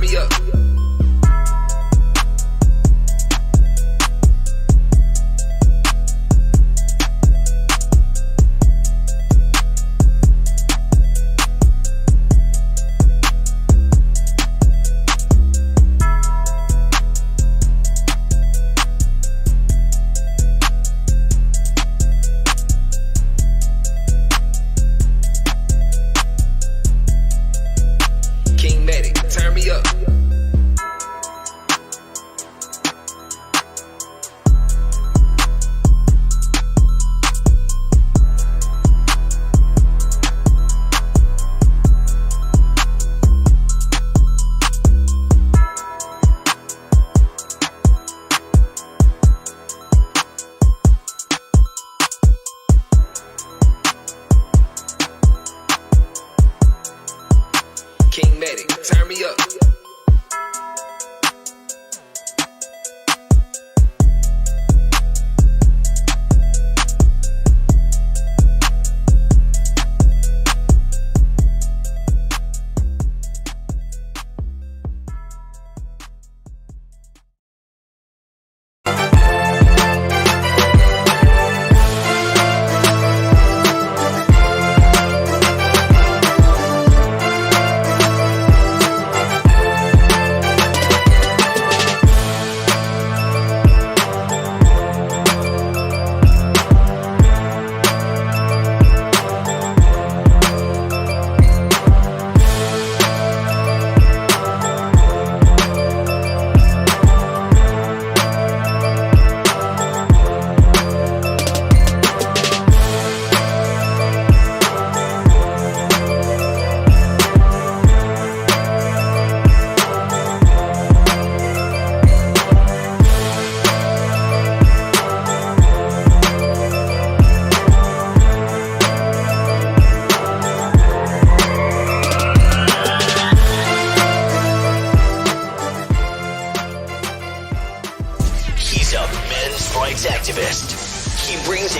me up. Turn me up.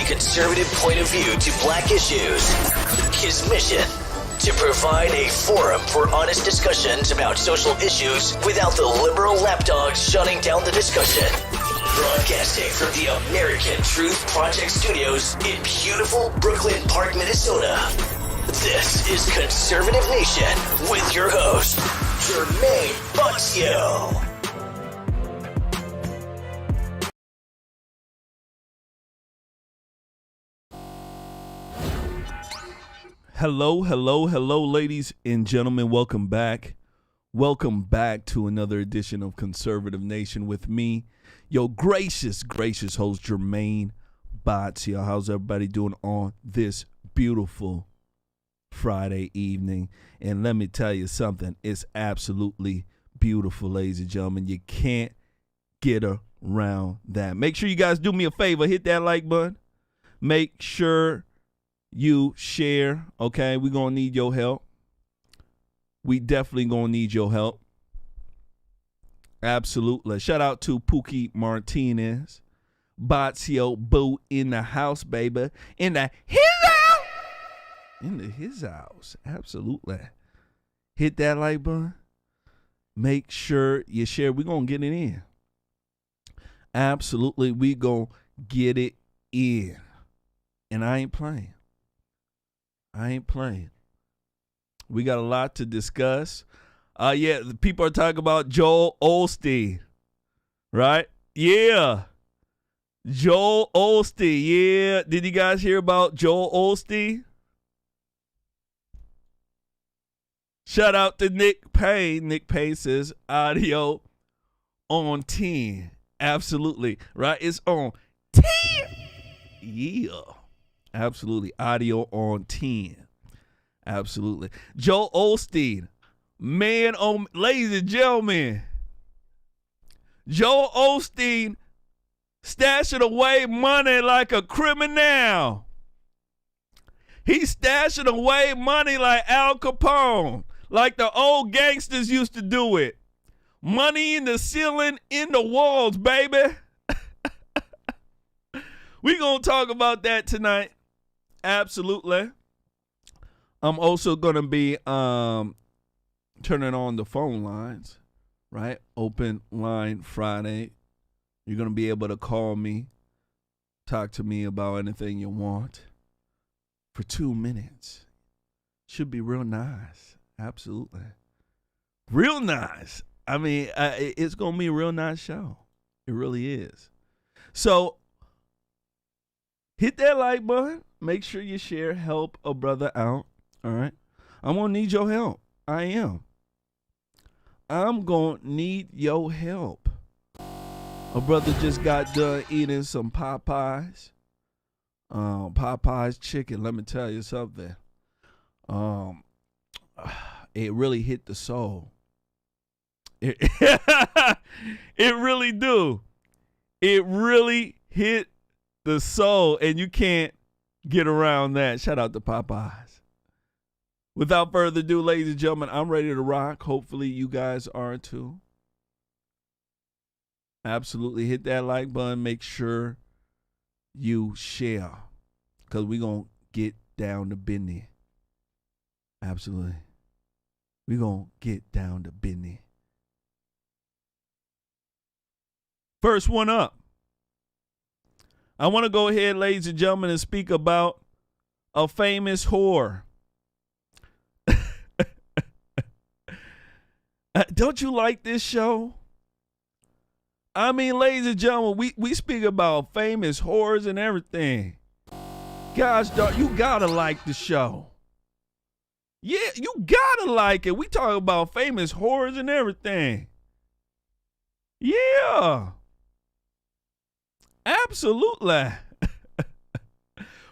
Conservative point of view to black issues. His mission, to provide a forum for honest discussions about social issues without the liberal lapdogs shutting down the discussion. Broadcasting from the American Truth Project Studios in beautiful Brooklyn Park, Minnesota. This is Conservative Nation with your host, Jermaine Buxio. Hello, ladies and gentlemen. Welcome back. Welcome back to another edition of Conservative Nation with me, your gracious host, Jermaine Buxio. How's everybody doing on this beautiful Friday evening? And let me tell you something. It's absolutely beautiful, ladies and gentlemen. You can't get around that. Make sure you guys do me a favor. Hit that like button. Make sure you share, okay? We're going to need your help. We definitely going to need your help. Absolutely. Shout out to Pookie Martinez. Buxio Boo in the house, baby. In his house. Absolutely. Hit that like button. Make sure you share. We're going to get it in. Absolutely. We going to get it in. And I ain't playing. We got a lot to discuss. The people are talking about Joel Osteen, right? Yeah. Joel Osteen. Yeah. Did you guys hear about Joel Osteen? Shout out to Nick Payne. Nick Payne says audio on 10. Absolutely. Right? It's on 10. Yeah. Absolutely. Audio on 10. Absolutely. Joel Osteen. Ladies and gentlemen. Joel Osteen stashing away money like a criminal. He's stashing away money like Al Capone. Like the old gangsters used to do it. Money in the ceiling, in the walls, baby. We're going to talk about that tonight. Absolutely. I'm also going to be turning on the phone lines. right? Open line Friday. You're going to be able to call me, talk to me about anything you want for 2 minutes. Should be real nice. Absolutely. Real nice. I mean, it's going to be a real nice show. It really is. So hit that like button. Make sure you share. Help a brother out. All right. I'm going to need your help. I am. I'm going to need your help. A brother just got done eating some Popeyes. Popeyes chicken. Let me tell you something. It really hit the soul. It really do. It really hit the soul, and you can't get around that. Shout out to Popeyes. Without further ado, ladies and gentlemen, I'm ready to rock. Hopefully you guys are too. Absolutely hit that like button. Make sure you share, because we're going to get down to business. Absolutely. We're going to get down to business. First one up. I want to go ahead, ladies and gentlemen, and speak about a famous whore. Don't you like this show? I mean, ladies and gentlemen, we speak about famous whores and everything. Gosh, dog, you gotta like the show. Yeah, you gotta like it. We talk about famous whores and everything. Yeah. Absolutely.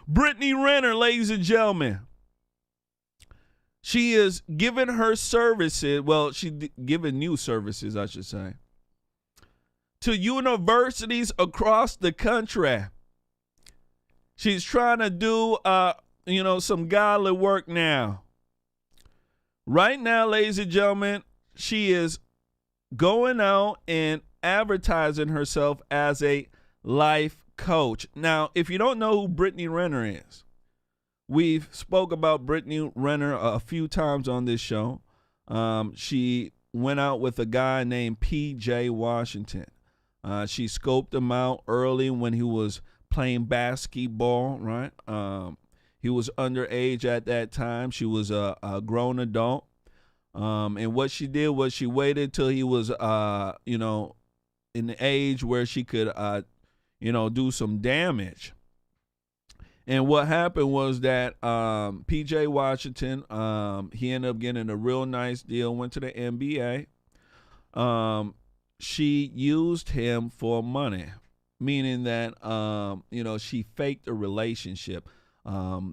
Brittany Renner, ladies and gentlemen. She is giving her services, well, she's giving new services, I should say, to universities across the country. She's trying to do, some godly work now. Right now, ladies and gentlemen, she is going out and advertising herself as a life coach. Now, if you don't know who Brittany Renner is, we've spoke about Brittany Renner a few times on this show. She went out with a guy named P.J. Washington. She scoped him out early when he was playing basketball, right? He was underage at that time. She was a grown adult. And what she did was she waited till he was, in the age where she could, do some damage. And what happened was that P.J. Washington, he ended up getting a real nice deal, went to the NBA. She used him for money, meaning that, she faked a relationship.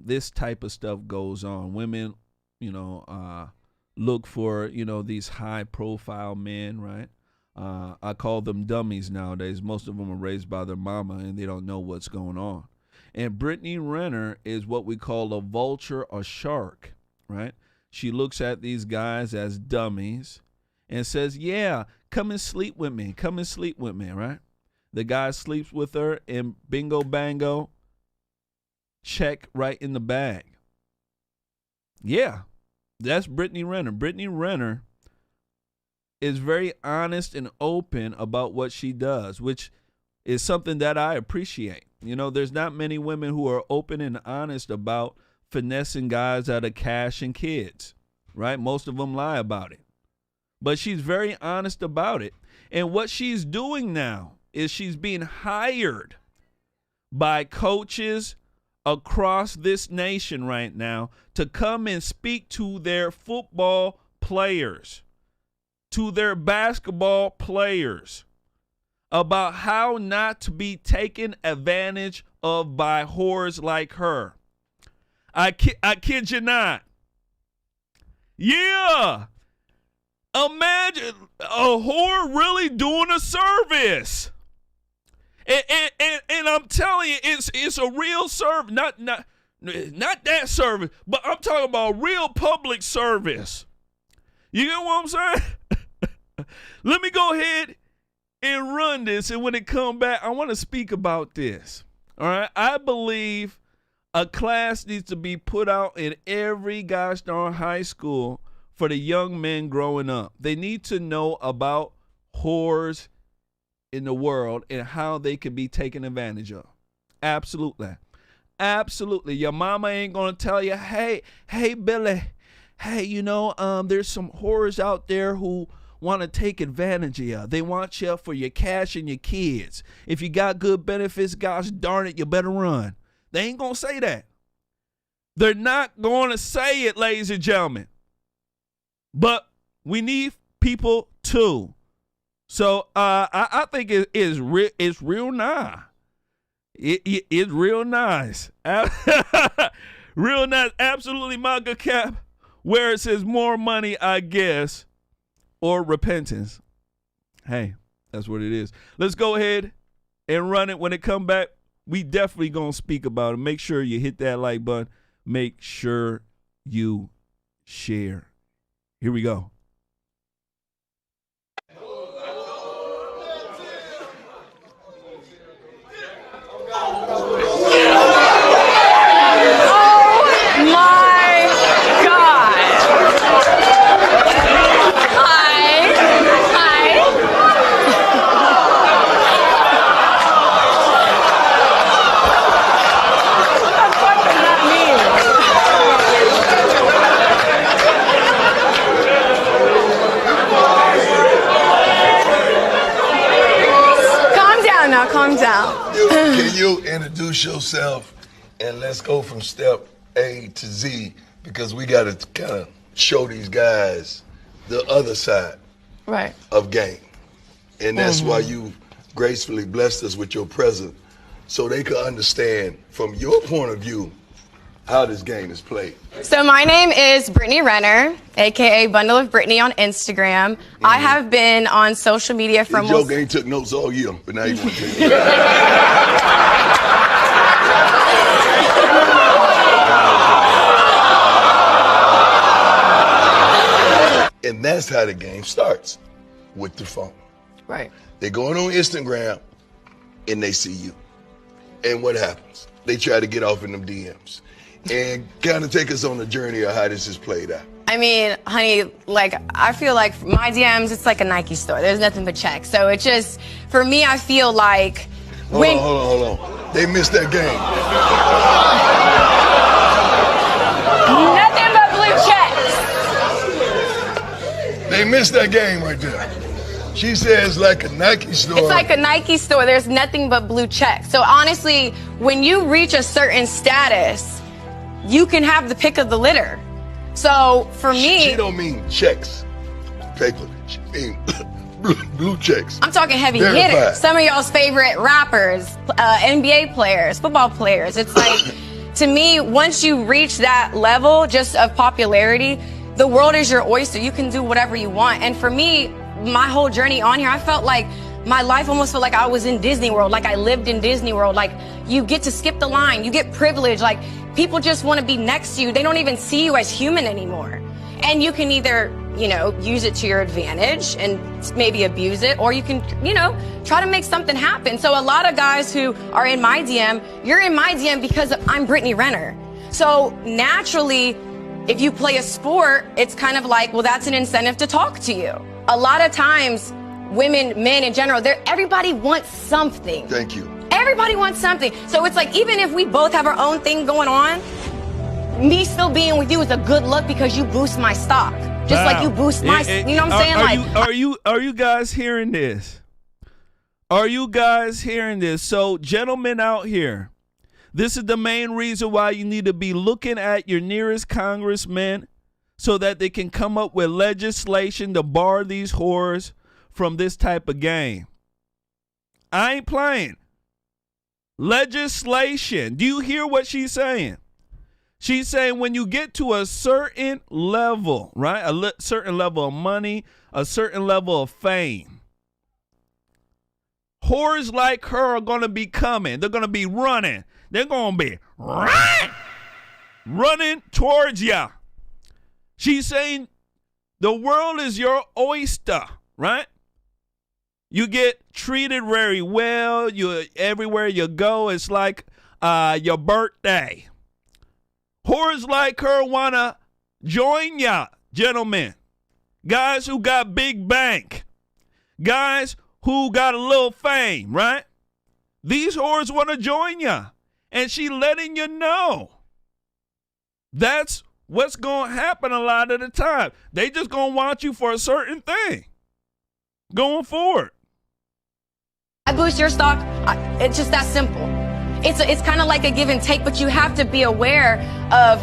This type of stuff goes on. Women, look for, these high-profile men, right? I call them dummies nowadays. Most of them are raised by their mama, and they don't know what's going on. And Brittany Renner is what we call a vulture or shark, right? She looks at these guys as dummies and says, yeah, come and sleep with me. Come and sleep with me, right? The guy sleeps with her, and bingo, bango, check right in the bag. Yeah, that's Brittany Renner. Brittany Renner is very honest and open about what she does, which is something that I appreciate. There's not many women who are open and honest about finessing guys out of cash and kids, right? Most of them lie about it. But she's very honest about it. And what she's doing now is she's being hired by coaches across this nation right now to come and speak to their football players, to their basketball players, about how not to be taken advantage of by whores like her. I kid you not. Yeah. Imagine a whore really doing a service. And I'm telling you, it's a real service. Not that service, but I'm talking about real public service. You get what I'm saying? Let me go ahead and run this, and when it come back, I want to speak about this. All right, I believe a class needs to be put out in every gosh darn high school for the young men growing up. They need to know about whores in the world and how they can be taken advantage of. Absolutely. Absolutely. Your mama ain't going to tell you, hey, Billy, hey, there's some whores out there who want to take advantage of you. They want you for your cash and your kids. If you got good benefits, gosh darn it, you better run. They ain't going to say that. They're not going to say it, ladies and gentlemen. But we need people too. So I think it's real nice. It's real nice. Real nice. Absolutely, MAGA cap. Where it says more money, I guess, or repentance. Hey, that's what it is. Let's go ahead and run it. When it come back, we definitely going to speak about it. Make sure you hit that like button. Make sure you share. Here we go. Calm down. Can you introduce yourself and let's go from step A to Z, because we got to kind of show these guys the other side of game. And that's why you gracefully blessed us with your presence, so they could understand from your point of view how this game is played. So my name is Brittany Renner, a.k.a. Bundle of Brittany on Instagram. I have been on social media for almost... Joke ain't took notes all year, but now you want to take And that's how the game starts, with the phone. Right. They're going on Instagram, and they see you. And what happens? They try to get off in them DMs. And kind of take us on the journey of how this is played out. I mean, honey, like, I feel like my DMs, it's like a Nike store. There's nothing but checks. So it just, for me, I feel like Hold on. They missed that game. Nothing but blue checks. They missed that game right there. She says like a Nike store. It's like a Nike store. There's nothing but blue checks. So honestly, when you reach a certain status, you can have the pick of the litter. So for me... She don't mean checks, paper. She mean blue checks. I'm talking heavy Verified. hitters. Some of y'all's favorite rappers, NBA players, football players. It's like, to me, once you reach that level just of popularity, the world is your oyster. You can do whatever you want. And for me, my whole journey on here, I felt like my life almost felt like I was in Disney World, like I lived in Disney World. Like, you get to skip the line, you get privilege, like, people just want to be next to you. They don't even see you as human anymore. And you can either, use it to your advantage and maybe abuse it, or you can, try to make something happen. So a lot of guys who are in my DM, you're in my DM because I'm Brittany Renner. So naturally, if you play a sport, it's kind of like, well, that's an incentive to talk to you. A lot of times, women, men in general, everybody wants something. Thank you. Everybody wants something. So it's like, even if we both have our own thing going on, me still being with you is a good look because you boost my stock. Just like you boost my, you know what I'm saying? Are you guys hearing this? Are you guys hearing this? So, gentlemen out here, this is the main reason why you need to be looking at your nearest congressman so that they can come up with legislation to bar these whores from this type of game. I ain't playing. Legislation. Do you hear what she's saying? She's saying when you get to a certain level, right? A certain level of money, a certain level of fame, whores like her are going to be coming. They're going to be running. They're going to be running towards you. She's saying the world is your oyster, right? You get treated very well. Everywhere you go, it's like your birthday. Whores like her want to join ya, gentlemen. Guys who got big bank. Guys who got a little fame, right? These whores want to join ya. And she letting you know. That's what's going to happen a lot of the time. They just going to want you for a certain thing going forward. I boost your stock. It's just that simple. It's kind of like a give and take, but you have to be aware of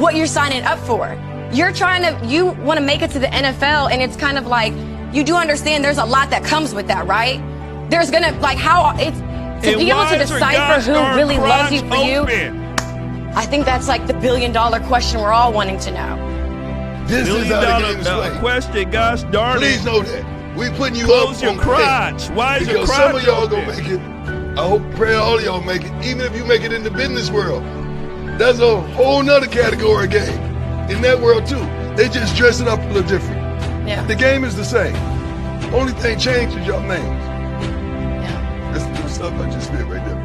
what you're signing up for. You want to make it to the NFL, and it's kind of like, you do understand there's a lot that comes with that, right? There's gonna, like, how it's to be able to decipher who really loves you for you. I think that's like the $1 billion question we're all wanting to know. This is how the game is played. Question, gosh darn it. Please know that. We putting you Close up your on crotch. Why is your because crotch some of y'all open? gonna make it. I hope, pray all of y'all make it. Even if you make it in the business world, that's a whole nother category of game. In that world too, they just dress it up a little different. Yeah. The game is the same. Only thing changed is your names. Yeah. That's the stuff I just spit right there.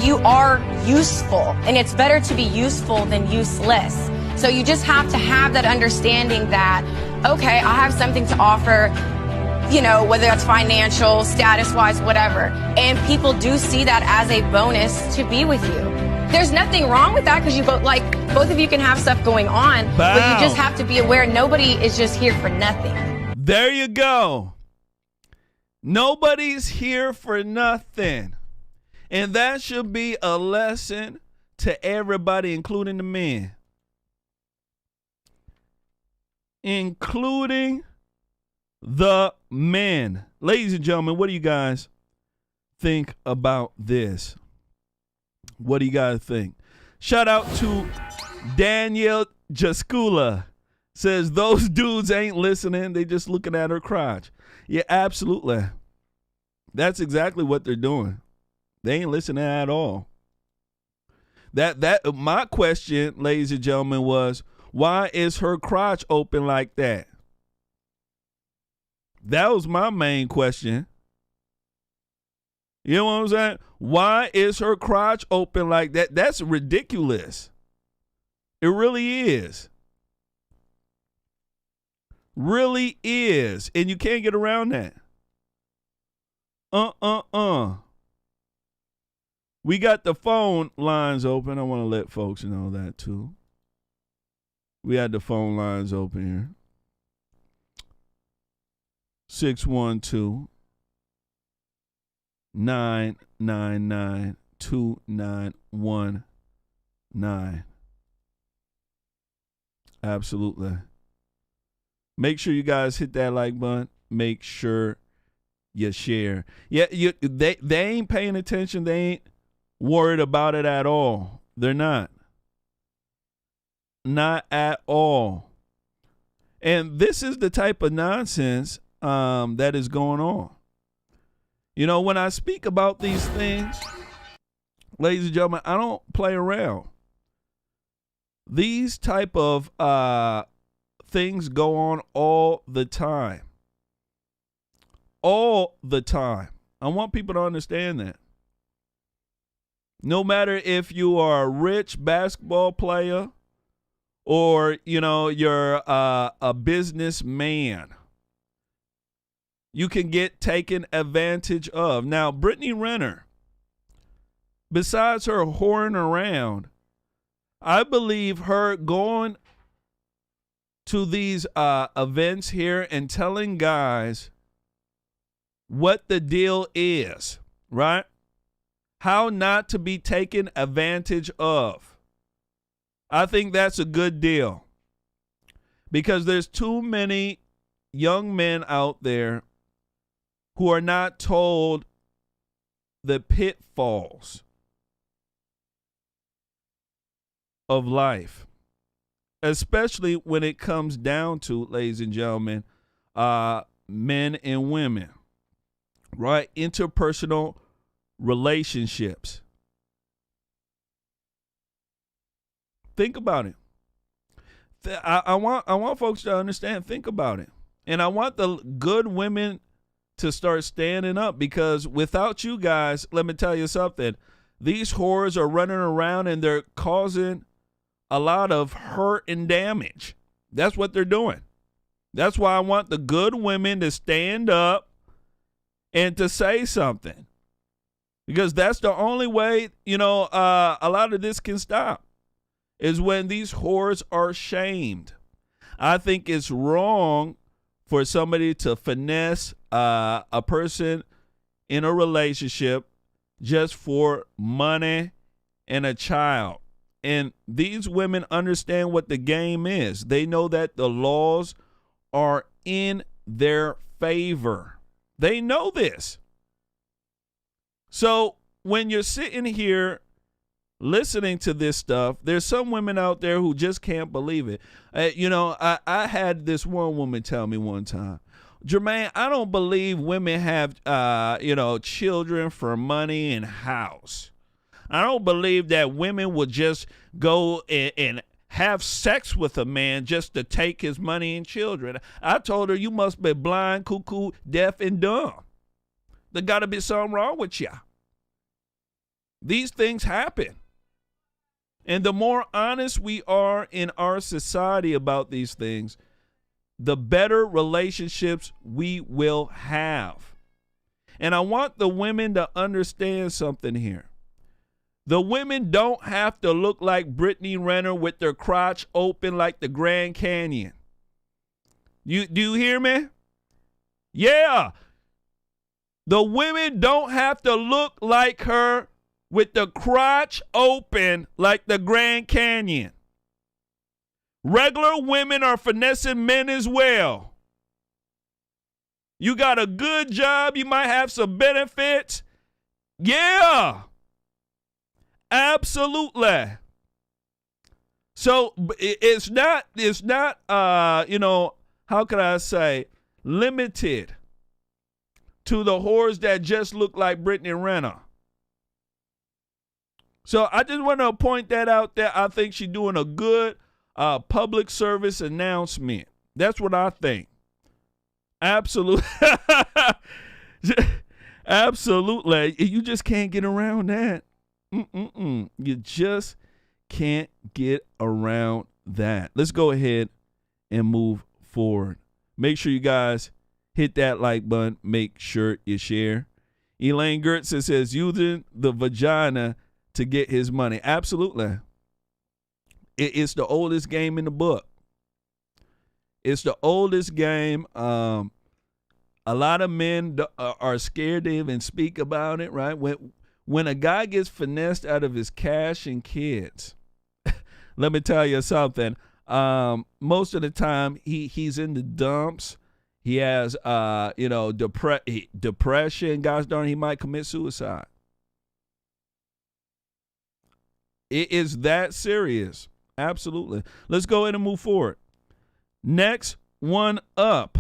You are useful, and it's better to be useful than useless. So you just have to have that understanding that, okay, I have something to offer, you know, whether that's financial, status-wise, whatever. And people do see that as a bonus to be with you. There's nothing wrong with that because both of you can have stuff going on, but you just have to be aware nobody is just here for nothing. There you go. Nobody's here for nothing. And that should be a lesson to everybody, including the men. Including the men. Ladies and gentlemen, what do you guys think about this? What do you guys think? Shout out to Danielle Jaskula. Says those dudes ain't listening. They just looking at her crotch. Yeah, absolutely. That's exactly what they're doing. They ain't listening at all. My question, ladies and gentlemen, was, why is her crotch open like that? That was my main question. You know what I'm saying? Why is her crotch open like that? That's ridiculous. It really is. Really is. And you can't get around that. We got the phone lines open. I want to let folks know that too. We had the phone lines open here. 612-999-2919. Absolutely. Make sure you guys hit that like button. Make sure you share. Yeah, they ain't paying attention. They ain't worried about it at all. They're not. Not at all. And this is the type of nonsense that is going on. You know, when I speak about these things, ladies and gentlemen, I don't play around. These type of things go on all the time. All the time. I want people to understand that. No matter if you are a rich basketball player or, you know, you're a businessman, you can get taken advantage of. Now, Brittany Renner, besides her whoring around, I believe her going to these events here and telling guys what the deal is, right? How not to be taken advantage of. I think that's a good deal because there's too many young men out there who are not told the pitfalls of life, especially when it comes down to, ladies and gentlemen, men and women, right? Interpersonal relationships. Think about it. I want folks to understand. Think about it. And I want the good women to start standing up because without you guys, let me tell you something. These whores are running around and they're causing a lot of hurt and damage. That's what they're doing. That's why I want the good women to stand up and to say something. Because that's the only way, a lot of this can stop, is when these whores are shamed. I think it's wrong for somebody to finesse a person in a relationship just for money and a child. And these women understand what the game is. They know that the laws are in their favor. They know this. So when you're sitting here listening to this stuff, there's some women out there who just can't believe it. I had this one woman tell me one time, Jermaine, I don't believe women have, children for money and house. I don't believe that women will just go and have sex with a man just to take his money and children. I told her, you must be blind, cuckoo, deaf, and dumb. There got to be something wrong with you. These things happen. And the more honest we are in our society about these things, the better relationships we will have. And I want the women to understand something here. The women don't have to look like Brittany Renner with their crotch open like the Grand Canyon. Do you hear me? Yeah. The women don't have to look like her with the crotch open like the Grand Canyon. Regular women are finessing men as well. You got a good job, you might have some benefits. Yeah. Absolutely. So it's not how can I say, limited to the whores that just look like Brittany Renner. So I just want to point that out there. I think she's doing a good public service announcement. That's what I think. Absolutely. Absolutely. You just can't get around that. You just can't get around that. Let's go ahead and move forward. Make sure you guys hit that like button. Make sure you share. Elaine Gertz says using the vagina to get his money. Absolutely. It's the oldest game in the book. It's the oldest game. A lot of men are scared to even speak about it, right? When a guy gets finessed out of his cash and kids, let me tell you something. Most of the time, he's in the dumps. He has, depression. Gosh darn, he might commit suicide. It is that serious. Absolutely. Let's go ahead and move forward. Next one up.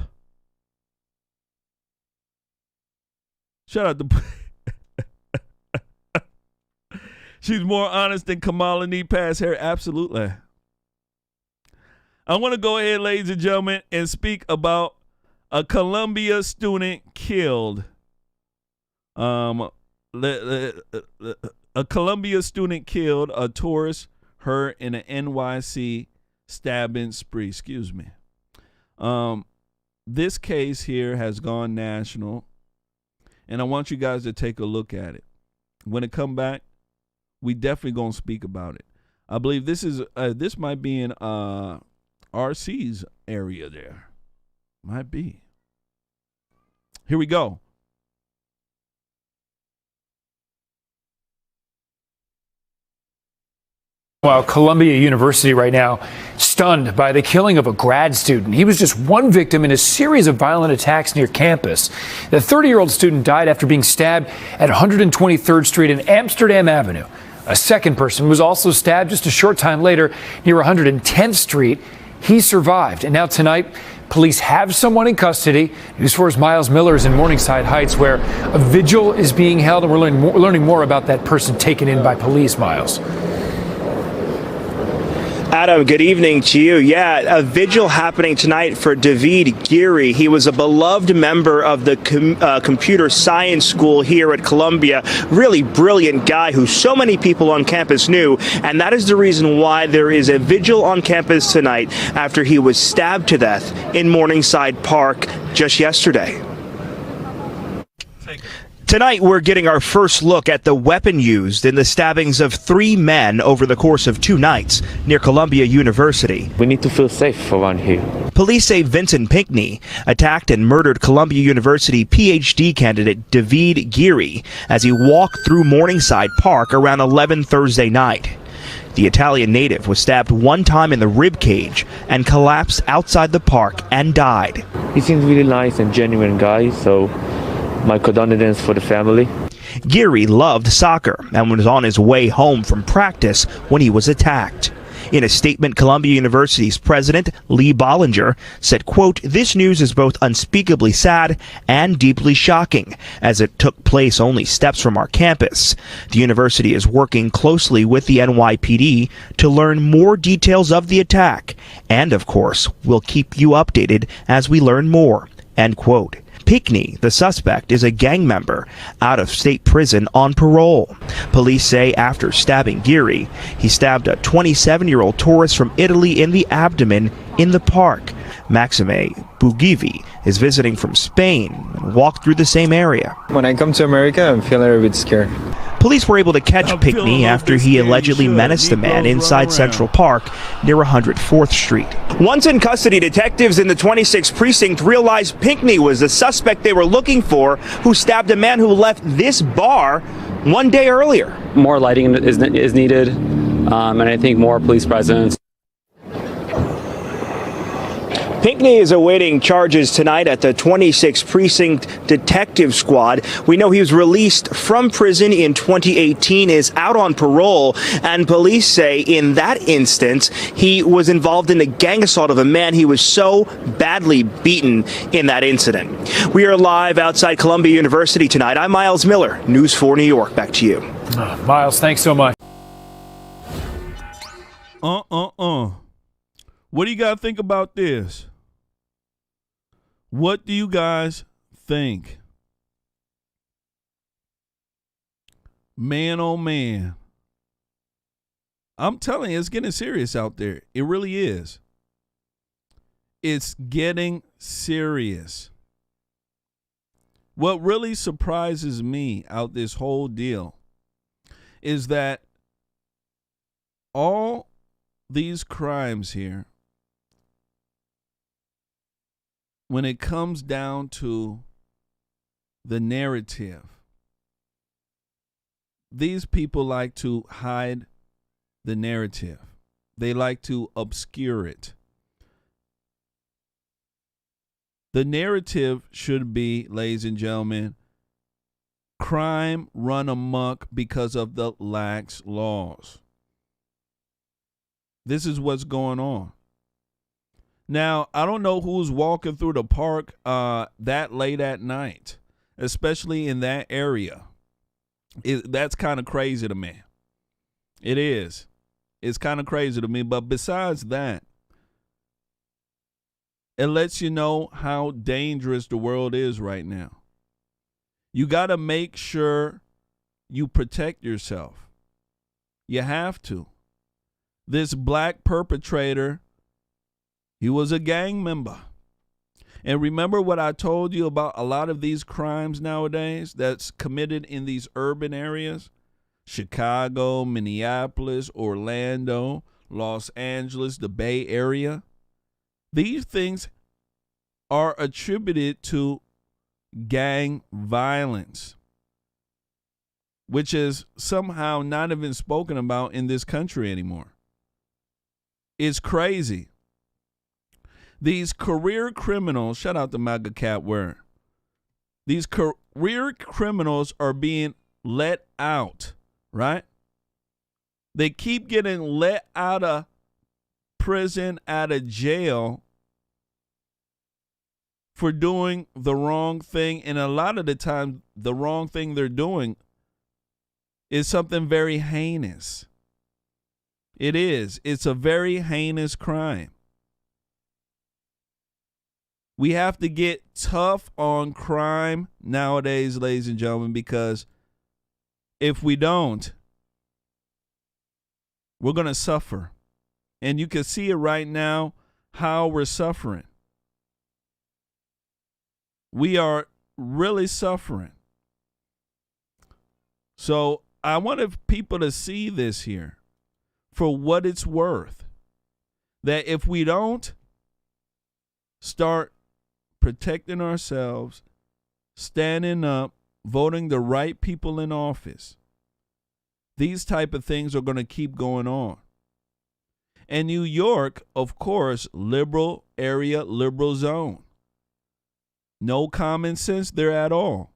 Shout out to... She's more honest than Kamala need past hair. Absolutely. I want to go ahead, ladies and gentlemen, and speak about a Columbia student killed. A Columbia student killed a tourist, her in an NYC stabbing spree. Excuse me. This case here has gone national, and I want you guys to take a look at it. When it come back, we definitely gonna speak about it. I believe this might be in RC's area there. Might be. Here we go. Well, Columbia University right now stunned by the killing of a grad student. He was just one victim in a series of violent attacks near campus. The 30-year-old student died after being stabbed at 123rd Street and Amsterdam Avenue. A second person was also stabbed just a short time later near 110th Street. He survived. And now tonight, police have someone in custody. News 4's Miles Miller is in Morningside Heights, where a vigil is being held, and we're learning more about that person taken in by police, Miles. Adam, good evening to you. Yeah, a vigil happening tonight for David Geary. He was a beloved member of the computer science school here at Columbia. Really brilliant guy who so many people on campus knew. And that is the reason why there is a vigil on campus tonight after he was stabbed to death in Morningside Park just yesterday. Tonight, we're getting our first look at the weapon used in the stabbings of 3 men over the course of 2 nights near Columbia University. We need to feel safe around here. Police say Vincent Pinckney attacked and murdered Columbia University PhD candidate David Geary as he walked through Morningside Park around 11 Thursday night. The Italian native was stabbed 1 time in the rib cage and collapsed outside the park and died. He seems really nice and genuine guy, so my condolences for the family. Geary loved soccer and was on his way home from practice when he was attacked. In a statement, Columbia University's president, Lee Bollinger, said, quote, "This news is both unspeakably sad and deeply shocking, as it took place only steps from our campus. The university is working closely with the NYPD to learn more details of the attack, and of course, we'll keep you updated as we learn more," end quote. Pinckney, the suspect, is a gang member out of state prison on parole. Police say after stabbing Geary, he stabbed a 27-year-old tourist from Italy in the abdomen in the park. Maxime Bugivi is visiting from Spain and walked through the same area. When I come to America, I'm feeling a bit scared. Police were able to catch Pinckney after he allegedly menaced a man inside Central Park near 104th Street. Once in custody, detectives in the 26th precinct realized Pinckney was the suspect they were looking for, who stabbed a man who left this bar 1 day earlier. More lighting is needed, and I think more police presence. Pinckney is awaiting charges tonight at the 26th Precinct Detective Squad. We know he was released from prison in 2018, is out on parole, and police say in that instance he was involved in the gang assault of a man he was so badly beaten in that incident. We are live outside Columbia University tonight. I'm Miles Miller, News 4 New York. Back to you. Miles, thanks so much. What do you guys think about this? What do you guys think? Man, oh man. I'm telling you, it's getting serious out there. It really is. It's getting serious. What really surprises me out this whole deal is that all these crimes here, when it comes down to the narrative, these people like to hide the narrative. They like to obscure it. The narrative should be, ladies and gentlemen, crime run amok because of the lax laws. This is what's going on. Now, I don't know who's walking through the park that late at night, especially in that area. That's kind of crazy to me. It is. It's kind of crazy to me. But besides that, it lets you know how dangerous the world is right now. You got to make sure you protect yourself. You have to. This black perpetrator, he was a gang member. And remember what I told you about a lot of these crimes nowadays that's committed in these urban areas? Chicago, Minneapolis, Orlando, Los Angeles, the Bay Area. These things are attributed to gang violence, which is somehow not even spoken about in this country anymore. It's crazy. These career criminals, shout out to MAGA Cat Word. These career criminals are being let out, right? They keep getting let out of prison, out of jail for doing the wrong thing. And a lot of the time, the wrong thing they're doing is something very heinous. It is. It's a very heinous crime. We have to get tough on crime nowadays, ladies and gentlemen, because if we don't, we're going to suffer. And you can see it right now, how we're suffering. We are really suffering. So I want people to see this here for what it's worth. That if we don't start protecting ourselves, standing up, voting the right people in office, these type of things are going to keep going on. And New York, of course, liberal area, liberal zone. No common sense there at all.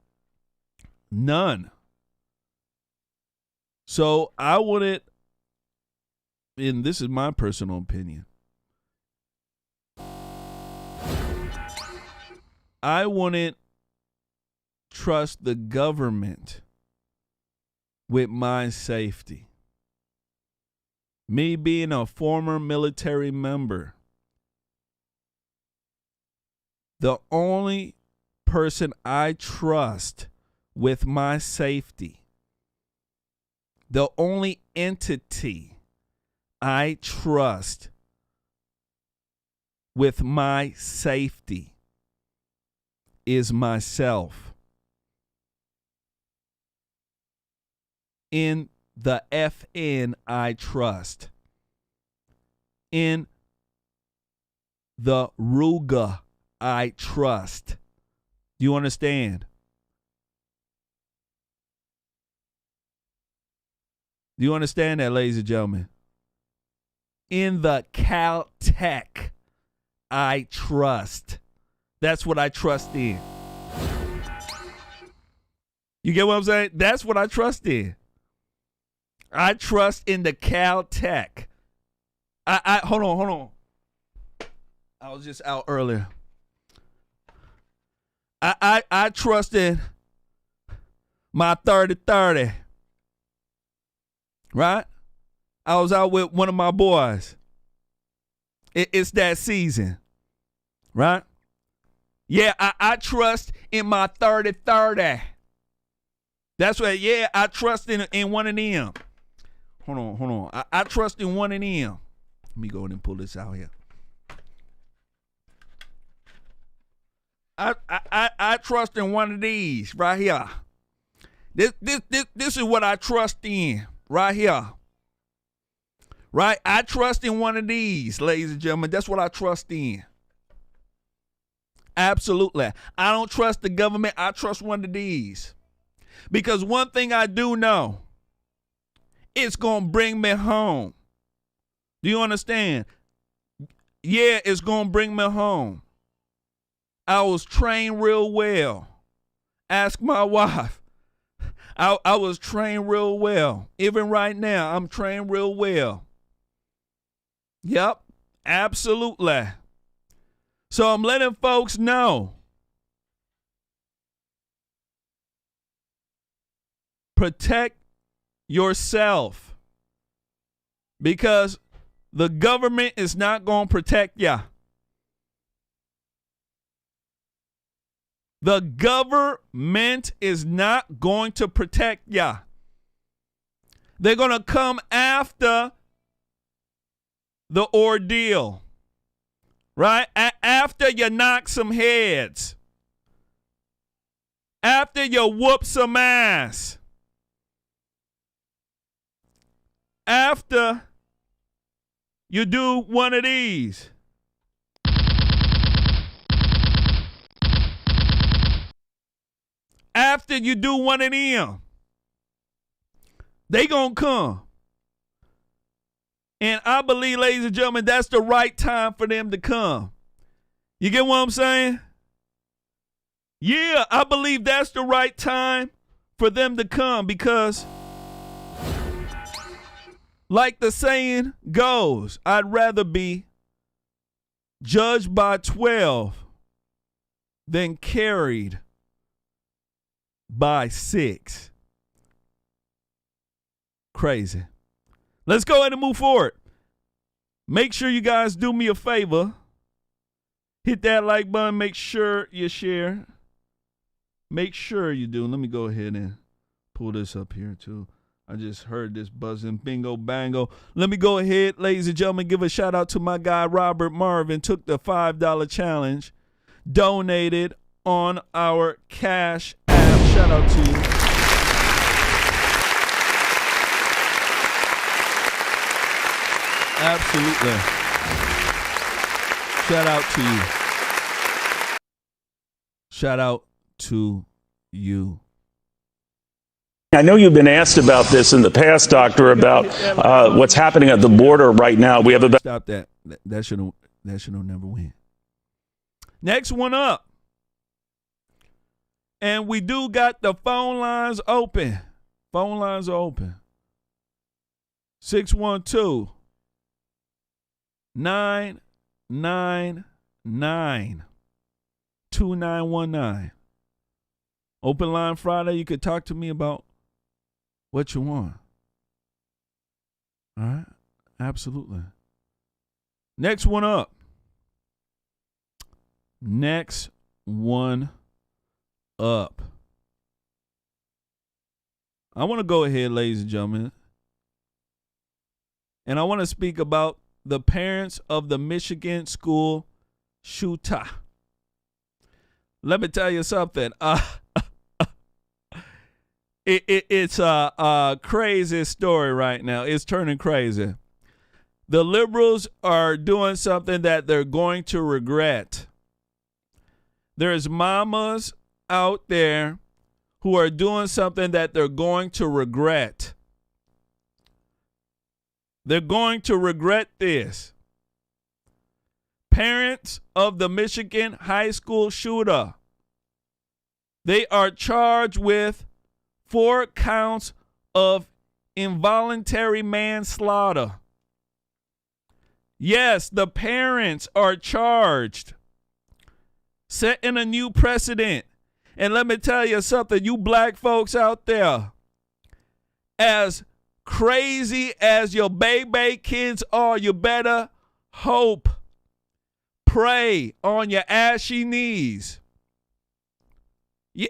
None. So I wouldn't, and this is my personal opinion, I wouldn't trust the government with my safety. Me being a former military member, the only person I trust with my safety, the only entity I trust with my safety is myself. In the FN I trust. In the Ruga I trust. Do you understand? Do you understand that, ladies and gentlemen? In the Caltech I trust. That's what I trust in. You get what I'm saying? That's what I trust in. I trust in the Caltech. Hold on. I was just out earlier. I trust in my 30-30. Right? I was out with one of my boys. It's that season. Right? Yeah, I trust in my 30-30. That's right. Yeah, I trust in one of them. Hold on. I trust in one of them. Let me go ahead and pull this out here. I trust in one of these right here. This is what I trust in right here. Right? I trust in one of these, ladies and gentlemen. That's what I trust in. Absolutely. I don't trust the government. I trust one of these. Because one thing I do know, it's going to bring me home. Do you understand? Yeah, it's going to bring me home. I was trained real well. Ask my wife. I was trained real well. Even right now, I'm trained real well. Yep, absolutely. So I'm letting folks know. Protect yourself. Because the government is not going to protect you. The government is not going to protect you. They're going to come after the ordeal. Right? After you knock some heads. After you whoop some ass. After you do one of these. After you do one of them. They gonna come. And I believe, ladies and gentlemen, that's the right time for them to come. You get what I'm saying? Yeah, I believe that's the right time for them to come because, like the saying goes, I'd rather be judged by 12 than carried by 6. Crazy. Let's go ahead and move forward. Make sure you guys do me a favor. Hit that like button. Make sure you share. Make sure you do. Let me go ahead and pull this up here, too. I just heard this buzzing bingo bango. Let me go ahead, ladies and gentlemen, give a shout out to my guy, Robert Marvin. Took the $5 challenge. Donated on our Cash App. Shout out to you. Absolutely. Shout out to you. Shout out to you. I know you've been asked about this in the past, Doctor, about what's happening at the border right now. We have about Stop that. That should have never went. Next one up. And we do got the phone lines open. Phone lines are open. 612-999-2919. Open line Friday. You could talk to me about what you want. All right? Absolutely. Next one up. Next one up. I want to go ahead, ladies and gentlemen, and I want to speak about the parents of the Michigan school shooter. Let me tell you something. It's a crazy story right now. It's turning crazy. The liberals are doing something that they're going to regret. There's mamas out there who are doing something that they're going to regret. They're going to regret this. Parents of the Michigan high school shooter. They are charged with 4 counts of involuntary manslaughter. Yes, the parents are charged, setting a new precedent. And let me tell you something, you black folks out there, as crazy as your baby kids are, you better hope, pray on your ashy knees.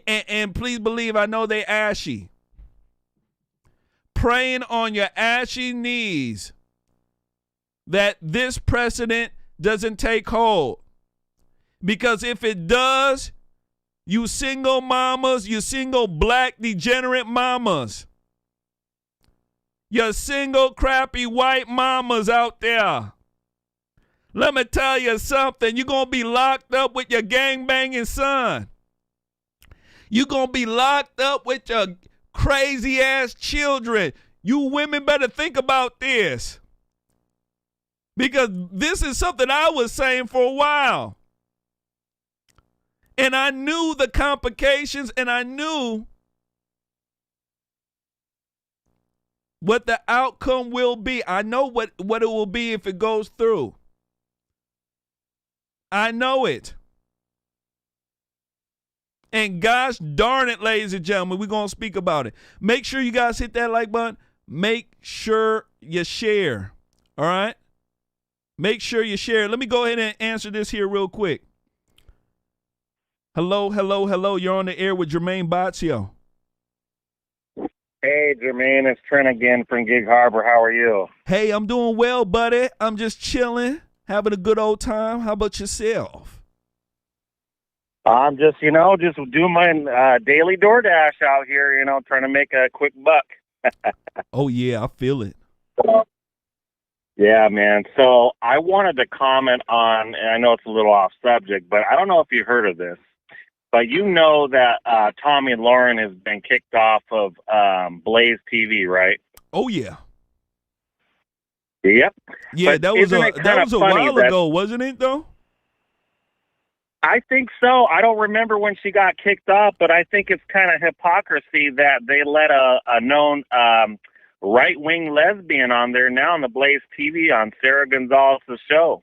And please believe, I know they ashy. Praying on your ashy knees that this precedent doesn't take hold. Because if it does, you single mamas, you single black degenerate mamas, you single crappy white mamas out there, let me tell you something. You're going to be locked up with your gangbanging son. You're going to be locked up with your crazy ass children. You women better think about this. Because this is something I was saying for a while. And I knew the complications, and I knew what the outcome will be. I know what it will be if it goes through. I know it. And gosh darn it, ladies and gentlemen, we're going to speak about it. Make sure you guys hit that like button. Make sure you share. All right? Make sure you share. Let me go ahead and answer this here real quick. Hello. You're on the air with Jermaine Baccio. Hey, Jermaine, it's Trent again from Gig Harbor. How are you? Hey, I'm doing well, buddy. I'm just chilling, having a good old time. How about yourself? I'm just doing my daily DoorDash out here, trying to make a quick buck. Oh, yeah, I feel it. Yeah, man. So I wanted to comment on, and I know it's a little off subject, but I don't know if you heard of this, but you know that Tommy Lauren has been kicked off of Blaze TV, right? Oh, yeah. Yep. Yeah, but that was a while ago, wasn't it, though? I think so. I don't remember when she got kicked off, but I think it's kind of hypocrisy that they let a known right-wing lesbian on there now on the Blaze TV on Sarah Gonzalez's show.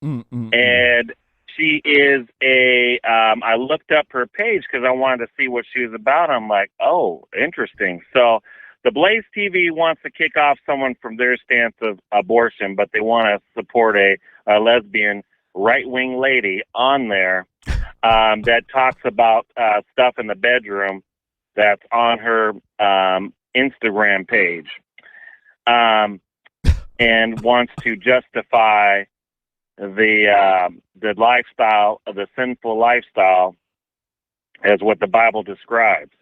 And she is I looked up her page because I wanted to see what she was about. I'm like, oh, interesting. So the Blaze TV wants to kick off someone from their stance of abortion, but they want to support a lesbian right-wing lady on there that talks about stuff in the bedroom that's on her Instagram page, and wants to justify the lifestyle, the sinful lifestyle, as what the Bible describes.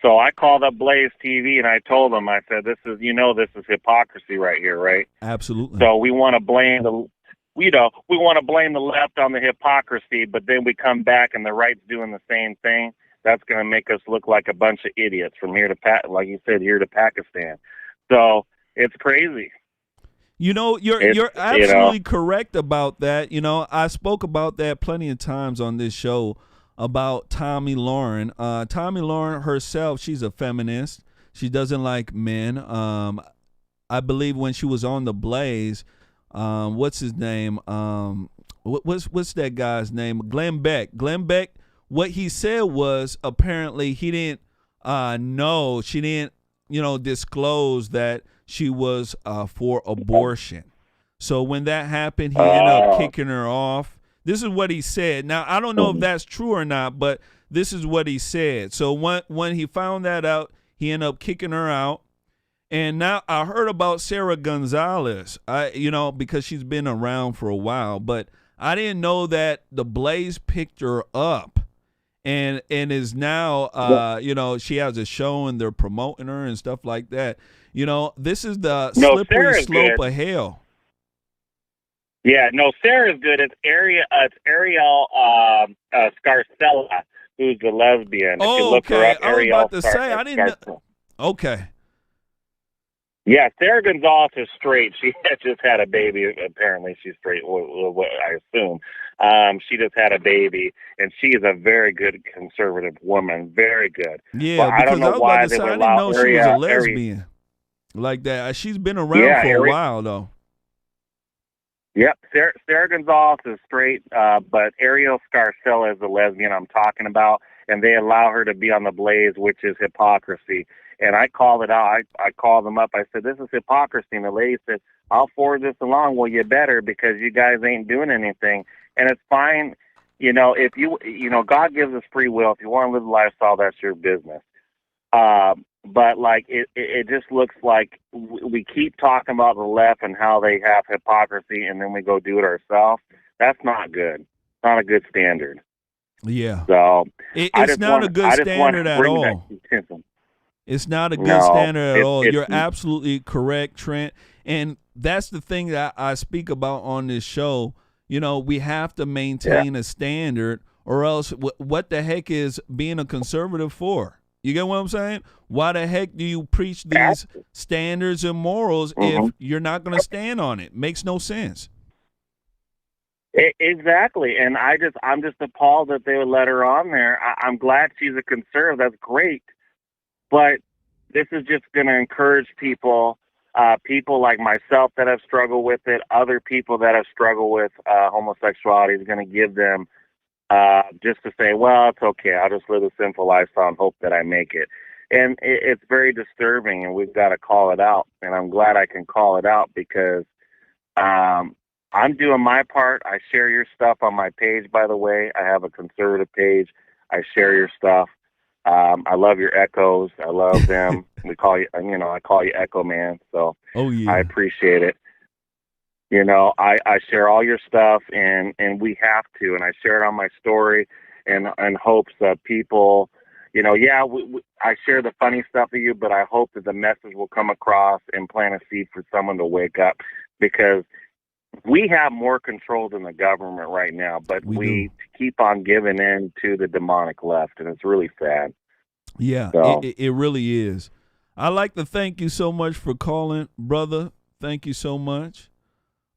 So I called up Blaze TV and I told them, I said, this is hypocrisy right here, right? Absolutely. So we want to blame we want to blame the left on the hypocrisy, but then we come back and the right's doing the same thing. That's going to make us look like a bunch of idiots from here to like you said, here to Pakistan. So it's crazy. You're absolutely correct about that. I spoke about that plenty of times on this show about Tomi Lahren. Tomi Lahren herself, she's a feminist. She doesn't like men. I believe when she was on the Blaze, what's his name? What's that guy's name? Glenn Beck. Glenn Beck. What he said was apparently he didn't know. She didn't, disclose that she was for abortion. So when that happened, he ended up kicking her off. This is what he said. Now, I don't know if that's true or not, but this is what he said. So when he found that out, he ended up kicking her out. And now I heard about Sarah Gonzalez, because she's been around for a while, but I didn't know that the Blaze picked her up and is now, she has a show and they're promoting her and stuff like that. This is the slippery slope of hell. Yeah, no, Sarah's good. It's Ariel Scarcella, who's the lesbian. Oh, if you look okay. her up, I was about to say, I didn't know. Okay. Yeah, Sarah Gonzalez is straight. She just had a baby. Apparently, she's straight, I assume. She just had a baby, and she is a very good conservative woman. Very good. Yeah, but I don't know why they would allow I didn't know she was a lesbian like that. She's been around for a while, though. Yep, Sarah Gonzalez is straight, but Ariel Scarcella is the lesbian I'm talking about, and they allow her to be on the Blaze, which is hypocrisy. And I called it out. I called them up. I said, this is hypocrisy. And the lady said, I'll forward this along. Well, you better, because you guys ain't doing anything. And it's fine. If God gives us free will. If you want to live a lifestyle, that's your business. But it just looks like we keep talking about the left and how they have hypocrisy, and then we go do it ourselves. That's not good. Not a good standard. Yeah. So it's not a good standard at all. It's not a good standard at all. You're absolutely correct, Trent. And that's the thing that I speak about on this show. We have to maintain a standard, or else what the heck is being a conservative for? You get what I'm saying? Why the heck do you preach these standards and morals if you're not going to stand on it? Makes no sense. Exactly. And I'm just appalled that they would let her on there. I'm glad she's a conservative. That's great. But this is just going to encourage people like myself that have struggled with it, other people that have struggled with homosexuality, is going to give them just to say, well, it's okay. I'll just live a sinful lifestyle and hope that I make it. And it's very disturbing, and we've got to call it out. And I'm glad I can call it out because I'm doing my part. I share your stuff on my page, by the way. I have a conservative page. I share your stuff. I love your echoes. I love them. I call you Echo Man. So I appreciate it. I share all your stuff, and we have to, and I share it on my story in hopes that people, I share the funny stuff with you, but I hope that the message will come across and plant a seed for someone to wake up, because we have more control than the government right now, but we keep on giving in to the demonic left, and it's really sad. Yeah, so. It really is. I'd like to thank you so much for calling, brother. Thank you so much.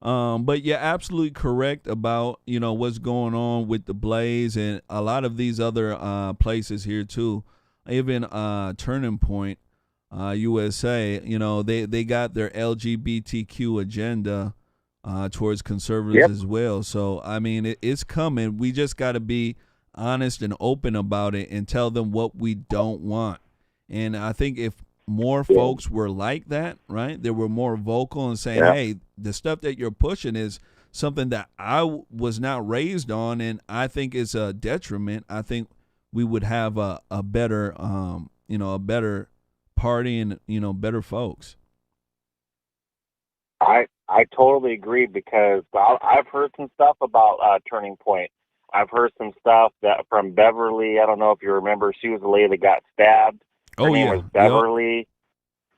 But you're absolutely correct about, what's going on with the Blaze and a lot of these other places here too. Even Turning Point, USA, they got their LGBTQ agenda towards conservatives as well. So, I mean, it's coming. We just got to be honest and open about it and tell them what we don't want. And I think if more folks were like that, right? They were more vocal and saying, hey, the stuff that you're pushing is something that I was not raised on, and I think it's a detriment. I think we would have a better, a better party and, better folks. I totally agree, because I've heard some stuff about Turning Point. I've heard some stuff that from Beverly. I don't know if you remember. She was the lady that got stabbed. Her name was Beverly. Yep.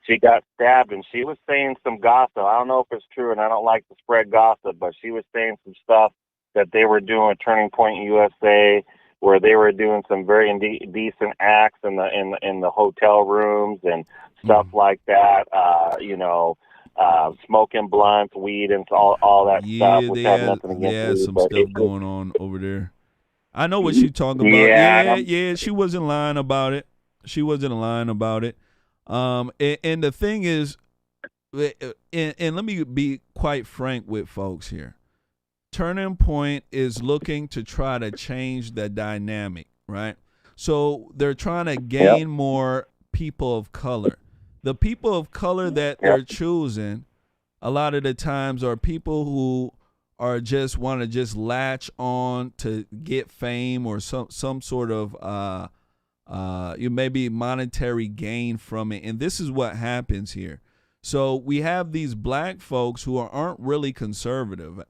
She got stabbed, and she was saying some gossip. I don't know if it's true, and I don't like to spread gossip, but she was saying some stuff that they were doing at Turning Point USA, where they were doing some very indecent acts in the hotel rooms and stuff like that. Smoking blunts, weed, and all that stuff. Which have nothing against some stuff going on over there. I know what she's talking about. Yeah, she wasn't lying about it. And the thing is, and let me be quite frank with folks here. Turning Point is looking to try to change the dynamic, right? So they're trying to gain more people of color. The people of color that they're choosing a lot of the times are people who are just want to just latch on to get fame or some sort of maybe monetary gain from it. And this is what happens here. So we have these black folks who aren't really conservative,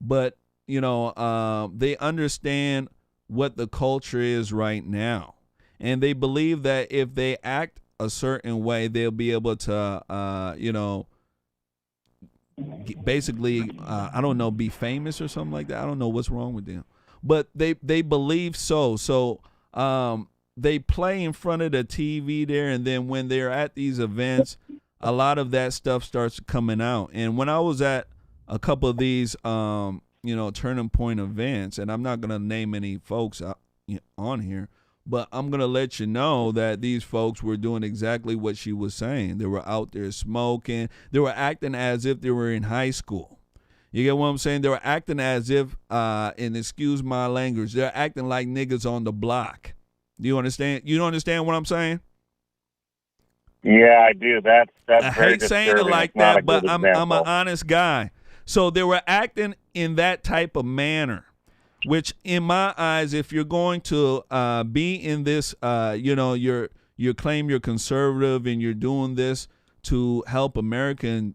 but they understand what the culture is right now, and they believe that if they act a certain way, they'll be able to basically be famous or something like that. I don't know what's wrong with them, but they believe so they play in front of the TV there, and then when they're at these events, a lot of that stuff starts coming out. And when I was at a couple of these Turning Point events, and I'm not going to name any folks on here, but I'm going to let you know that these folks were doing exactly what she was saying. They were out there smoking. They were acting as if they were in high school. You get what I'm saying? They were acting as if, and excuse my language, they're acting like niggas on the block. Do you understand? You don't understand what I'm saying? Yeah, I do. That's I hate saying it like that, but I'm an honest guy. So they were acting in that type of manner, which in my eyes, if you're going to be in this, you claim you're conservative and you're doing this to help America and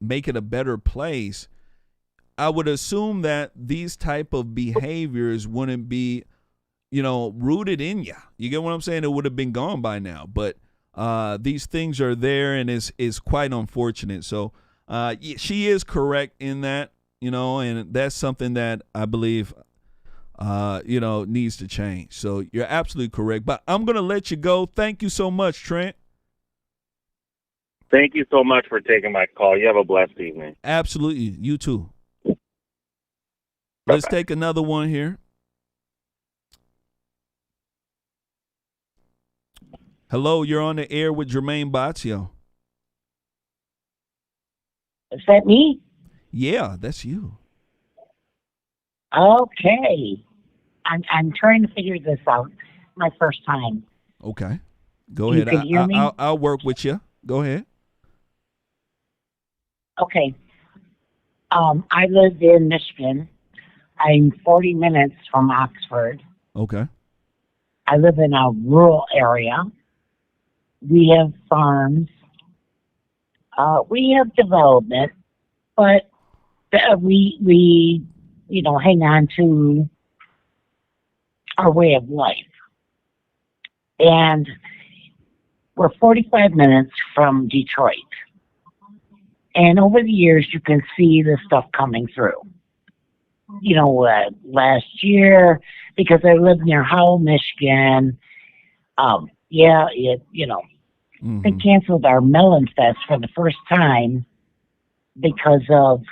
make it a better place, I would assume that these type of behaviors wouldn't be, rooted in you. You get what I'm saying? It would have been gone by now. But these things are there, and it's quite unfortunate. So she is correct in that, and that's something that I believe, needs to change. So you're absolutely correct. But I'm going to let you go. Thank you so much, Trent. Thank you so much for taking my call. You have a blessed evening. Absolutely. You too. Let's take another one here. Hello, you're on the air with Jermaine Bazio. Is that me? Yeah, that's you. Okay. I'm trying to figure this out. My first time. Okay. Go ahead. Can hear me? I'll work with you. Go ahead. Okay. I live in Michigan. I'm 40 minutes from Oxford. Okay. I live in a rural area. We have farms. We have development, but we hang on to our way of life. And we're 45 minutes from Detroit. And over the years, you can see the stuff coming through. Last year, because I live near Howell, Michigan, they canceled our Melon Fest for the first time because of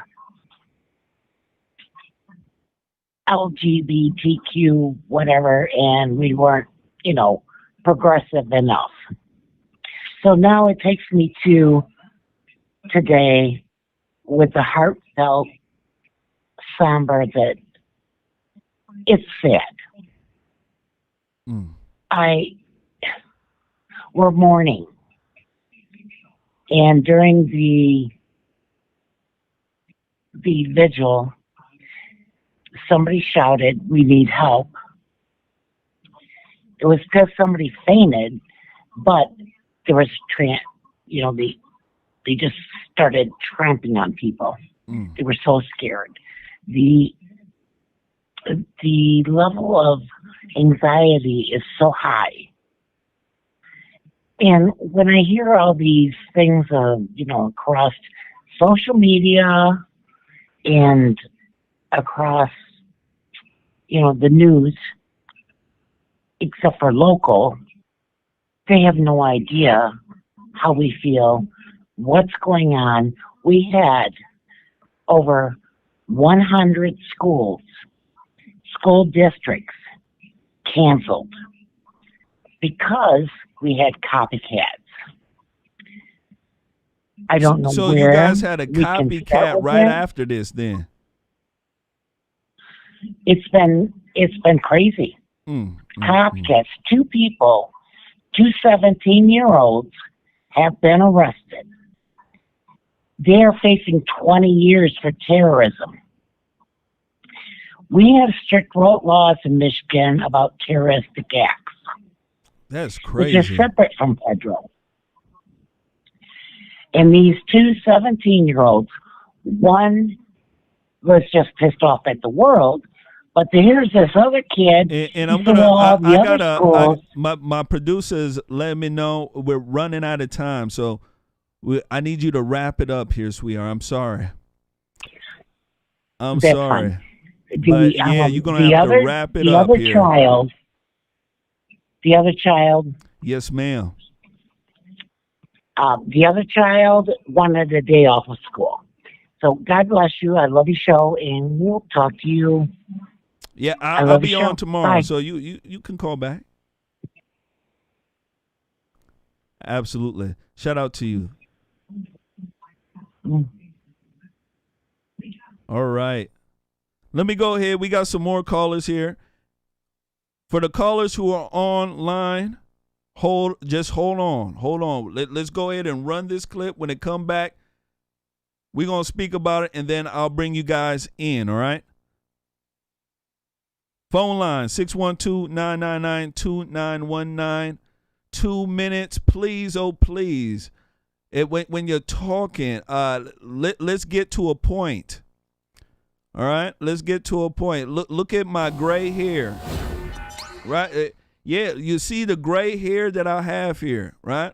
LGBTQ, whatever, and we weren't, progressive enough. So now it takes me to today with the heartfelt somber that it's sad. were mourning. And during the vigil, somebody shouted, "We need help." It was because somebody fainted, but there was they just started trampling on people. They were so scared. The level of anxiety is so high. And when I hear all these things, across social media and across, the news, except for local, they have no idea how we feel, what's going on. We had over 100 school districts canceled because we had copycats. I don't know so where. So you guys had a copycat right after this then? It's been crazy. Copycats. 2 people, 2 17-year-olds have been arrested. They are facing 20 years for terrorism. We have strict laws in Michigan about terroristic acts. That's crazy. Which is separate from federal. And these 2 17-year-olds, one was just pissed off at the world, but here's this other kid. And I'm gonna. My producers let me know we're running out of time, so I need you to wrap it up here, sweetheart. I'm sorry. I'm sorry. Fine. But you're gonna have to wrap it up here. The other child. Yes, ma'am. The other child wanted a day off of school. So God bless you. I love your show, and we'll talk to you. Yeah, I'll be on tomorrow, Bye. so you can call back. Absolutely. Shout out to you. All right. Let me go ahead. We got some more callers here. For the callers who are online, hold on. Let's go ahead and run this clip. When it come back, we're going to speak about it, and then I'll bring you guys in, all right? Phone line, 612-999-2919. 2 minutes, please, oh, please. When you're talking, let's get to a point. All right? Let's get to a point. Look at my gray hair. Right? Yeah, you see the gray hair that I have here, right?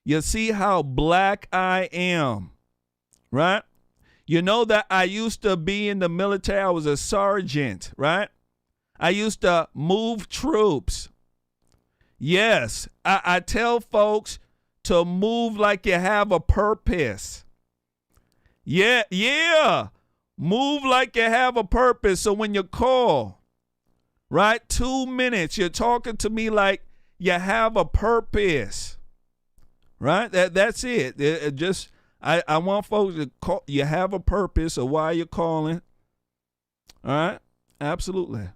You see how black I am, right? You know that I used to be in the military. I was a sergeant, right? I used to move troops. Yes, I tell folks to move like you have a purpose. Yeah. Move like you have a purpose. So when you call, right, 2 minutes, you're talking to me like you have a purpose. Right? That's it. I want folks to call. You have a purpose of why you're calling. All right? Absolutely.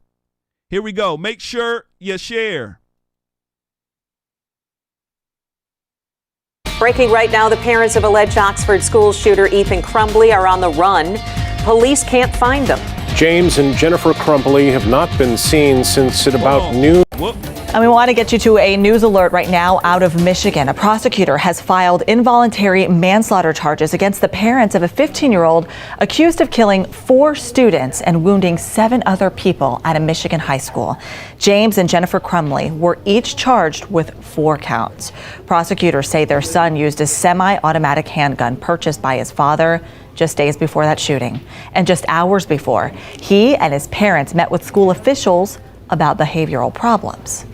Here we go. Make sure you share. Breaking right now, the parents of alleged Oxford school shooter Ethan Crumbley are on the run. Police can't find them. James and Jennifer Crumbley have not been seen since at about noon. And we want to get you to a news alert right now out of Michigan. A prosecutor has filed involuntary manslaughter charges against the parents of a 15-year-old accused of killing 4 students and wounding 7 other people at a Michigan high school. James and Jennifer Crumbley were each charged with 4 counts. Prosecutors say their son used a semi-automatic handgun purchased by his father just days before that shooting. And just hours before, he and his parents met with school officials about behavioral problems.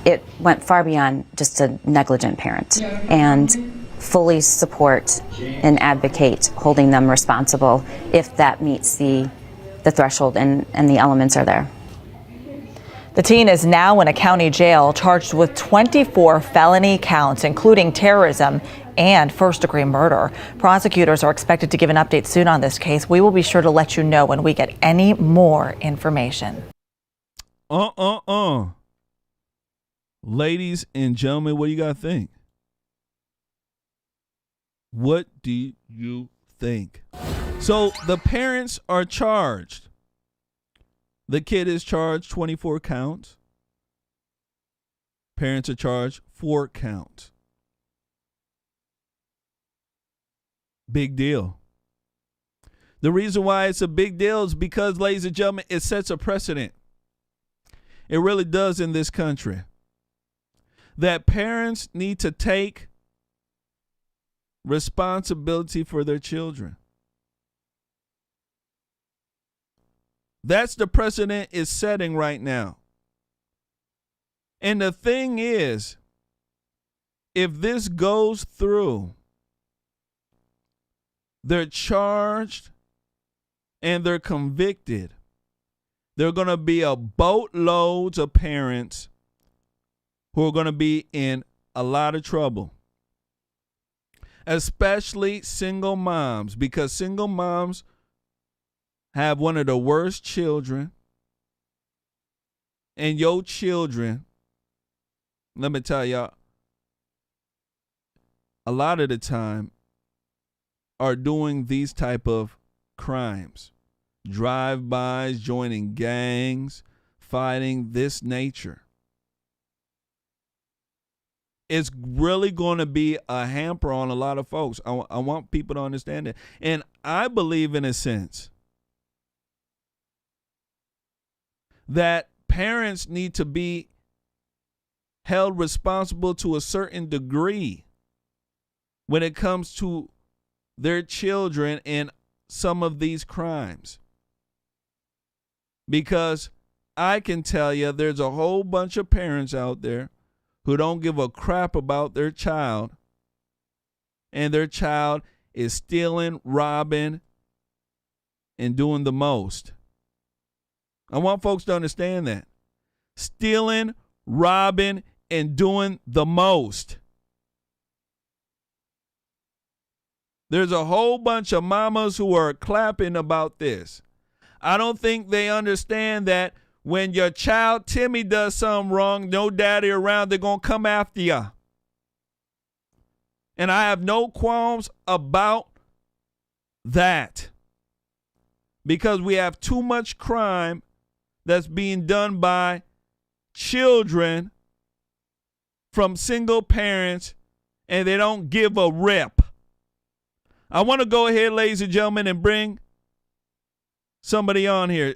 It went far beyond just a negligent parent, and fully support and advocate holding them responsible if that meets the threshold and the elements are there. The teen is now in a county jail charged with 24 felony counts, including terrorism and first-degree murder. Prosecutors are expected to give an update soon on this case. We will be sure to let you know when we get any more information. Ladies and gentlemen, what do you got to think? What do you think? So the parents are charged. The kid is charged 24 counts. Parents are charged 4 counts. Big deal. The reason why it's a big deal is because, ladies and gentlemen, it sets a precedent. It really does in this country. That parents need to take responsibility for their children. That's the precedent it's setting right now. And the thing is, if this goes through, they're charged and they're convicted. There are going to be a boatloads of parents who are going to be in a lot of trouble, especially single moms, because single moms have one of the worst children, and your children, let me tell y'all, a lot of the time are doing these type of crimes, drive-bys, joining gangs, fighting this nature. It's really going to be a hamper on a lot of folks. I want people to understand it. And I believe, in a sense, that parents need to be held responsible to a certain degree when it comes to their children in some of these crimes. Because I can tell you there's a whole bunch of parents out there who don't give a crap about their child, and their child is stealing, robbing, and doing the most. I want folks to understand that. Stealing, robbing, and doing the most. There's a whole bunch of mamas who are clapping about this. I don't think they understand that when your child Timmy does something wrong, no daddy around, they're going to come after you. And I have no qualms about that, because we have too much crime that's being done by children from single parents, and they don't give a rip. I want to go ahead, ladies and gentlemen, and bring somebody on here.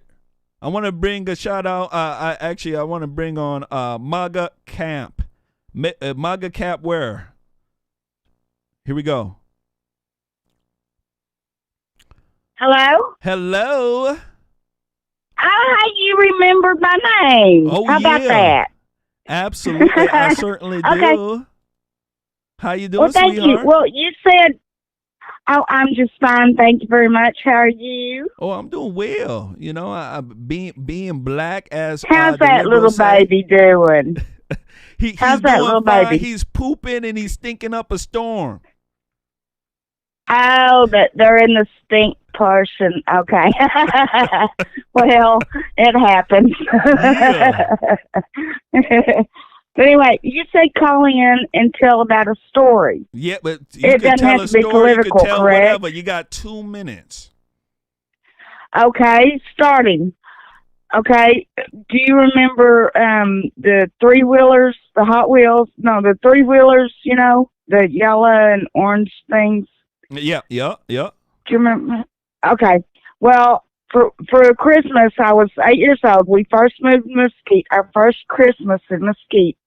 I want to bring a shout out. I want to bring on MAGA Camp. MAGA Camp where? Here we go. Hello? Hello. How you remembered my name? Oh, How about that? Absolutely. I certainly do. Okay. How you doing, Well, thank sweetheart? you. Well, you said, oh, I'm just fine. Thank you very much. How are you? Oh, I'm doing well. You know, I being black as How's the that little liberals say. baby doing? He's How's that doing little fine. baby? He's pooping and he's stinking up a storm. Oh, that they're in the stink portion. Okay. Well, it happens. But anyway, you said calling in and tell about a story. Yeah, but you It can doesn't tell have a to be story, you political, can tell correct? whatever. You got 2 minutes. Okay, starting. Okay, do you remember the three-wheelers, the Hot Wheels? No, the three-wheelers, you know, the yellow and orange things? Yeah. Do you remember? Okay. Well, for Christmas, I was 8 years old. We first moved to Mesquite, our first Christmas in Mesquite.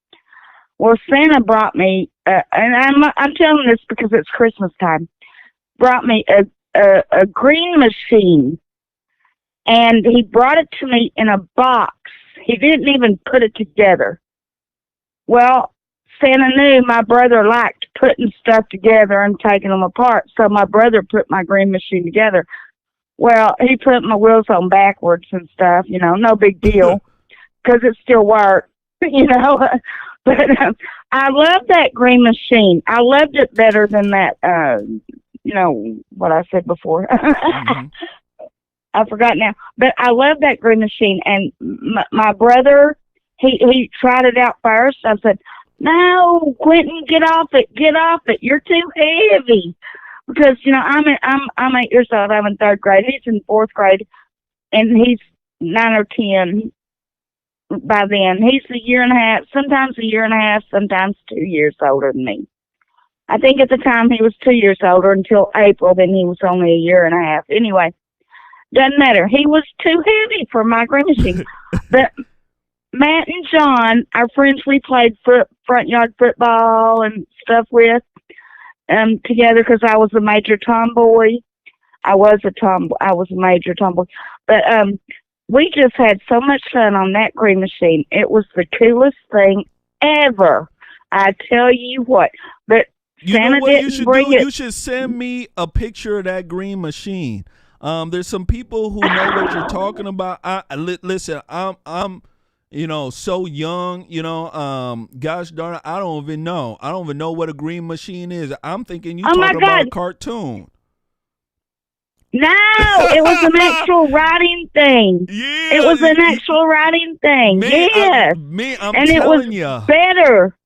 Well, Santa brought me, and I'm telling this because it's Christmas time, brought me a green machine, and he brought it to me in a box. He didn't even put it together. Well, Santa knew my brother liked putting stuff together and taking them apart, so my brother put my green machine together. Well, he put my wheels on backwards and stuff, you know, no big deal, because it still worked, you know. But I loved that green machine. I loved it better than that, you know, what I said before. Mm-hmm. I forgot now. But I love that green machine. And my brother he tried it out first. I said, "No, Quentin, get off it. You're too heavy." Because I'm 8 years old. I'm in 3rd grade. He's in 4th grade, and he's 9 or 10 by then. He's a year and a half, sometimes 2 years older than me. I think at the time he was 2 years older until April. Then he was only a year and a half. Anyway, doesn't matter. He was too heavy for my green machine. But Matt and John, our friends we played front yard football and stuff with, together, because I was a major tomboy. I was a major tomboy. But we just had so much fun on that green machine. It was the coolest thing ever. I tell you what. But Santa didn't bring it. You should send me a picture of that green machine. There's some people who know what you're talking about. Listen, I'm so young, gosh darn it, I don't even know what a green machine is. I'm thinking you talking about a cartoon. No, it was an actual writing thing. Yeah. It was an actual writing thing. Yes. And it was better.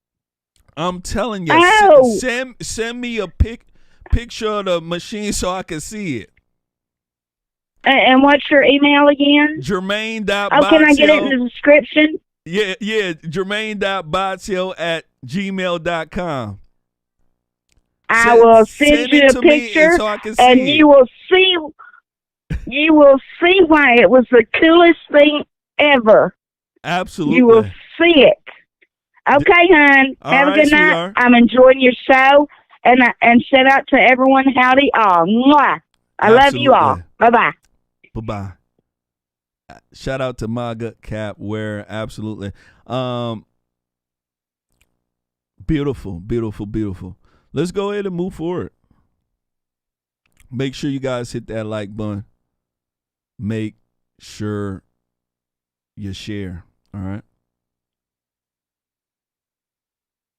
I'm telling you. Oh. Send me a picture of the machine so I can see it. And what's your email again? Jermaine.Botzio. Oh, can I get it in the description? Yeah. Jermaine.Botzio@gmail.com. I will send you a picture, so I can and see you will see why it was the coolest thing ever. Absolutely. You will see it. Okay, hon. Have a good night. Sweetheart. I'm enjoying your show, and shout out to everyone. Howdy all. Mwah. I love you all. Bye-bye. Bye-bye. Shout out to MAGA Cap Wear. Absolutely. Beautiful. Let's go ahead and move forward. Make sure you guys hit that like button. Make sure you share. All right.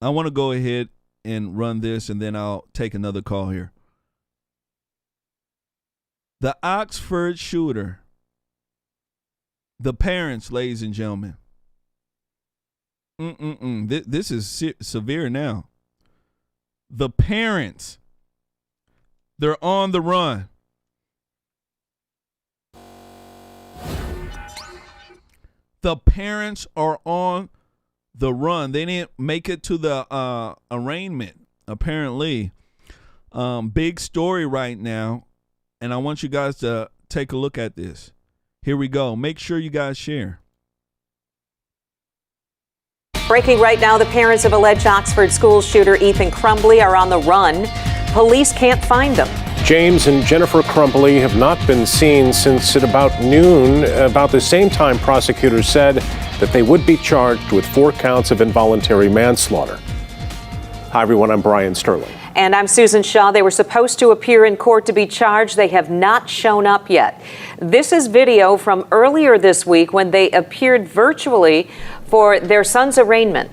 I want to go ahead and run this, and then I'll take another call here. The Oxford shooter. The parents, ladies and gentlemen. This is severe now. The parents, they're on the run. The parents are on the run. They didn't make it to the arraignment, apparently. Big story right now, and I want you guys to take a look at this. Here we go. Make sure you guys share. Breaking right now, the parents of alleged Oxford school shooter Ethan Crumbley are on the run. Police can't find them. James and Jennifer Crumbley have not been seen since at about noon. About the same time, prosecutors said that they would be charged with 4 counts of involuntary manslaughter. Hi, everyone. I'm Brian Sterling. And I'm Susan Shaw. They were supposed to appear in court to be charged. They have not shown up yet. This is video from earlier this week when they appeared virtually for their son's arraignment.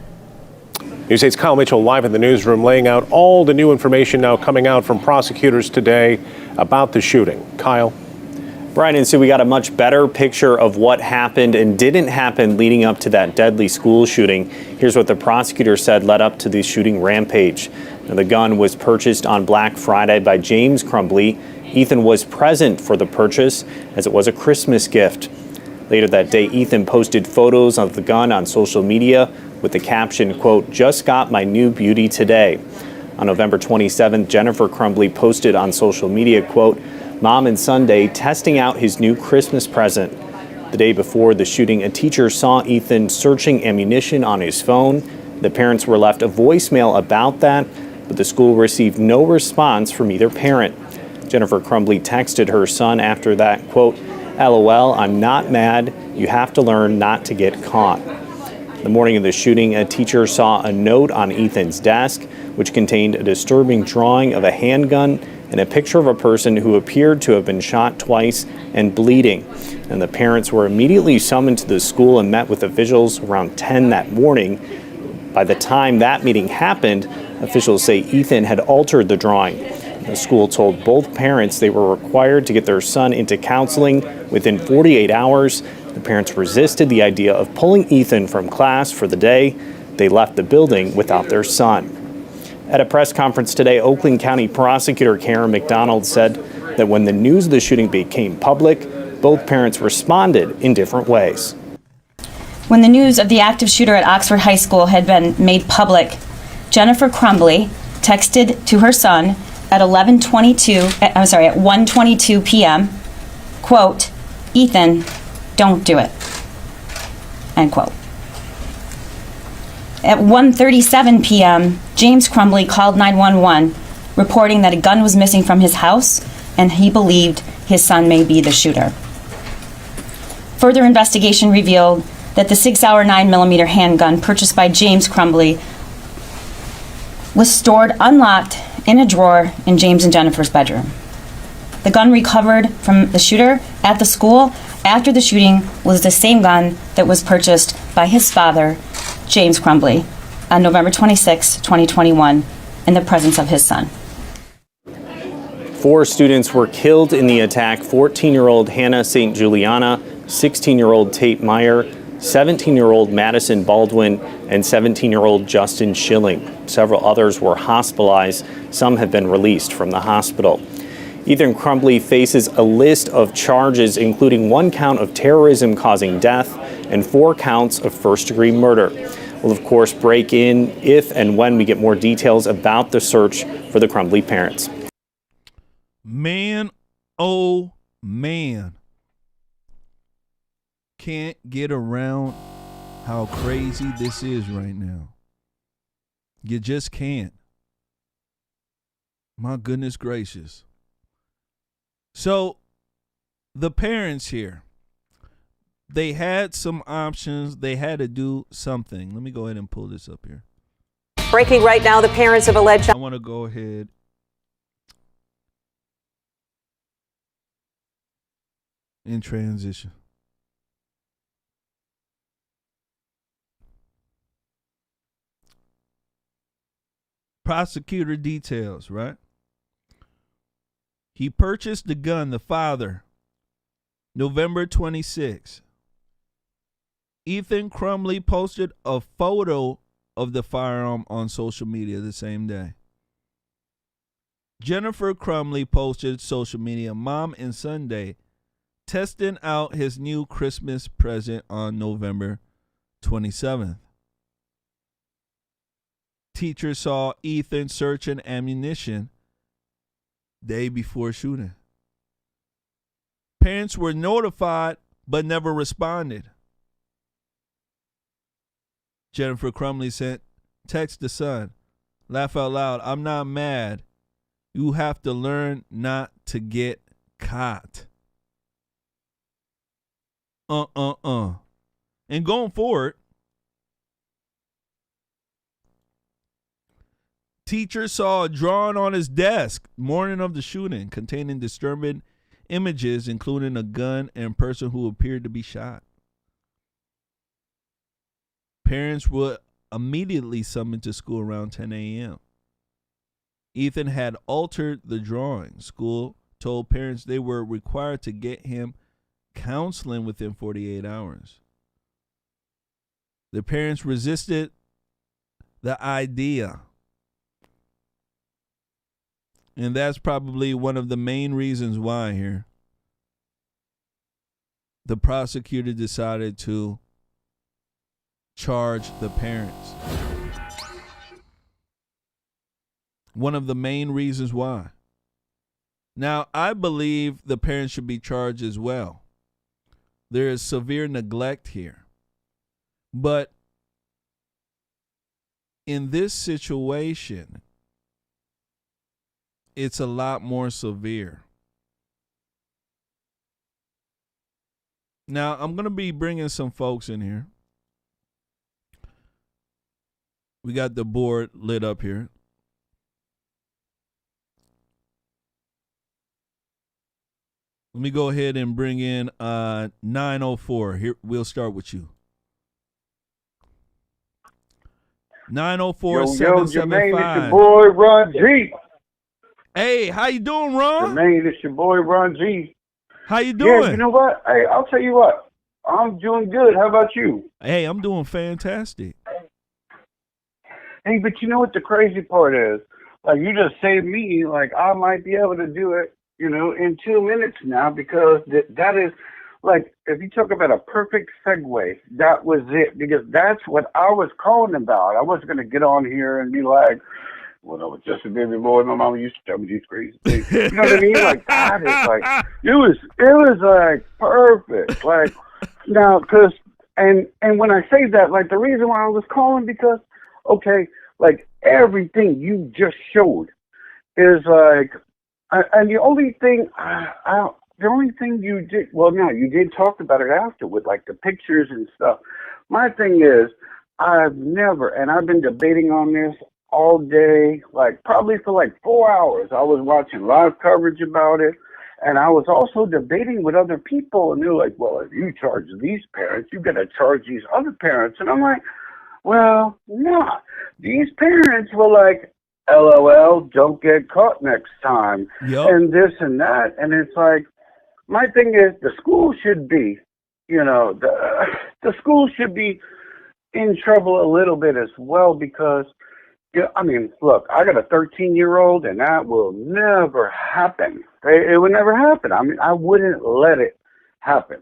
News 8's Kyle Mitchell live in the newsroom laying out all the new information now coming out from prosecutors today about the shooting. Kyle. Brian and Sue, we got a much better picture of what happened and didn't happen leading up to that deadly school shooting. Here's what the prosecutor said led up to the shooting rampage. Now, the gun was purchased on Black Friday by James Crumbley. Ethan was present for the purchase as it was a Christmas gift. Later that day, Ethan posted photos of the gun on social media with the caption, quote, "Just got my new beauty today." On November 27th, Jennifer Crumbley posted on social media, quote, "Mom and Sunday testing out his new Christmas present." The day before the shooting, a teacher saw Ethan searching ammunition on his phone. The parents were left a voicemail about that, but the school received no response from either parent. Jennifer Crumbley texted her son after that, quote, "LOL, I'm not mad. You have to learn not to get caught." The morning of the shooting, a teacher saw a note on Ethan's desk, which contained a disturbing drawing of a handgun and a picture of a person who appeared to have been shot twice and bleeding. And the parents were immediately summoned to the school and met with officials around 10 that morning. By the time that meeting happened, officials say Ethan had altered the drawing. The school told both parents they were required to get their son into counseling within 48 hours. The parents resisted the idea of pulling Ethan from class for the day. They left the building without their son. At a press conference today, Oakland County Prosecutor Karen McDonald said that when the news of the shooting became public, both parents responded in different ways. When the news of the active shooter at Oxford High School had been made public, Jennifer Crumbly texted to her son at 1:22 p.m., quote, "Ethan, don't do it," end quote. At 1:37 p.m., James Crumbly called 911, reporting that a gun was missing from his house and he believed his son may be the shooter. Further investigation revealed that the 6-hour 9mm handgun purchased by James Crumbly was stored unlocked in a drawer in James and Jennifer's bedroom. The gun recovered from the shooter at the school after the shooting was the same gun that was purchased by his father, James Crumbly, on November 26, 2021, in the presence of his son. 4 students were killed in the attack: 14-year-old Hannah St. Juliana, 16-year-old Tate Meyer, 17-year-old Madison Baldwin, and 17-year-old Justin Schilling. Several others were hospitalized. Some have been released from the hospital. Ethan Crumbly faces a list of charges, including 1 count of terrorism causing death and 4 counts of first-degree murder. We'll, of course, break in if and when we get more details about the search for the Crumbly parents. Man, oh man. Can't get around how crazy this is right now. You just can't. My goodness gracious. So, the parents here, they had some options. They had to do something. Let me go ahead and pull this up here. Breaking right now, the parents of alleged... I want to go ahead and transition. Prosecutor details, right? He purchased the gun, the father, November 26. Ethan Crumbly posted a photo of the firearm on social media the same day. Jennifer Crumbly posted social media, Mom and Sunday, testing out his new Christmas present on November 27th. Teacher saw Ethan searching ammunition day before shooting. Parents were notified but never responded. Jennifer Crumbly sent text to son, laugh out loud, "I'm not mad. You have to learn not to get caught." And going forward, teacher saw a drawing on his desk morning of the shooting containing disturbing images, including a gun and person who appeared to be shot. Parents were immediately summoned to school around 10 a.m. Ethan had altered the drawing. School told parents they were required to get him counseling within 48 hours. The parents resisted the idea. And that's probably one of the main reasons why here the prosecutor decided to charge the parents. One of the main reasons why. Now, I believe the parents should be charged as well. There is severe neglect here. But in this situation, it's a lot more severe. Now, I'm going to be bringing some folks in here. We got the board lit up here. Let me go ahead and bring in 904. Here, we'll start with you. 904 775. It's your boy Ron G. Hey, how you doing, Ron? Jermaine, it's your boy Ron G. How you doing? Yeah, you know what? Hey, I'll tell you what. I'm doing good. How about you? Hey, I'm doing fantastic. Hey, but you know what the crazy part is? Like, you just saved me. Like, I might be able to do it, in 2 minutes now, because that is, like, if you talk about a perfect segue, that was it, because that's what I was calling about. I wasn't going to get on here and be like, when I was just a baby boy, my mama used to tell me these crazy things. You know what I mean? Like, that is, like, it was like, perfect. Like, now, because, and when I say that, like, the reason why I was calling, because, okay, like, everything you just showed is, like, and the only thing, the only thing you did, well, no, you did talk about it after with, like, the pictures and stuff. My thing is, I've never, and I've been debating on this all day, like, probably for, like, 4 hours. I was watching live coverage about it, and I was also debating with other people, and they're like, well, if you charge these parents, you got to charge these other parents. And I'm like, well, no. These parents were like, LOL, don't get caught next time, and this and that. And it's like, my thing is, the school should be, the school should be in trouble a little bit as well, because, I mean, look, I got a 13-year-old, and that will never happen. It would never happen. I mean, I wouldn't let it happen,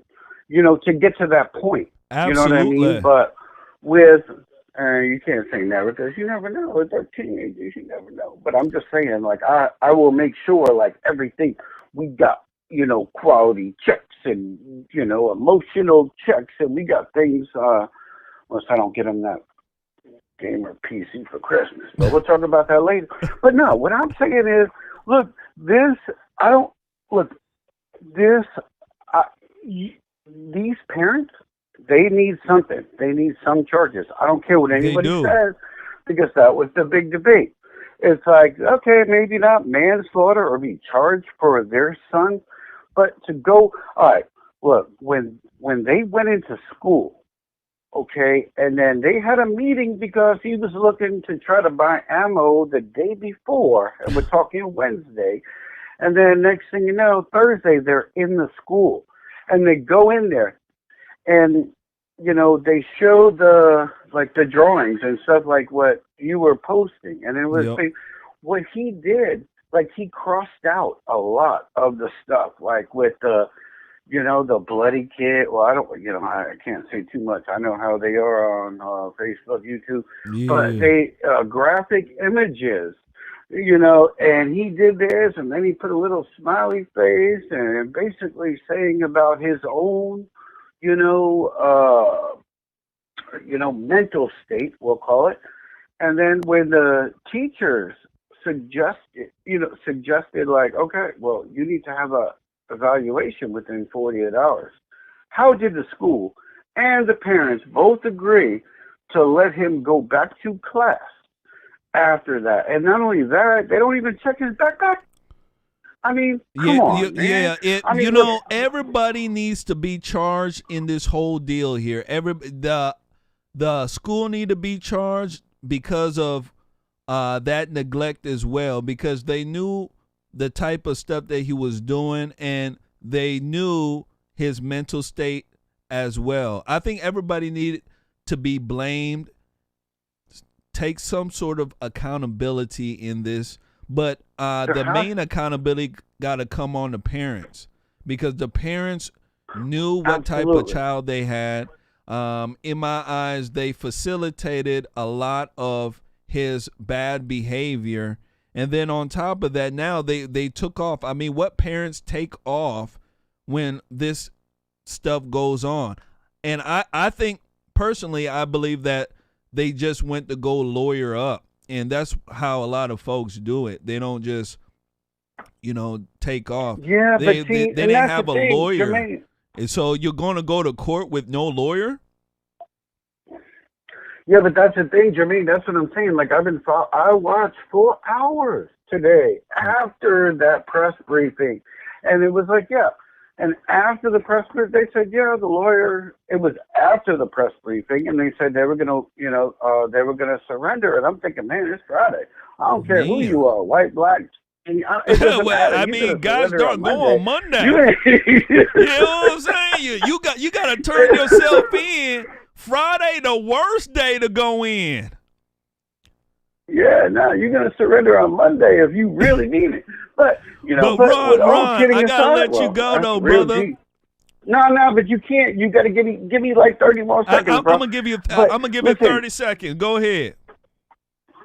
to get to that point. Absolutely. You know what I mean? But with, you can't say never, because you never know. With 13 teenagers, you never know. But I'm just saying, like, I will make sure, like, everything we got, quality checks and, emotional checks, and we got things, unless I don't get them that gamer PC for Christmas. But we'll talk about that later. But no, what I'm saying is, look, these parents, they need something. They need some charges. I don't care what anybody says, because that was the big debate. It's like, okay, maybe not manslaughter or be charged for their son, but to go, all right, look, when they went into school, okay, and then they had a meeting because he was looking to try to buy ammo the day before, and we're talking Wednesday, and then next thing you know, Thursday, they're in the school, and they go in there, and, they show the drawings and stuff like what you were posting, and it was what he did, like, he crossed out a lot of the stuff, like with the, the bloody kid. Well, I can't say too much. I know how they are on Facebook, YouTube, but they, graphic images, and he did this, and then he put a little smiley face, and basically saying about his own, mental state, we'll call it. And then when the teachers suggested like, okay, well, you need to have a evaluation within 48 hours. How did the school and the parents both agree to let him go back to class after that? And not only that, they don't even check his backpack. I mean, come on, man. Everybody needs to be charged in this whole deal here. The school need to be charged because of that neglect as well, because they knew the type of stuff that he was doing, and they knew his mental state as well. I think everybody needed to be blamed, take some sort of accountability in this. But the main accountability got to come on the parents, because the parents knew what type of child they had. In my eyes, they facilitated a lot of his bad behavior. And then on top of that, now they took off. I mean, what parents take off when this stuff goes on? And I think, personally, I believe that they just went to go lawyer up. And that's how a lot of folks do it. They don't just, take off. Yeah, they didn't have a lawyer. Jermaine. And so you're going to go to court with no lawyer? Yeah, but that's the thing, Jermaine. That's what I'm saying. Like, I watched 4 hours today after that press briefing. And it was like, yeah. And after the press briefing, they said, yeah, the lawyer, it was after the press briefing, and they said they were going to, surrender. And I'm thinking, man, it's Friday. I don't care who you are, white, black, And it doesn't matter. I mean, guys don't go on Monday. You know what I'm saying? You got to turn yourself in. Friday, the worst day to go in. Yeah, no, you're gonna surrender on Monday if you really need it. But Ron, I gotta let you go though, brother. No, but you can't. You gotta give me like 30 more seconds, I'm gonna give you. I'm gonna give you 30 seconds. Go ahead.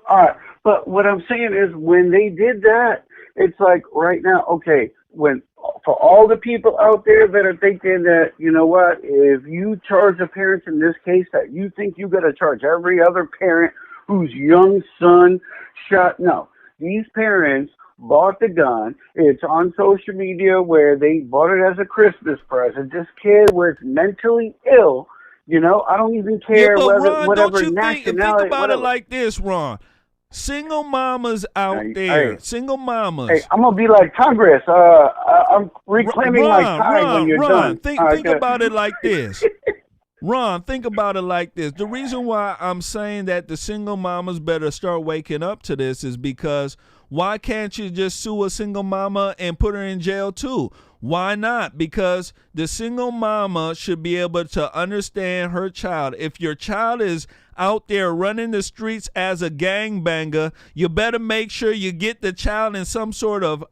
All right, but what I'm saying is, when they did that, it's like right now. Okay, for all the people out there that are thinking that, you know what, if you charge the parents in this case, that you think you got to charge every other parent whose young son shot. No, these parents bought the gun. It's on social media where they bought it as a Christmas present. This kid was mentally ill. I don't even care whatever nationality. Think about it like this, Ron. Single mamas out there. Single mamas. Hey, I'm going to be like Congress. I'm reclaiming my time when you're done. Think about it like this. Ron, think about it like this. The reason why I'm saying that the single mamas better start waking up to this is because why can't you just sue a single mama and put her in jail too? Why not? Because the single mama should be able to understand her child. If your child is out there running the streets as a gangbanger, you better make sure you get the child in some sort of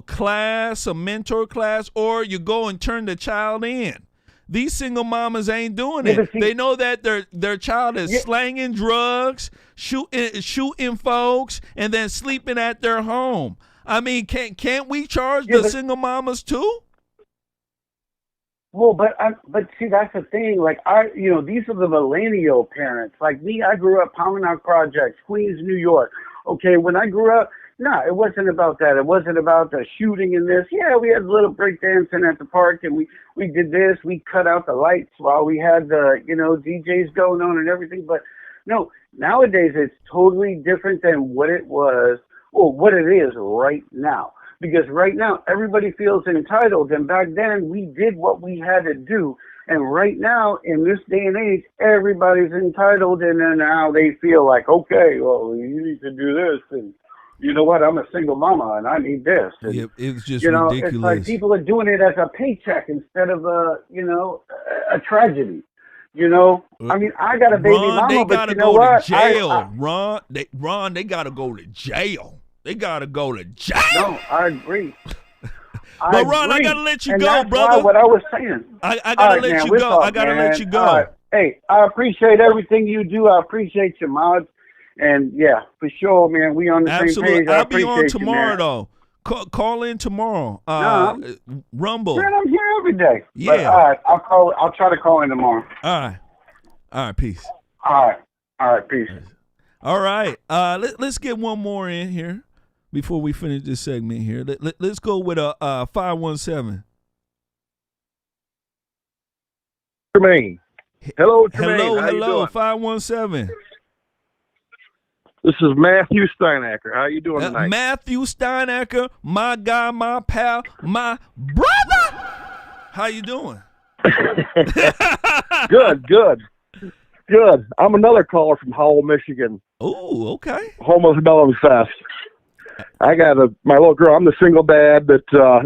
class, a mentor class, or you go and turn the child in. These single mamas ain't doing it. They know that their child is slanging drugs, shooting folks, and then sleeping at their home. I mean, can't we charge the single mamas too? Well, but see, that's the thing. Like these are the millennial parents. Like me, I grew up Promenade Projects, Queens, New York. Okay, when I grew up, it wasn't about that. It wasn't about the shooting and this. Yeah, we had a little breakdancing at the park, and we did this. We cut out the lights while we had the DJs going on and everything. But no, nowadays it's totally different than what it was. Well, what it is right now. Because right now, everybody feels entitled. And back then, we did what we had to do. And right now, in this day and age, everybody's entitled. And then now they feel like, okay, well, you need to do this. And you know what? I'm a single mama, and I need this. And, it's just ridiculous. It's like people are doing it as a paycheck instead of a tragedy. I mean, I got a baby mama, but you know what? Ron, they gotta go to jail. They gotta go to jail. No, I agree. But Ron, I gotta let you go, brother. What I was saying. I gotta let you go. I gotta let you go. Hey, I appreciate everything you do. I appreciate your mods. And yeah, for sure, man. We on the same page. I'll be on tomorrow, though. Call in tomorrow. Rumble. Man, I'm here every day. Yeah. But, all right, I'll try to call in tomorrow. All right. Peace. All right. Peace. All right. Let's get one more in here before we finish this segment here. Let's go with a 517. Tremaine. Hello, Tremaine. Hello. 517. This is Matthew Steinacker. How you doing tonight? Matthew Steinacker, my guy, my pal, my brother. How you doing? Good. I'm another caller from Howell, Michigan. Oh, okay. Home of the Melon Fest. I got my little girl. I'm the single dad that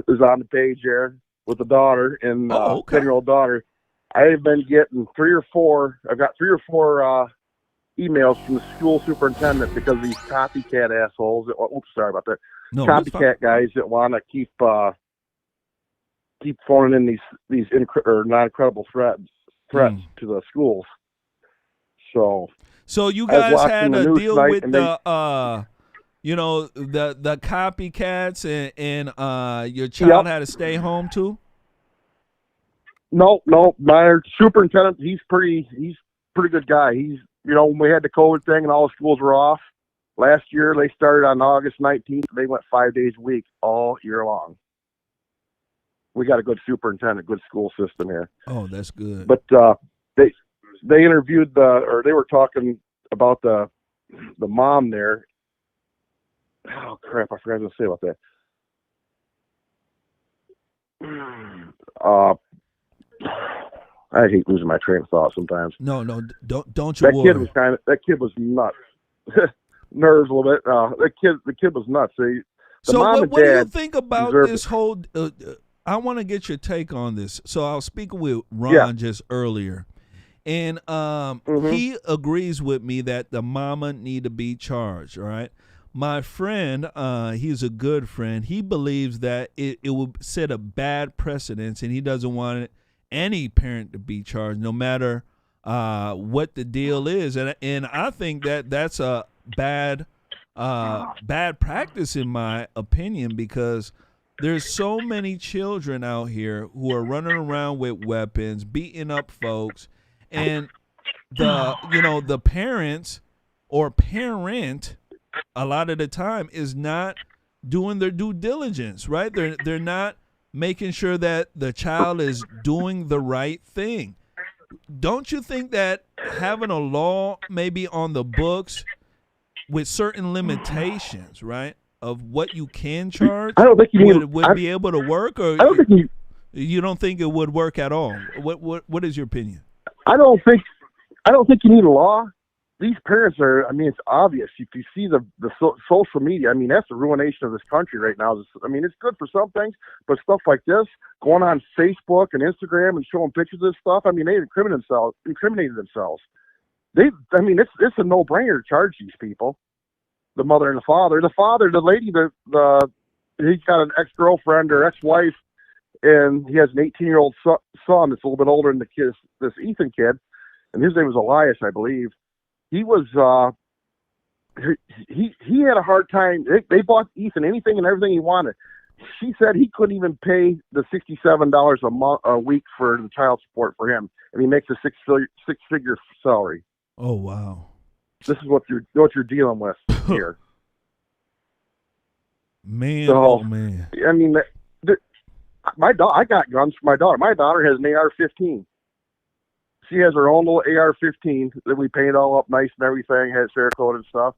is on the page here with a daughter and 10-year-old daughter. I've been getting I've got three or four emails from the school superintendent because of these copycat assholes. Sorry about that. No, copycat guys that want to keep phoning in these non-credible threats to the schools. So you guys had a deal with the copycats and your child had to stay home too? No. My superintendent, he's pretty good guy. He's when we had the COVID thing and all the schools were off last year, they started on August 19th. They went 5 days a week all year long. We got a good superintendent, good school system here. Oh, that's good. But they interviewed they were talking about the mom there. Oh crap! I forgot to say about that. I hate losing my train of thought sometimes. No, don't you worry. That kid was nuts. Nerves a little bit. The kid was nuts. So mom what do you dad think about deserve this it. whole? I want to get your take on this. So I was speaking with Ron just earlier, and he agrees with me that the mama need to be charged. All right. My friend, he's a good friend. He believes that it will set a bad precedence, and he doesn't want any parent to be charged, no matter what the deal is. And I think that that's a bad practice in my opinion, because there's so many children out here who are running around with weapons, beating up folks, and the parents or parent a lot of the time is not doing their due diligence, right? They're not making sure that the child is doing the right thing. Don't you think that having a law maybe on the books with certain limitations, right, of what you can charge, I don't think you would be able to work, or I don't think you don't think it would work at all? What is your opinion? I don't think you need a law. These parents are, I mean, it's obvious. If you see the social media, I mean, that's the ruination of this country right now. I mean, it's good for some things, but stuff like this, going on Facebook and Instagram and showing pictures of this stuff, I mean, they incriminated themselves. I mean, it's a no-brainer to charge these people, the mother and the father. The lady, he's got an ex-girlfriend or ex-wife, and he has an 18-year-old son that's a little bit older than this Ethan kid, and his name was Elias, I believe. He was he had a hard time. They bought Ethan anything and everything he wanted. She said he couldn't even pay the $67 a week for the child support for him, and he makes a six-figure salary. Oh wow! This is what you're dealing with here, man. So, oh man! I mean, I got guns for my daughter. My daughter has an AR-15. She has her own little AR-15 that we paint all up nice and everything, has Cerakote and stuff.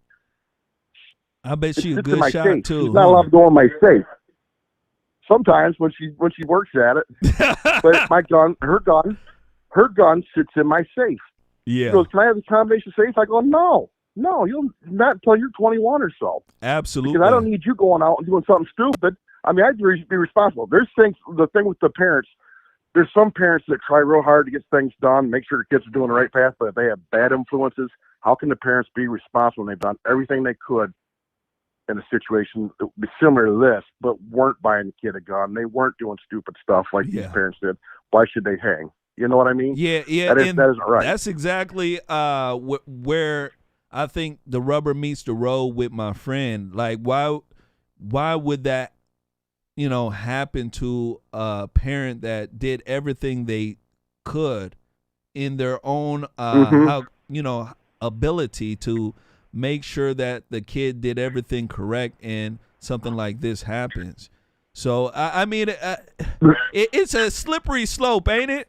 I bet she's a in good my shot safe. too. She's not allowed to go in my safe. Sometimes when she works at it, but her gun sits in my safe. Yeah. She goes, "Can I have the combination safe?" I go, "No, you'll not until you're 21 or so." Absolutely. Because I don't need you going out and doing something stupid. I mean, I'd be responsible. There's things. The thing with the parents. There's some parents that try real hard to get things done, make sure the kids are doing the right path, but if they have bad influences, how can the parents be responsible when they've done everything they could in a situation that would be similar to this, but weren't buying the kid a gun? They weren't doing stupid stuff like these parents did. Why should they hang? You know what I mean? Yeah. That isn't right. That's exactly where I think the rubber meets the road with my friend. Like, why would that happen to a parent that did everything they could in their own ability to make sure that the kid did everything correct, and something like this happens? So I mean, it's a slippery slope, ain't it?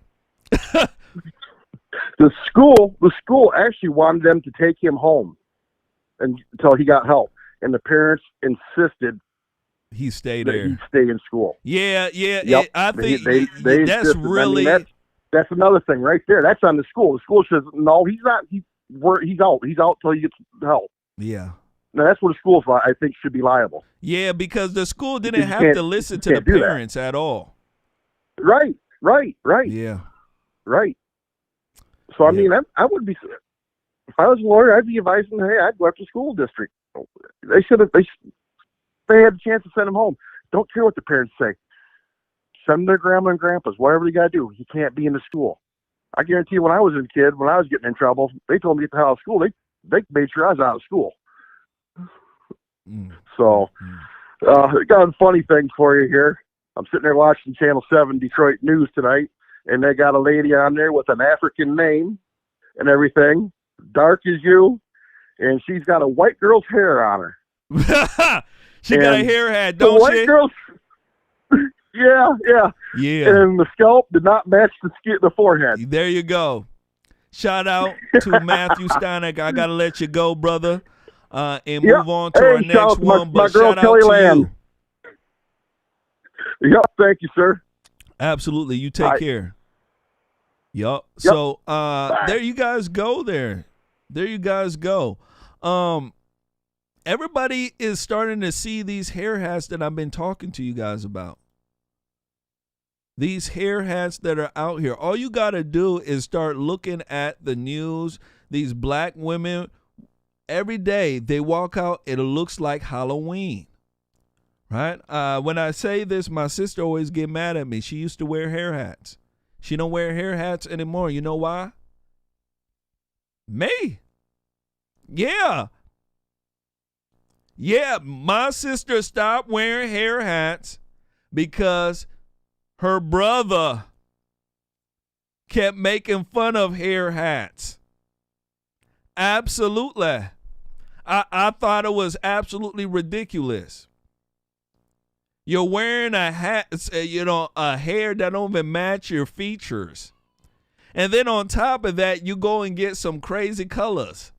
The school actually wanted them to take him home until he got help, and the parents insisted he stayed there. He stay in school. Yeah. Yep. I think they that's really. I mean, that's another thing right there. That's on the school. The school says no, he's not. He's out. He's out till he gets help. Yeah. Now that's where the schools, I think, should be liable. Yeah, because the school didn't have to listen to the parents at all. Right. Yeah. Right. So I mean, I would be. If I was a lawyer, I'd be advising, hey, I'd go after the school district. They should have. They had a chance to send him home. Don't care what the parents say. Send them their grandma and grandpas, whatever they got to do. He can't be in the school. I guarantee you, when I was a kid, when I was getting in trouble, they told me to get the hell out of school. They made sure I was out of school. So, I got a funny thing for you here. I'm sitting there watching Channel 7 Detroit News tonight, and they got a lady on there with an African name and everything, dark as you, and she's got a white girl's hair on her. She got a hair hat, don't the white she? Girls, yeah. And the scalp did not match the forehead. There you go. Shout out to Matthew Steinek. I gotta let you go, brother, and move on to our next one. But shout out to you. Yep, thank you, sir. Absolutely. You take care. Yep. So there you guys go. There you guys go. everybody is starting to see these hair hats that I've been talking to you guys about. These hair hats that are out here. All you got to do is start looking at the news. These black women, every day they walk out, it looks like Halloween. Right? When I say this, my sister always get mad at me. She used to wear hair hats. She don't wear hair hats anymore. You know why? Me. Yeah. Yeah, my sister stopped wearing hair hats because her brother kept making fun of hair hats. Absolutely. I thought it was absolutely ridiculous. You're wearing a hat, a hair that don't even match your features. And then on top of that, you go and get some crazy colors.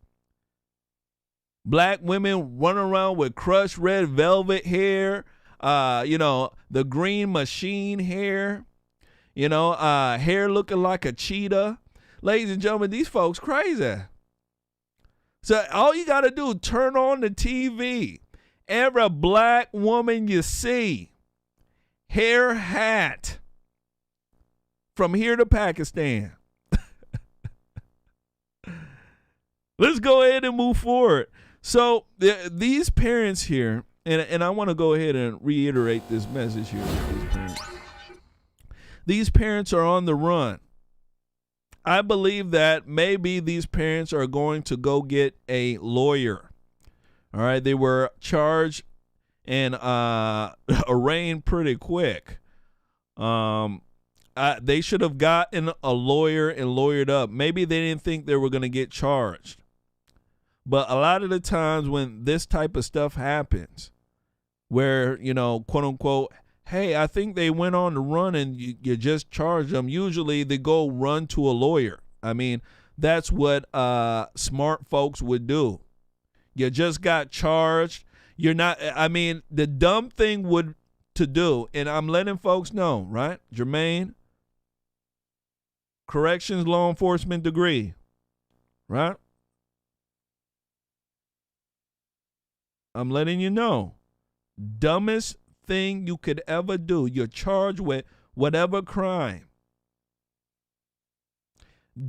Black women run around with crushed red velvet hair, the green machine hair, hair looking like a cheetah. Ladies and gentlemen, these folks crazy. So all you got to do, turn on the TV. Every black woman you see, hair hat from here to Pakistan. Let's go ahead and move forward. So these parents here, and I want to go ahead and reiterate this message here. These parents are on the run. I believe that maybe these parents are going to go get a lawyer. All right, they were charged and arraigned pretty quick. They should have gotten a lawyer and lawyered up. Maybe they didn't think they were going to get charged. But a lot of the times when this type of stuff happens, where, quote unquote, hey, I think they went on the run and you just charged them. Usually they go run to a lawyer. I mean, that's what smart folks would do. You just got charged. You're not, the dumb thing to do, and I'm letting folks know, right? Jermaine, corrections law enforcement degree, right? I'm letting you know. Dumbest thing you could ever do. You're charged with whatever crime.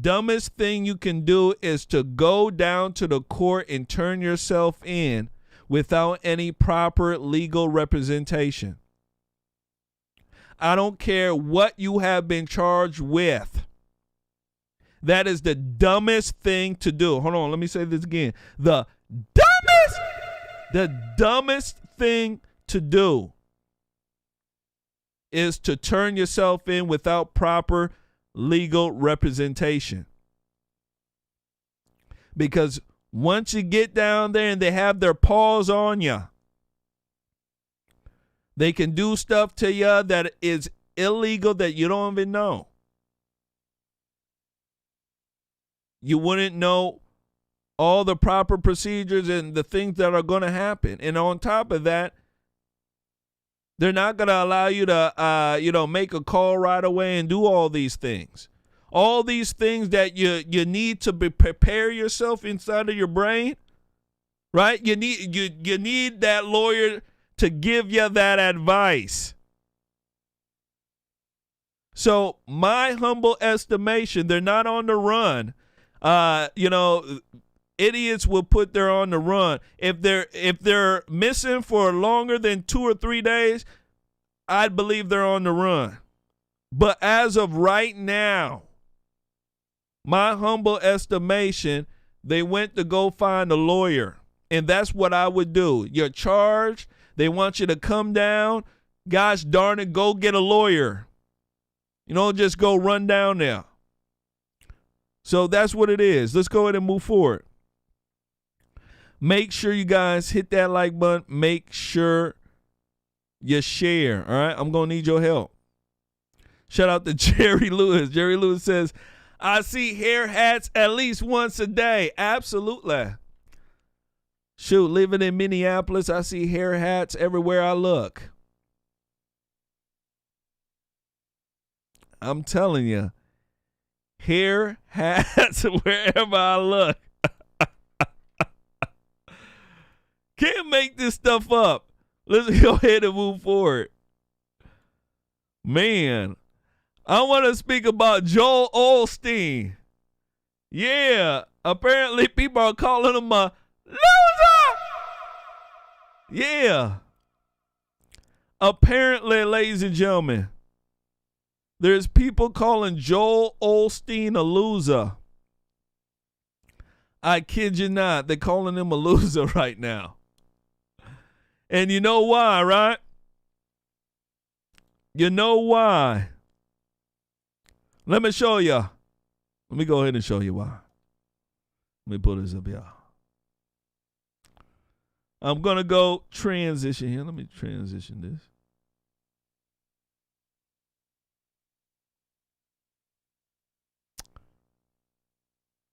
Dumbest thing you can do is to go down to the court and turn yourself in without any proper legal representation. I don't care what you have been charged with. That is the dumbest thing to do. Hold on, let me say this again. The dumbest thing to do is to turn yourself in without proper legal representation. Because once you get down there and they have their paws on you, they can do stuff to you that is illegal that you don't even know. You wouldn't know all the proper procedures and the things that are going to happen. And on top of that, they're not going to allow you to, make a call right away and do all these things. All these things that you need to prepare yourself inside of your brain, right? You need that lawyer to give you that advice. So my humble estimation, they're not on the run. Idiots will put their on the run. If they're missing for longer than 2 or 3 days, I'd believe they're on the run. But as of right now, my humble estimation, they went to go find a lawyer. And that's what I would do. You're charged. They want you to come down. Gosh darn it, go get a lawyer. Just go run down there. So that's what it is. Let's go ahead and move forward. Make sure you guys hit that like button. Make sure you share. All right. I'm going to need your help. Shout out to Jerry Lewis. Jerry Lewis says, I see hair hats at least once a day. Absolutely. Shoot, living in Minneapolis, I see hair hats everywhere I look. I'm telling you, hair hats wherever I look. Can't make this stuff up. Let's go ahead and move forward. Man, I want to speak about Joel Osteen. Yeah, apparently people are calling him a loser. Yeah. Apparently, ladies and gentlemen, there's people calling Joel Osteen a loser. I kid you not. They're calling him a loser right now. And you know why, right? You know why. Let me show you. Let me go ahead and show you why. Let me pull this up here. I'm going to go transition here. Let me transition this.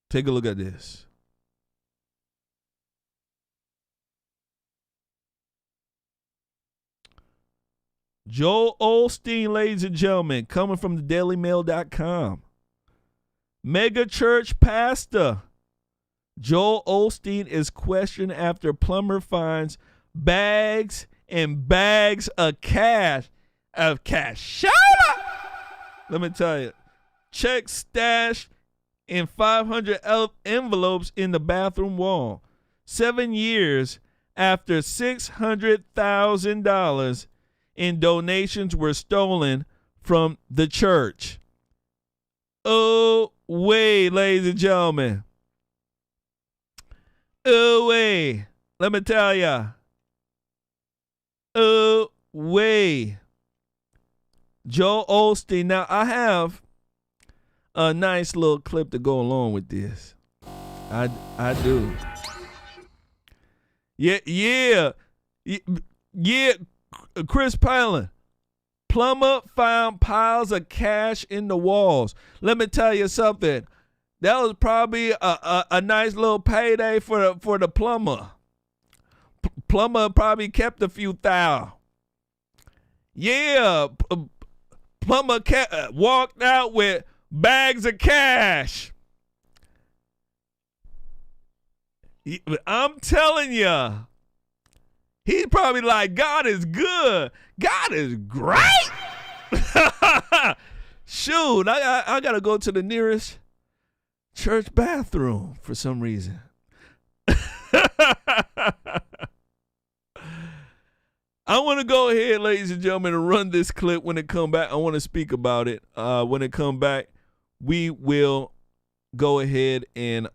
Take a look at this. Joel Osteen, ladies and gentlemen, coming from the dailymail.com. Megachurch pastor Joel Osteen is questioned after plumber finds bags and bags of cash. Shut up! Let me tell you. Checks stashed in 500 envelopes in the bathroom wall. 7 years after $600,000 in donations were stolen from the church. Oh, wait, ladies and gentlemen. Oh, wait. Let me tell ya. Oh, wait. Joel Osteen. Now, I have a nice little clip to go along with this. I do. Yeah. Chris Palin. Plumber found piles of cash in the walls. Let me tell you something. That was probably a nice little payday for the plumber. Plumber probably kept a few thou. Yeah, plumber walked out with bags of cash. I'm telling you. He's probably like, God is good. God is great. Shoot, I got to go to the nearest church bathroom for some reason. I want to go ahead, ladies and gentlemen, and run this clip. When it come back, I want to speak about it. When it come back, we will go ahead and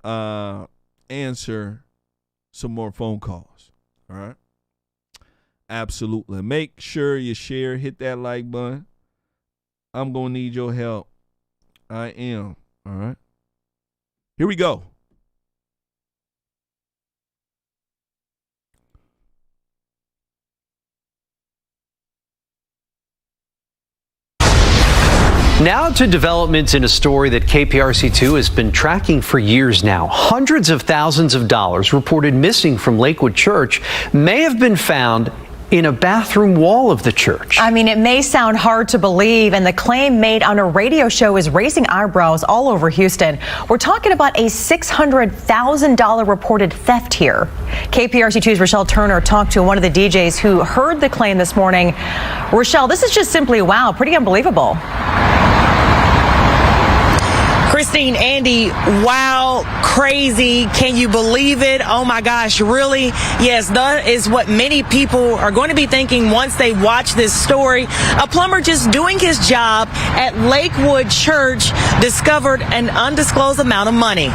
answer some more phone calls. All right? Absolutely. Make sure you share, hit that like button. I'm going to need your help. I am. All right? Here we go. Now to developments in a story that KPRC2 has been tracking for years now. Hundreds of thousands of dollars reported missing from Lakewood Church may have been found in a bathroom wall of the church. I mean, it may sound hard to believe, and the claim made on a radio show is raising eyebrows all over Houston. We're talking about a $600,000 reported theft here. KPRC2's Rochelle Turner talked to one of the DJs who heard the claim this morning. Rochelle, this is just simply wow, pretty unbelievable. Christine, Andy, wow, crazy. Can you believe it? Oh my gosh, really? Yes, that is what many people are going to be thinking once they watch this story. A plumber just doing his job at Lakewood Church discovered an undisclosed amount of money.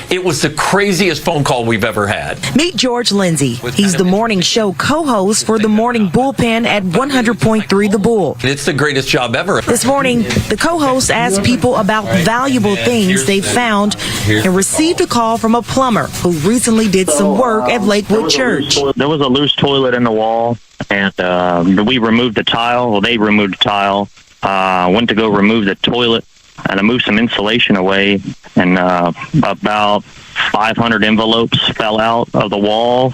It was the craziest phone call we've ever had. Meet George Lindsay. He's the morning show co-host for the Morning Bullpen at 100.3 The Bull. It's the greatest job ever. This morning, the co-host asked people about valuable things they found and received a call from a plumber who recently did some work at Lakewood Church. There was a loose toilet in the wall, and we removed the tile. Well, they removed the tile. Went to go remove the toilet, and I moved some insulation away, and about 500 envelopes fell out of the wall.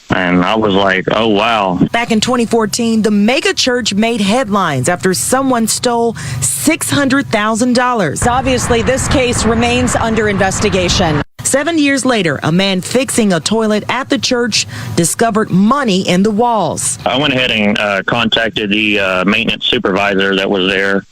And I was like, oh, wow. Back in 2014, the Megachurch made headlines after someone stole $600,000. Obviously, this case remains under investigation. 7 years later, a man fixing a toilet at the church discovered money in the walls. I went ahead and contacted the maintenance supervisor that was there,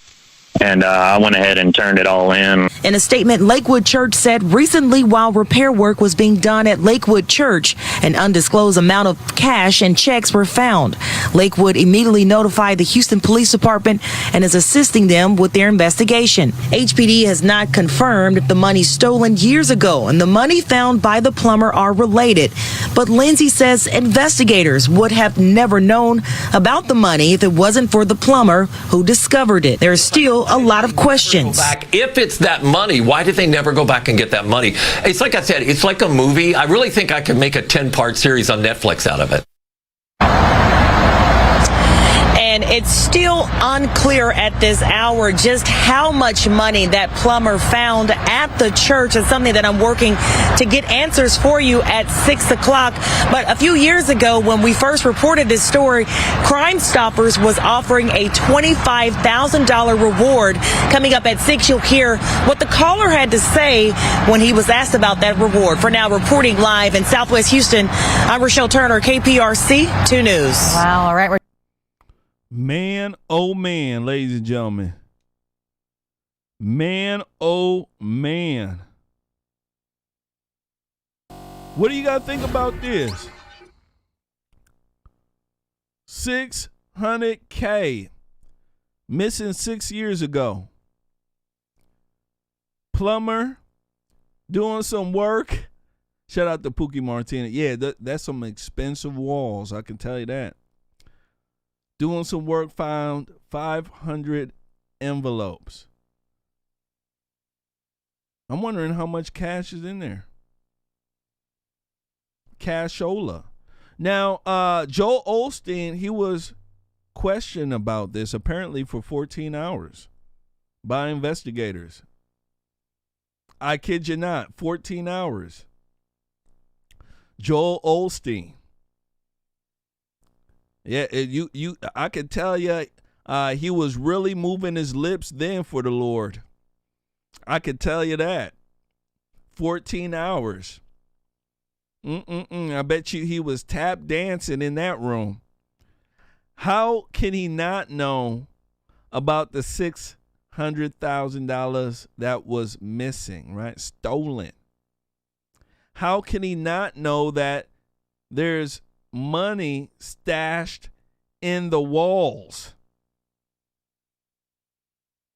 and I went ahead and turned it all in. In a statement, Lakewood Church said recently while repair work was being done at Lakewood Church, an undisclosed amount of cash and checks were found. Lakewood immediately notified the Houston Police Department and is assisting them with their investigation. HPD has not confirmed if the money stolen years ago and the money found by the plumber are related. But Lindsay says investigators would have never known about the money if it wasn't for the plumber who discovered it. There's still a lot of questions. If it's that money, why did they never go back and get that money? It's like I said, it's like a movie. I really think I could make a 10-part series on Netflix out of it. And it's still unclear at this hour just how much money that plumber found at the church. It's something that I'm working to get answers for you at 6 o'clock. But a few years ago, when we first reported this story, Crime Stoppers was offering a $25,000 reward. Coming up at 6, you'll hear what the caller had to say when he was asked about that reward. For now, reporting live in Southwest Houston, I'm Rochelle Turner, KPRC 2 News. Wow, all right. Man, oh man, ladies and gentlemen. Man, oh man. What do you got to think about this? $600K missing 6 years ago. Plumber doing some work. Shout out to Pookie Martina. Yeah, that's some expensive walls, I can tell you that. Doing some work, found 500 envelopes. I'm wondering how much cash is in there. Cashola. Now, Joel Osteen, he was questioned about this apparently for 14 hours by investigators. I kid you not, 14 hours. Joel Osteen. Yeah, I could tell you he was really moving his lips then for the Lord. I could tell you that. 14 hours. I bet you he was tap dancing in that room. How can he not know about the $600,000 that was missing, right? Stolen. How can he not know that there's money stashed in the walls?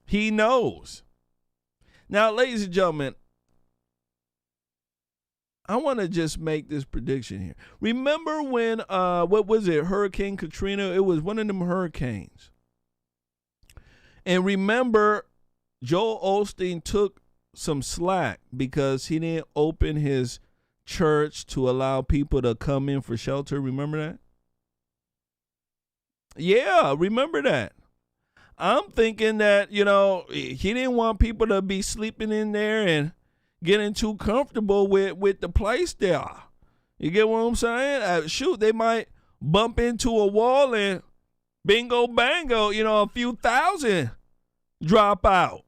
He knows. Now, ladies and gentlemen, I want to just make this prediction here. Remember when, what was it, Hurricane Katrina? It was one of them hurricanes. And remember, Joel Osteen took some slack because he didn't open his church to allow people to come in for shelter. Remember that? Yeah, remember that. I'm thinking that, he didn't want people to be sleeping in there and getting too comfortable with the place there. You get what I'm saying? Shoot, they might bump into a wall and bingo bango, a few thousand drop out.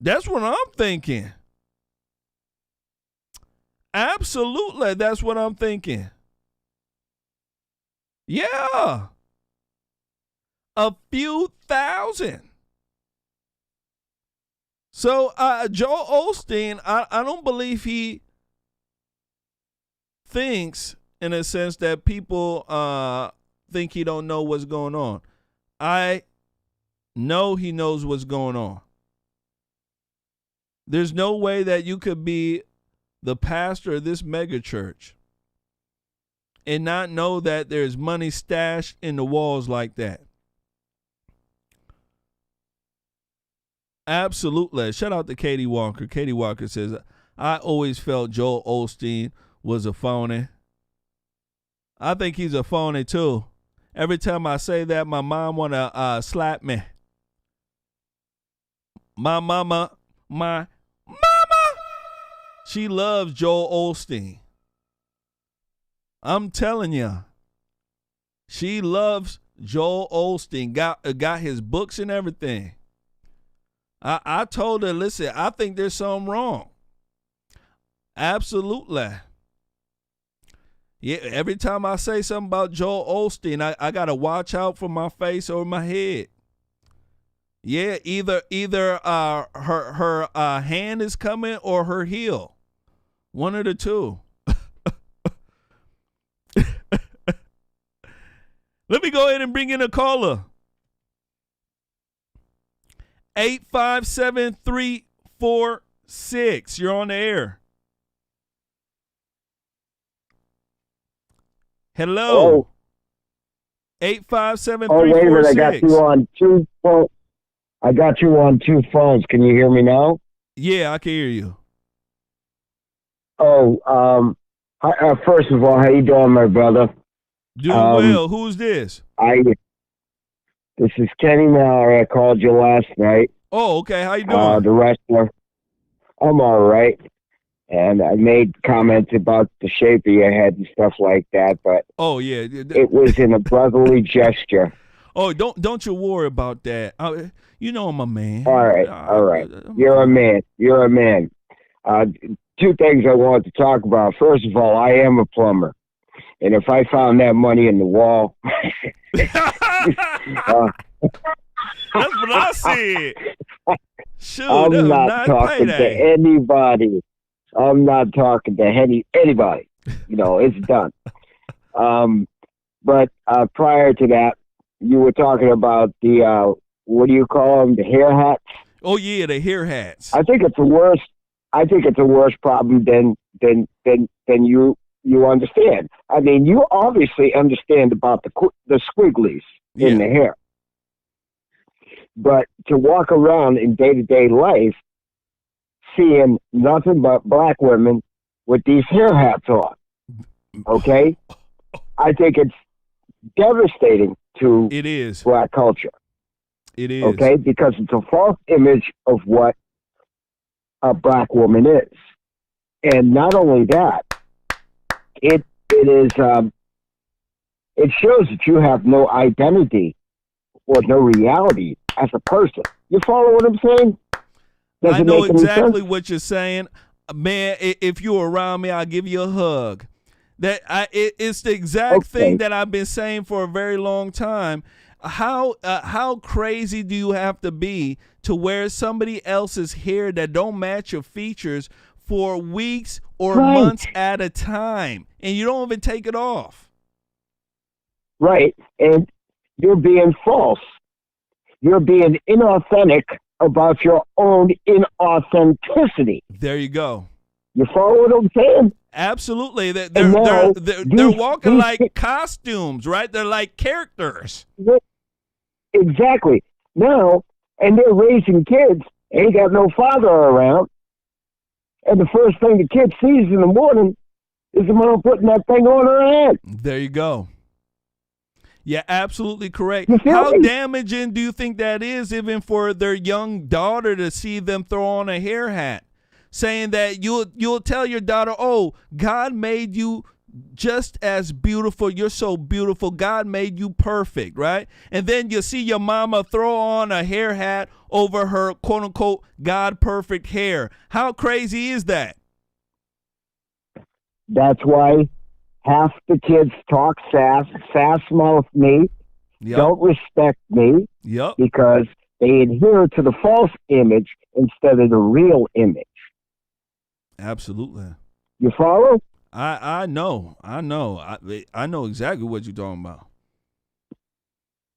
That's what I'm thinking. Absolutely, that's what I'm thinking. Yeah. A few thousand. So Joel Osteen, I don't believe he thinks, in a sense, that people think he don't know what's going on. I know he knows what's going on. There's no way that you could be the pastor of this megachurch and not know that there's money stashed in the walls like that. Absolutely. Shout out to Katie Walker. Katie Walker says, I always felt Joel Osteen was a phony. I think he's a phony too. Every time I say that, my mom want to slap me. My mama, she loves Joel Osteen. I'm telling you. She loves Joel Osteen. Got his books and everything. I told her, listen, I think there's something wrong. Absolutely. Yeah, every time I say something about Joel Osteen, I got to watch out for my face or my head. Yeah, either her hand is coming or her heel. One of the two. Let me go ahead and bring in a caller. 857-346. You're on the air. Hello. 857-346. Oh, wait a minute. I got you on two phones. I got you on two phones. Can you hear me now? Yeah, I can hear you. Oh, first of all, how you doing, my brother? Doing well. Who's this? This is Kenny Mallory. I called you last night. Oh, okay. How you doing? The wrestler. I'm all right. And I made comments about the shape of your head and stuff like that, but oh yeah, it was in a brotherly gesture. Oh, don't you worry about that. You know I'm a man. All right. You're a man. You're a man. Two things I wanted to talk about. First of all, I am a plumber. And if I found that money in the wall... That's what I said. Shoot, I'm not talking to anybody. I'm not talking to anybody. You know, it's done. But prior to that, you were talking about the, what do you call them, the hair hats? Oh, yeah, the hair hats. I think it's a worse problem than you understand. I mean, you obviously understand about the squigglies in the hair. But to walk around in day-to-day life seeing nothing but black women with these hair hats on, okay? I think it's devastating to black culture. It is. Okay? Because it's a false image of what a black woman is. And not only that, it shows that you have no identity or no reality as a person. You follow what I'm saying? I know exactly what you're saying. Man, if you're around me, I'll give you a hug. It's the exact thing that I've been saying for a very long time. How crazy do you have to be to wear somebody else's hair that don't match your features for weeks or months at a time, and you don't even take it off? Right, and you're being false. You're being inauthentic about your own inauthenticity. There you go. You follow what I'm saying? Absolutely. They're walking like costumes, right? They're like characters. Exactly. Now, and they're raising kids, ain't got no father around, and the first thing the kid sees in the morning is the mom putting that thing on her head. There you go. Yeah, absolutely correct. How damaging do you think that is even for their young daughter to see them throw on a hair hat? Saying that you'll tell your daughter, oh, God made you just as beautiful. You're so beautiful. God made you perfect, right? And then you see your mama throw on a hair hat over her quote unquote God perfect hair. How crazy is that? That's why half the kids talk sass mouth me, don't respect me, because they adhere to the false image instead of the real image. Absolutely. You follow? I know. I know exactly what you're talking about.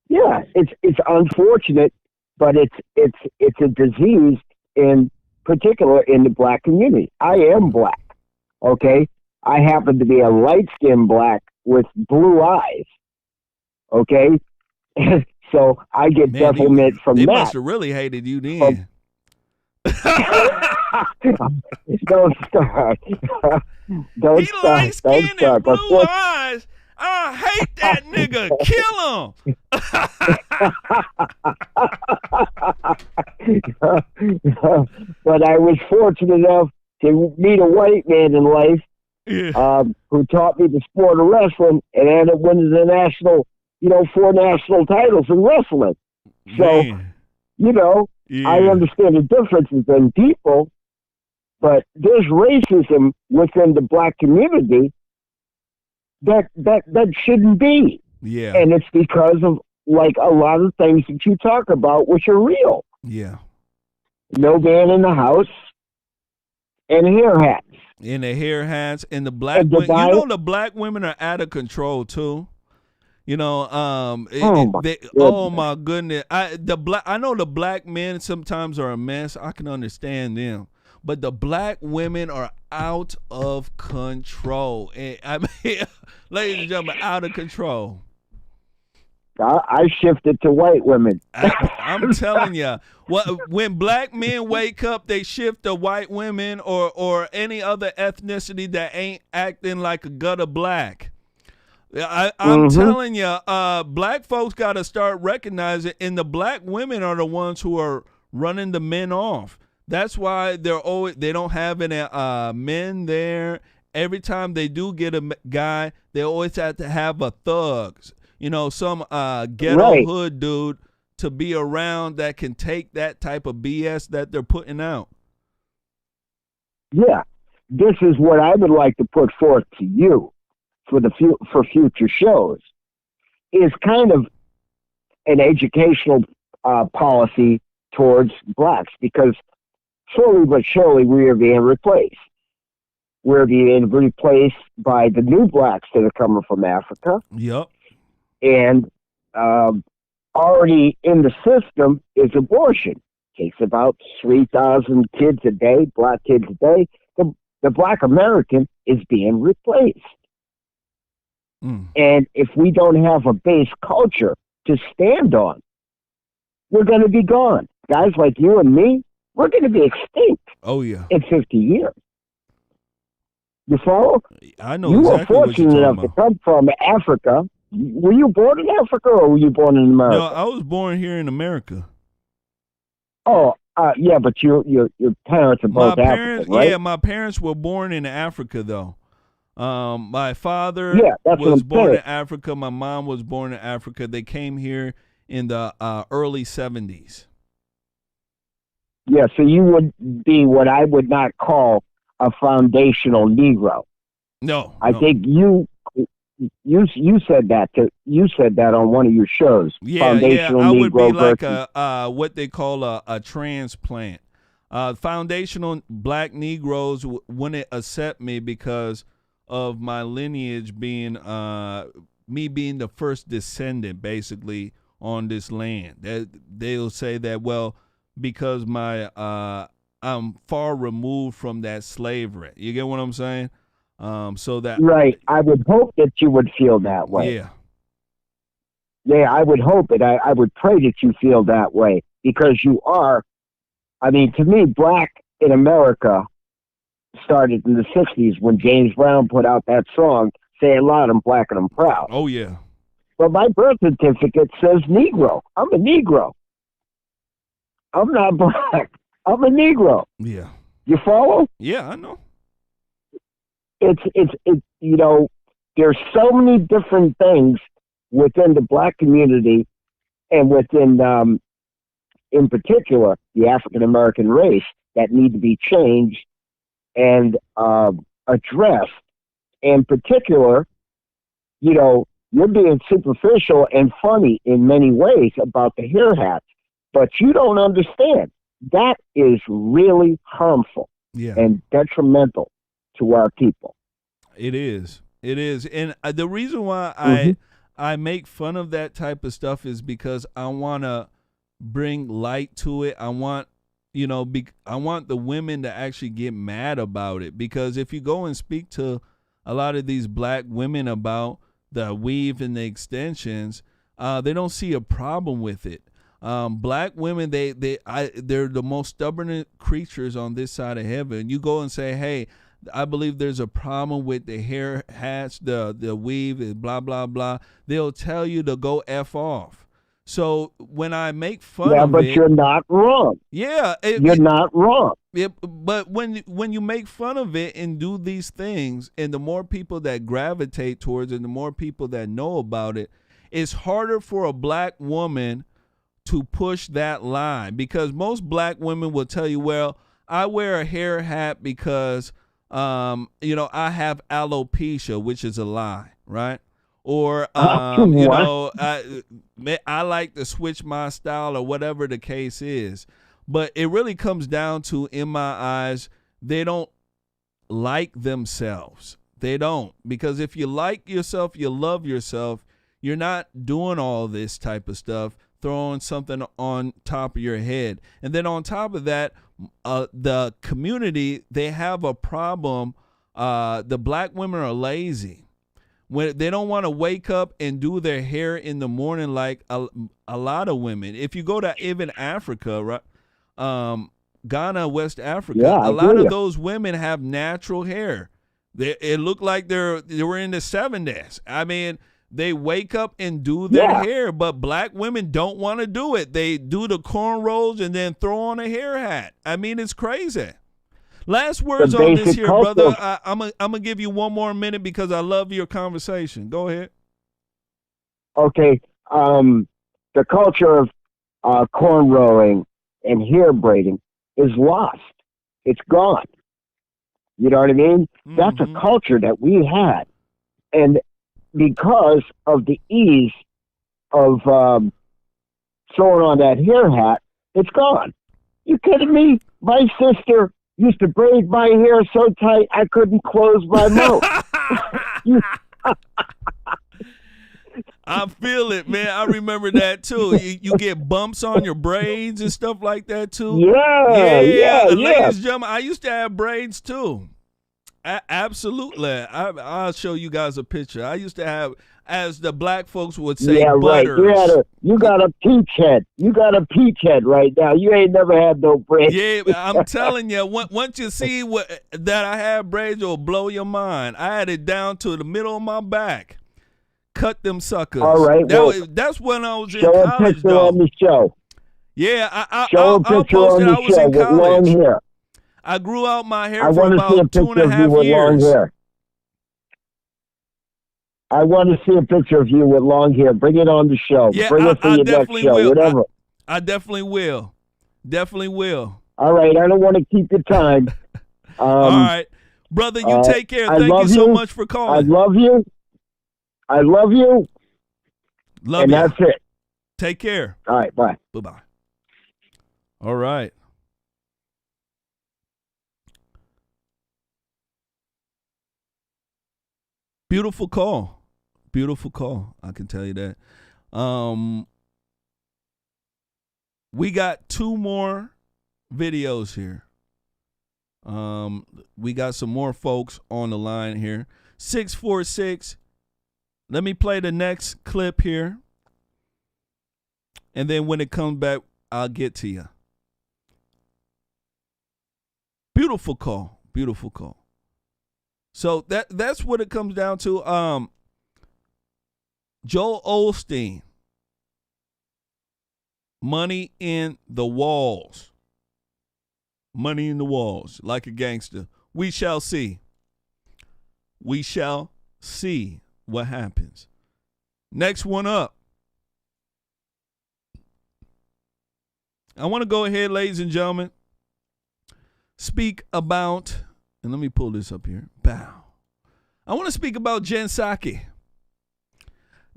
Yeah, it's unfortunate, but it's a disease in particular in the black community. I am black, okay? I happen to be a light-skinned black with blue eyes, okay? So I get devilment from that. They must have really hated you then. Don't start. Don't he start. light-skinned and blue eyes. I hate that nigga. Kill him. But I was fortunate enough to meet a white man in life who taught me the sport of wrestling and ended up winning the national, 4 national titles in wrestling. So, I understand the differences in people, But there's racism within the black community that shouldn't be. Yeah. And it's because of like a lot of things that you talk about, which are real. Yeah. No man in the house and hair hats. In the hair hats and the black And the women. You know, the black women are out of control too. You know, oh my goodness. I know the black men sometimes are a mess. I can understand them. But the black women are out of control. And I mean, ladies and gentlemen, out of control. I shifted to white women. I'm telling you, when black men wake up, they shift to white women or any other ethnicity that ain't acting like a gutter black. I'm telling you, black folks got to start recognizing, and the black women are the ones who are running the men off. That's why they don't have any men there. Every time they do get a guy, they always have to have a thug, you know, some ghetto hood dude to be around that can take that type of BS that they're putting out. Yeah, this is what I would like to put forth to you for future shows, is kind of an educational policy towards blacks, because slowly but surely we are being replaced. We're being replaced by the new blacks that are coming from Africa. Yep. And already in the system is abortion. Takes about 3,000 kids a day, black kids a day. The black American is being replaced. And if we don't have a base culture to stand on, we're going to be gone. Guys like you and me, we're going to be extinct. Oh, yeah. In 50 years. You follow? I know you exactly were what you're fortunate talking enough to come from Africa. Were you born in Africa or were you born in America? No, I was born here in America. Oh, yeah, but your parents are both African, right? Yeah, my parents were born in Africa, though. My father that's was born in saying. Africa. My mom was born in Africa. They came here in the early 70s. Yeah, so you would be what I would not call a foundational Negro. No, I think you said that on one of your shows. Foundational I Negro would be like versus, a what they call a transplant. Foundational black Negroes wouldn't accept me because of my lineage being me being the first descendant basically on this land. They'll say that, well, because I'm far removed from that slavery. You get what I'm saying? So that right. I would hope that you would feel that way. Yeah. Yeah, I would hope it. I would pray that you feel that way, because you are. I mean, to me, black in America started in the 60s when James Brown put out that song, "Say It Loud, I'm Black and I'm Proud." Oh, yeah. But my birth certificate says Negro. I'm a Negro. I'm not black. I'm a Negro. Yeah. You follow? Yeah, I know. It's you know, there's so many different things within the black community and within, in particular, the African American race that need to be changed and addressed. In particular, you know, you're being superficial and funny in many ways about the hair hats, but you don't understand. That is really harmful and detrimental to our people. It is. It is. And the reason why I make fun of that type of stuff is because I want to bring light to it. I want, you know, I want the women to actually get mad about it, because if you go and speak to a lot of these black women about the weave and the extensions, they don't see a problem with it. Black women, they're the most stubborn creatures on this side of heaven. You go and say, hey, I believe there's a problem with the hair hats, the weave, and blah, blah, blah. They'll tell you to go F off. So when I make fun of it. Yeah, but you're not wrong. Yeah. You're not wrong. But when you make fun of it and do these things, and the more people that gravitate towards it, and the more people that know about it, it's harder for a black woman to push that line, because most black women will tell you, well, I wear a hair hat because, I have alopecia, which is a lie, right? Or, I like to switch my style or whatever the case is. But it really comes down to, in my eyes, they don't like themselves. They don't. Because if you like yourself, you love yourself, you're not doing all this type of stuff, throwing something on top of your head. And then on top of that, the community, they have a problem. The black women are lazy. When they don't want to wake up and do their hair in the morning like a lot of women. If you go to even Africa, right, Ghana, West Africa, a lot of those women have natural hair. It looked like they were in the 70s. I mean, they wake up and do their hair, but black women don't want to do it. They do the cornrows and then throw on a hair hat. I mean, it's crazy. Last words on this here, brother. I'm gonna give you one more minute because I love your conversation. Go ahead. Okay. The culture of cornrowing and hair braiding is lost. It's gone. You know what I mean? That's a culture that we had. And because of the ease of throwing on that hair hat, it's gone. You kidding me? My sister used to braid my hair so tight I couldn't close my mouth. I feel it, man. I remember that too. You get bumps on your braids and stuff like that too. Yeah. Ladies and gentlemen, I used to have braids too. Absolutely. I'll show you guys a picture. I used to have, as the black folks would say, butters. Right. You got a peach head. You got a peach head right now. You ain't never had no braids. Yeah, I'm telling you, once you see that I have braids, it'll blow your mind. I had it down to the middle of my back. Cut them suckers. All right. That's when I was in college, though. Show a picture on the show. Yeah, I'll post it. I was in college. Long hair. I grew out my hair for about 2.5 years. I want to see a picture of you with long hair. Bring it on the show. Yeah, Bring it for your next show, whatever. I definitely will. Definitely will. All right. I don't want to keep your time. All right. Brother, you take care. Thank you so much for calling. I love you. Love you. And that's it. Take care. All right. Bye. Bye-bye. All right. Beautiful call. Beautiful call. I can tell you that. We got 2 more videos here. We got some more folks on the line here. 646. Let me play the next clip here. And then when it comes back, I'll get to you. Beautiful call. Beautiful call. So that's what it comes down to. Joel Osteen. Money in the walls. Money in the walls. Like a gangster. We shall see. We shall see what happens. Next one up. I want to go ahead, ladies and gentlemen, speak about, and let me pull this up here. Bow. I want to speak about Jen Psaki.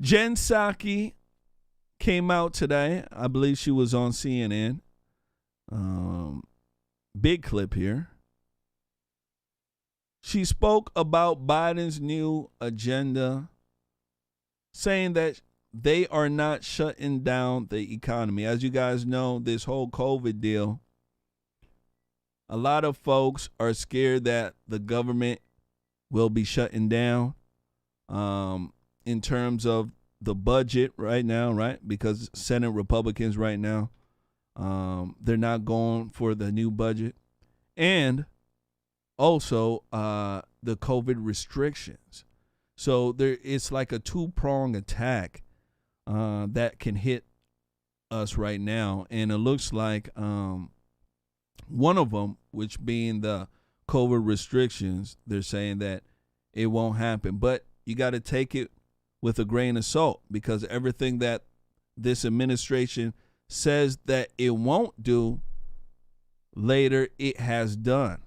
Jen Psaki came out today. I believe she was on CNN. Big clip here. She spoke about Biden's new agenda, saying that they are not shutting down the economy. As you guys know, this whole COVID deal, a lot of folks are scared that the government will be shutting down in terms of the budget right now, right? Because Senate Republicans right now, they're not going for the new budget. And also the COVID restrictions. So it's like a 2-pronged attack that can hit us right now. And it looks like one of them, which being the COVID restrictions, they're saying that it won't happen. But you got to take it with a grain of salt, because everything that this administration says that it won't do, later it has done.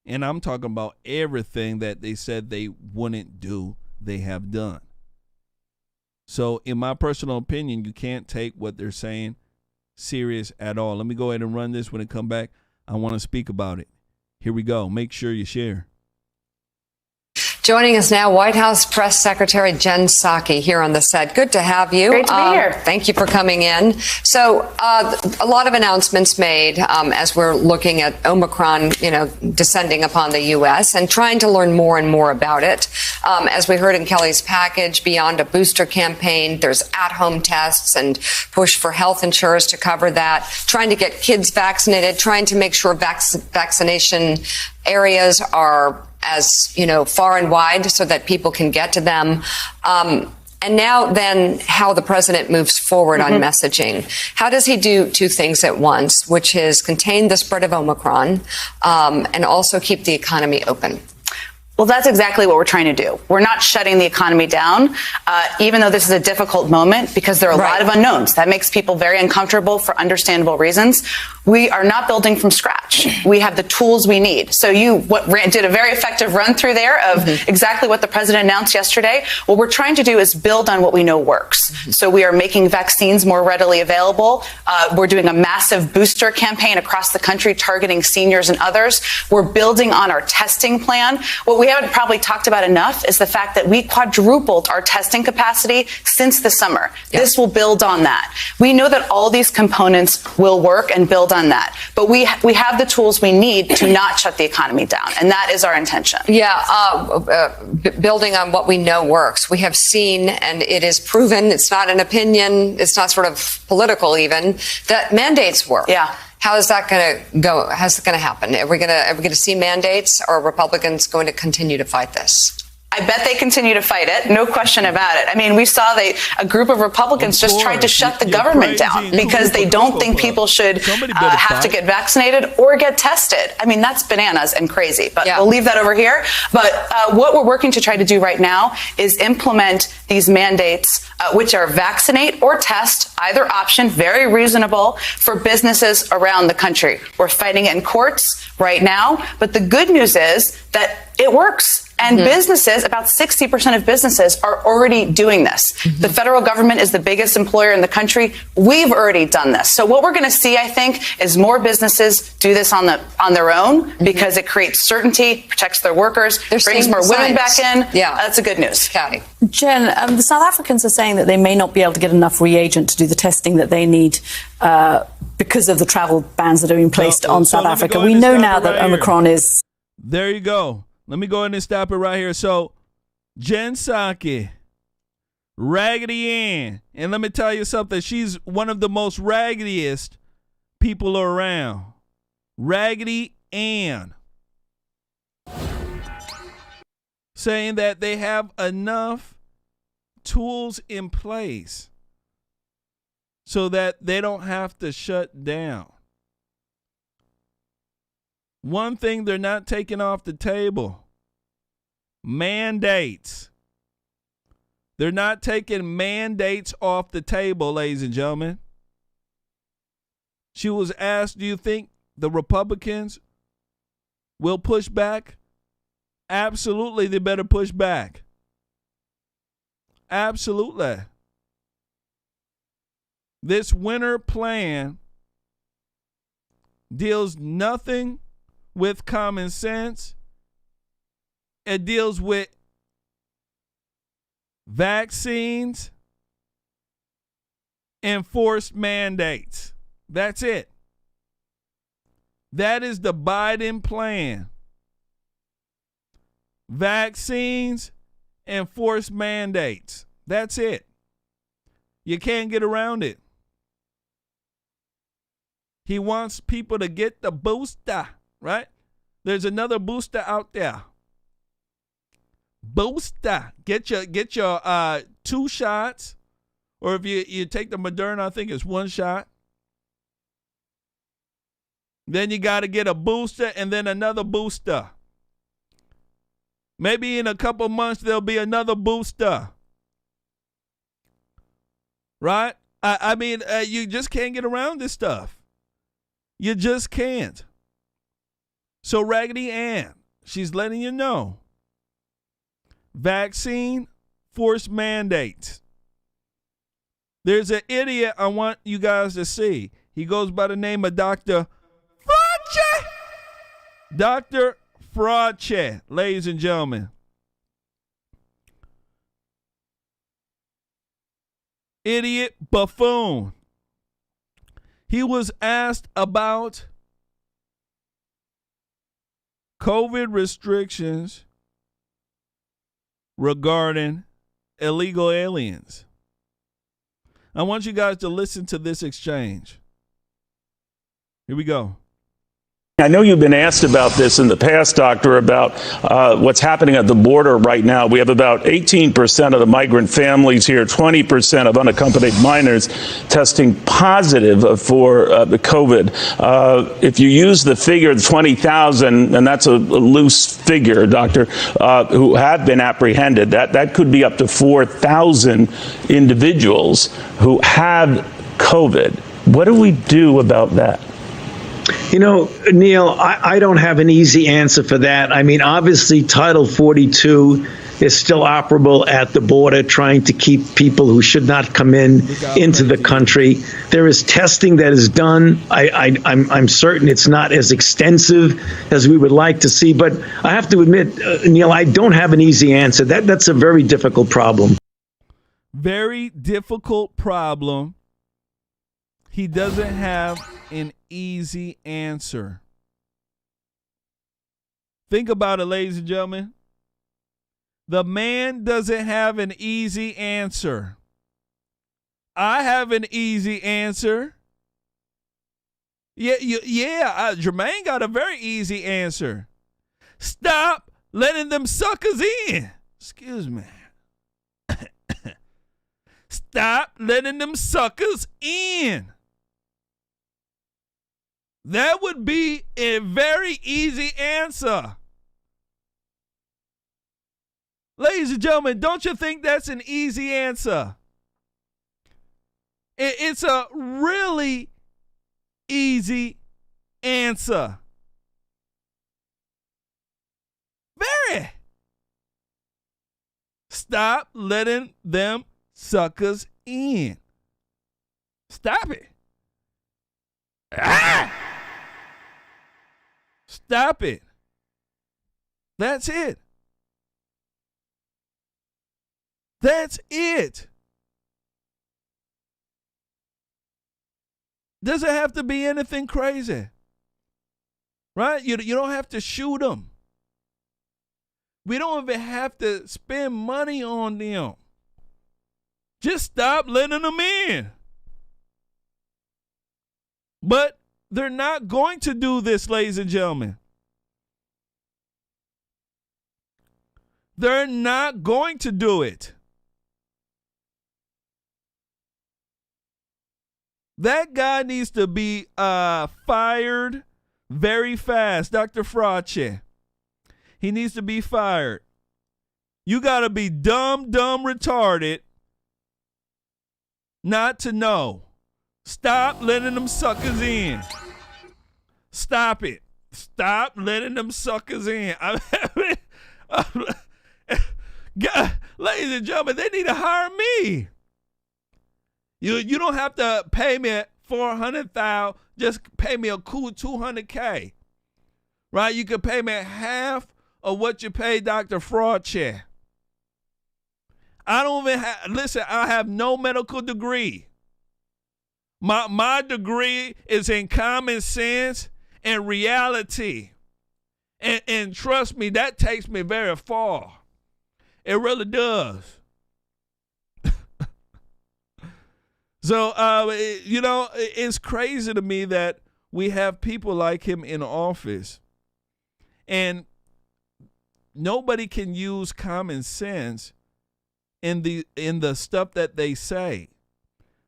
And I'm talking about everything that they said they wouldn't do, they have done. So in my personal opinion, you can't take what they're saying serious at all. Let me go ahead and run this. When it come back, I want to speak about it. Here we go. Make sure you share. Joining us now, White House Press Secretary Jen Psaki here on the set. Good to have you. Great to be here. Thank you for coming in. So a lot of announcements made as we're looking at Omicron, descending upon the U.S. and trying to learn more and more about it. As we heard in Kelly's package, beyond a booster campaign, there's at-home tests and push for health insurers to cover that, trying to get kids vaccinated, trying to make sure vaccination areas are as far and wide so that people can get to them. And now then how the president moves forward on messaging. How does he do two things at once, which is contain the spread of Omicron and also keep the economy open? Well, that's exactly what we're trying to do. We're not shutting the economy down, even though this is a difficult moment because there are a lot of unknowns. That makes people very uncomfortable for understandable reasons. We are not building from scratch. We have the tools we need. So you did a very effective run through there of exactly what the president announced yesterday. What we're trying to do is build on what we know works. So we are making vaccines more readily available. We're doing a massive booster campaign across the country targeting seniors and others. We're building on our testing plan. What we haven't probably talked about enough is the fact that we quadrupled our testing capacity since the summer. This will build on that. We know that all these components will work and build on that, but we have the tools we need to not shut the economy down, and that is our intention. Building on what we know works. We have seen, and it is proven, it's not an opinion, it's not sort of political even, that mandates work. How is that going to go? How's it going to happen? Are we going to see mandates, or are Republicans going to continue to fight this? I bet they continue to fight it. No question about it. I mean, we saw a group of Republicans just tried to shut the government down because they don't think people should have to get vaccinated or get tested. I mean, that's bananas and crazy, but we'll leave that over here. But what we're working to try to do right now is implement these mandates, which are vaccinate or test, either option, very reasonable for businesses around the country. We're fighting it in courts right now, but the good news is that it works. And businesses, about 60% of businesses are already doing this. The federal government is the biggest employer in the country. We've already done this. So what we're going to see, I think, is more businesses do this on their own because it creates certainty, protects their workers, brings more women back in. That's a good news. Patty. Jen, the South Africans are saying that they may not be able to get enough reagent to do the testing that they need because of the travel bans that are being placed on South Africa. We know now that Omicron is... There you go. Let me go ahead and stop it right here. So, Jen Psaki, Raggedy Ann. And let me tell you something. She's one of the most raggediest people around. Raggedy Ann. Saying that they have enough tools in place so that they don't have to shut down. One thing they're not taking off the table, mandates. They're not taking mandates off the table, ladies and gentlemen. She was asked, do you think the Republicans will push back? Absolutely, they better push back. Absolutely. This winter plan deals nothing with common sense. It deals with vaccines, enforced mandates. That's it. That is the Biden plan. Vaccines, enforced mandates. That's it. You can't get around it. He wants people to get the booster. Right? There's another booster out there. Booster. Get your 2 shots. Or if you take the Moderna, I think it's 1 shot. Then you got to get a booster and then another booster. Maybe in a couple months there'll be another booster. Right? I mean, you just can't get around this stuff. You just can't. So Raggedy Ann, she's letting you know. Vaccine forced mandates. There's an idiot I want you guys to see. He goes by the name of Dr. Fauci. Dr. Fauci, ladies and gentlemen. Idiot buffoon. He was asked about COVID restrictions regarding illegal aliens. I want you guys to listen to this exchange. Here we go. I know you've been asked about this in the past, Doctor, about what's happening at the border right now. We have about 18% of the migrant families here, 20% of unaccompanied minors testing positive for the COVID. If you use the figure of 20,000, and that's a loose figure, Doctor, who have been apprehended, that could be up to 4,000 individuals who have COVID. What do we do about that? You know, Neil, I don't have an easy answer for that. I mean, obviously, Title 42 is still operable at the border, trying to keep people who should not come into the country. There is testing that is done. I'm certain it's not as extensive as we would like to see. But I have to admit, Neil, I don't have an easy answer. That's a very difficult problem. Very difficult problem. He doesn't have an easy answer. Think about it, ladies and gentlemen. The man doesn't have an easy answer. I have an easy answer. Jermaine got a very easy answer. Stop letting them suckers in. Excuse me. Stop letting them suckers in. That would be a very easy answer. Ladies and gentlemen, don't you think that's an easy answer? It's a really easy answer. Very. Stop letting them suckers in. Stop it. Stop it. That's it. That's it. Doesn't have to be anything crazy. Right? You don't have to shoot them. We don't even have to spend money on them. Just stop letting them in. But they're not going to do this, ladies and gentlemen. They're not going to do it. That guy needs to be fired very fast, Dr. Fauci. He needs to be fired. You got to be dumb, retarded not to know. Stop letting them suckers in. Stop it. Stop letting them suckers in. Ladies and gentlemen, they need to hire me. You don't have to pay me $400,000. Just pay me a cool $200K. Right? You could pay me half of what you pay Dr. Fauci. I don't even listen, I have no medical degree. My degree is in common sense and reality. And trust me, that takes me very far. It really does. So, it's crazy to me that we have people like him in office and nobody can use common sense in the stuff that they say.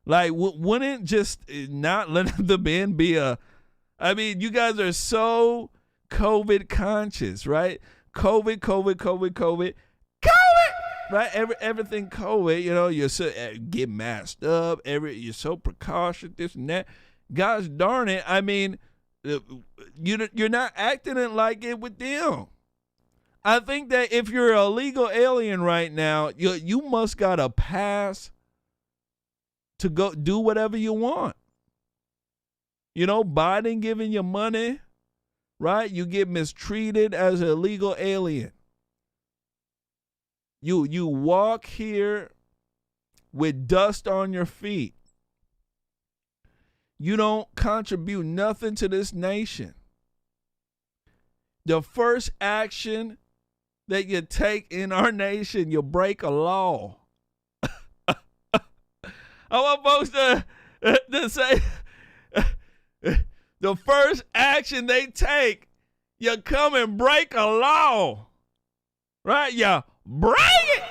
Like, wouldn't just not letting them in be you guys are so COVID conscious, right? COVID. Right, everything COVID, you're so get masked up. You're so precautious, this and that. Gosh darn it! You're not acting it like it with them. I think that if you're a legal alien right now, you must got a pass to go do whatever you want. You know, Biden giving you money, right? You get mistreated as a legal alien. You walk here with dust on your feet. You don't contribute nothing to this nation. The first action that you take in our nation, you break a law. I want folks to say the first action they take, you come and break a law. Right? You break it.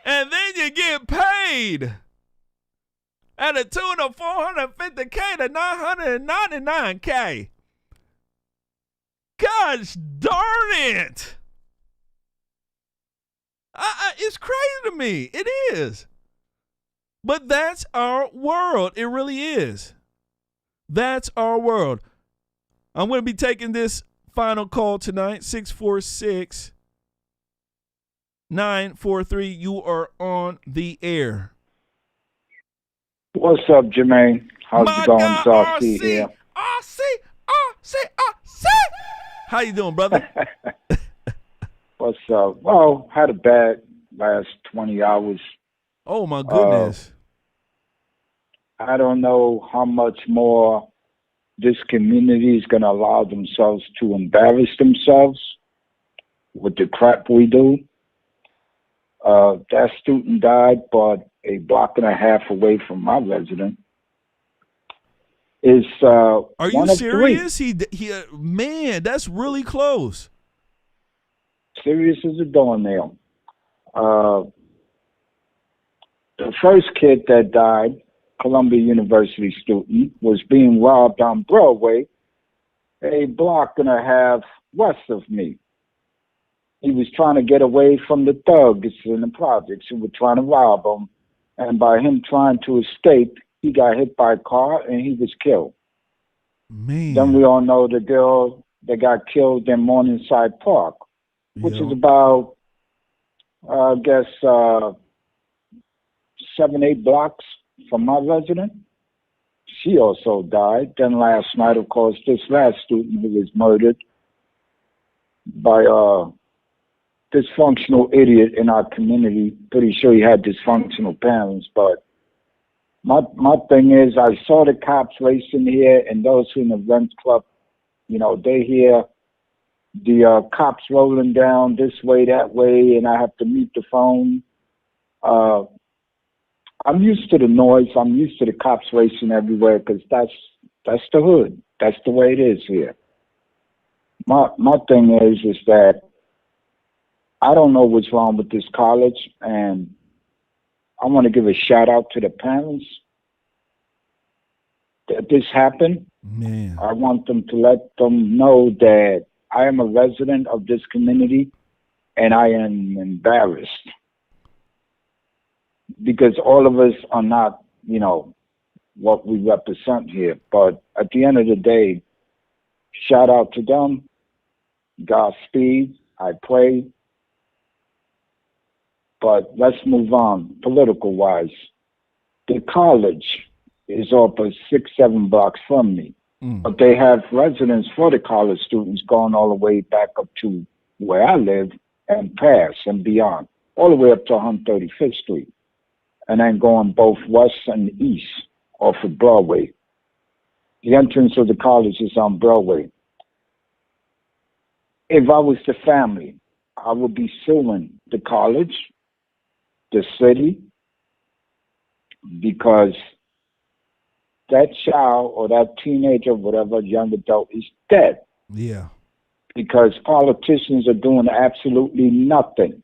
And then you get paid at a tune of $450K to $999K. Gosh darn it. It's crazy to me. It is. But that's our world. It really is. That's our world. I'm going to be taking this final call tonight, 646-943. You are on the air. What's up, Jermaine? How's it going? It's RC here. RC. How you doing, brother? What's up? Well, had a bad last 20 hours. Oh, my goodness. I don't know how much more this community is going to allow themselves to embarrass themselves with the crap we do. That student died, but a block and a half away from my resident. Is Are you serious? He man, that's really close. Serious as a doornail. The first kid that died, Columbia University student, was being robbed on Broadway, a block and a half west of me. He was trying to get away from the thugs in the projects who were trying to rob him. And by him trying to escape, he got hit by a car and he was killed. Man. Then we all know the girl that got killed in Morningside Park, which is about, I guess, 7-8 blocks from my resident. She also died. Then last night, of course, this last student who was murdered by dysfunctional idiot in our community. Pretty sure he had dysfunctional parents, but my thing is, I saw the cops racing here, and those who in the Rent Club, you know, they hear the cops rolling down this way, that way, and I have to mute the phone. I'm used to the noise. I'm used to the cops racing everywhere because that's the hood. That's the way it is here. My thing is that I don't know what's wrong with this college, and I want to give a shout out to the parents that this happened. Man. I want them to let them know that I am a resident of this community and I am embarrassed because all of us are not, you know, what we represent here. But at the end of the day, shout out to them. Godspeed. I pray. But let's move on, political-wise. The college is up 6-7 blocks from me. But they have residents for the college students going all the way back up to where I live and past and beyond, all the way up to 135th Street, and then going both west and east off of Broadway. The entrance of the college is on Broadway. If I was the family, I would be suing the college, the city, because that child or that teenager, whatever, young adult is dead. Yeah. Because politicians are doing absolutely nothing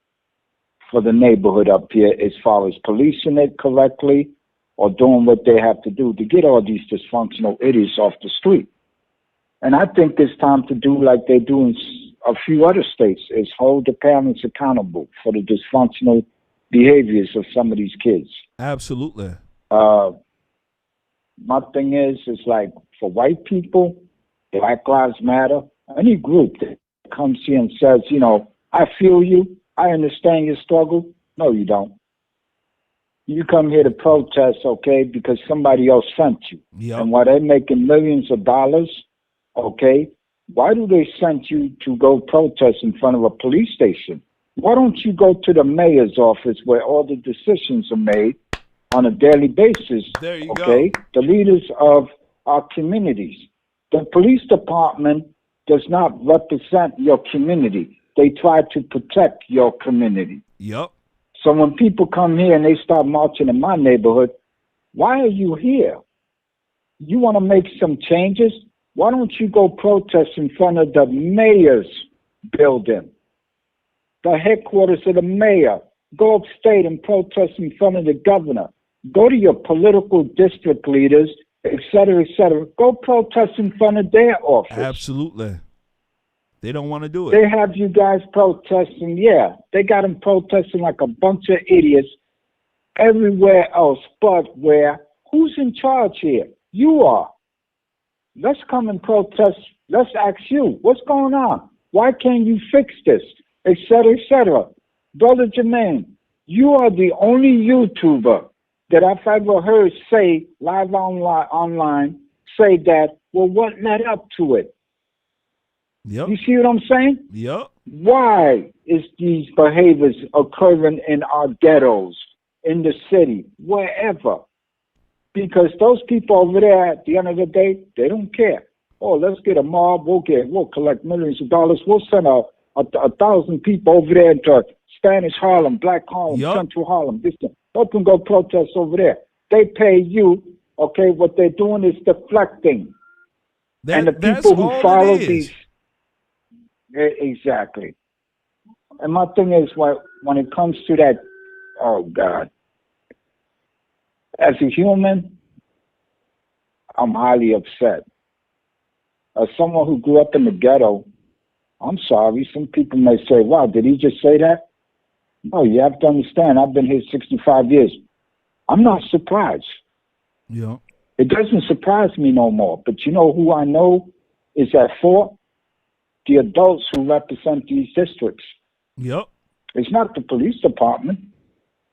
for the neighborhood up here as far as policing it correctly or doing what they have to do to get all these dysfunctional idiots off the street. And I think it's time to do like they do in a few other states, is hold the parents accountable for the dysfunctional behaviors of some of these kids. Absolutely. My thing is like for white people, Black Lives Matter, any group that comes here and says, you know, I feel you, I understand your struggle. No, you don't. You come here to protest, okay, because somebody else sent you. Yep. And while they're making millions of dollars, okay, why do they send you to go protest in front of a police station? Why don't you go to the mayor's office where all the decisions are made on a daily basis? There you okay? go. The leaders of our communities. The police department does not represent your community. They try to protect your community. Yep. So when people come here and they start marching in my neighborhood, why are you here? You want to make some changes? Why don't you go protest in front of the mayor's building, the headquarters of the mayor? Go upstate and protest in front of the governor. Go to your political district leaders, et cetera, et cetera. Go protest in front of their office. Absolutely. They don't want to do it. They have you guys protesting. Yeah, they got them protesting like a bunch of idiots everywhere else but where? Who's in charge here? You are. Let's come and protest. Let's ask you, what's going on? Why can't you fix this? Et cetera, et cetera. Brother Jermaine, you are the only YouTuber that I've ever heard say live online, say that, well, what led up to it? Yep. You see what I'm saying? Yep. Why is these behaviors occurring in our ghettos, in the city, wherever? Because those people over there, at the end of the day, they don't care. Oh, let's get a mob. We'll collect millions of dollars. We'll send a 1,000 people over there into Spanish Harlem, Black Harlem, Central Harlem. Let them go protest over there. They pay you. Okay, what they're doing is deflecting. And the people who follow these. Exactly. And my thing is, when it comes to that, oh, God. As a human, I'm highly upset. As someone who grew up in the ghetto, I'm sorry. Some people may say, wow, did he just say that? No, you have to understand, I've been here 65 years. I'm not surprised. Yeah. It doesn't surprise me no more. But you know who I know is at fault? The adults who represent these districts. Yep. It's not the police department.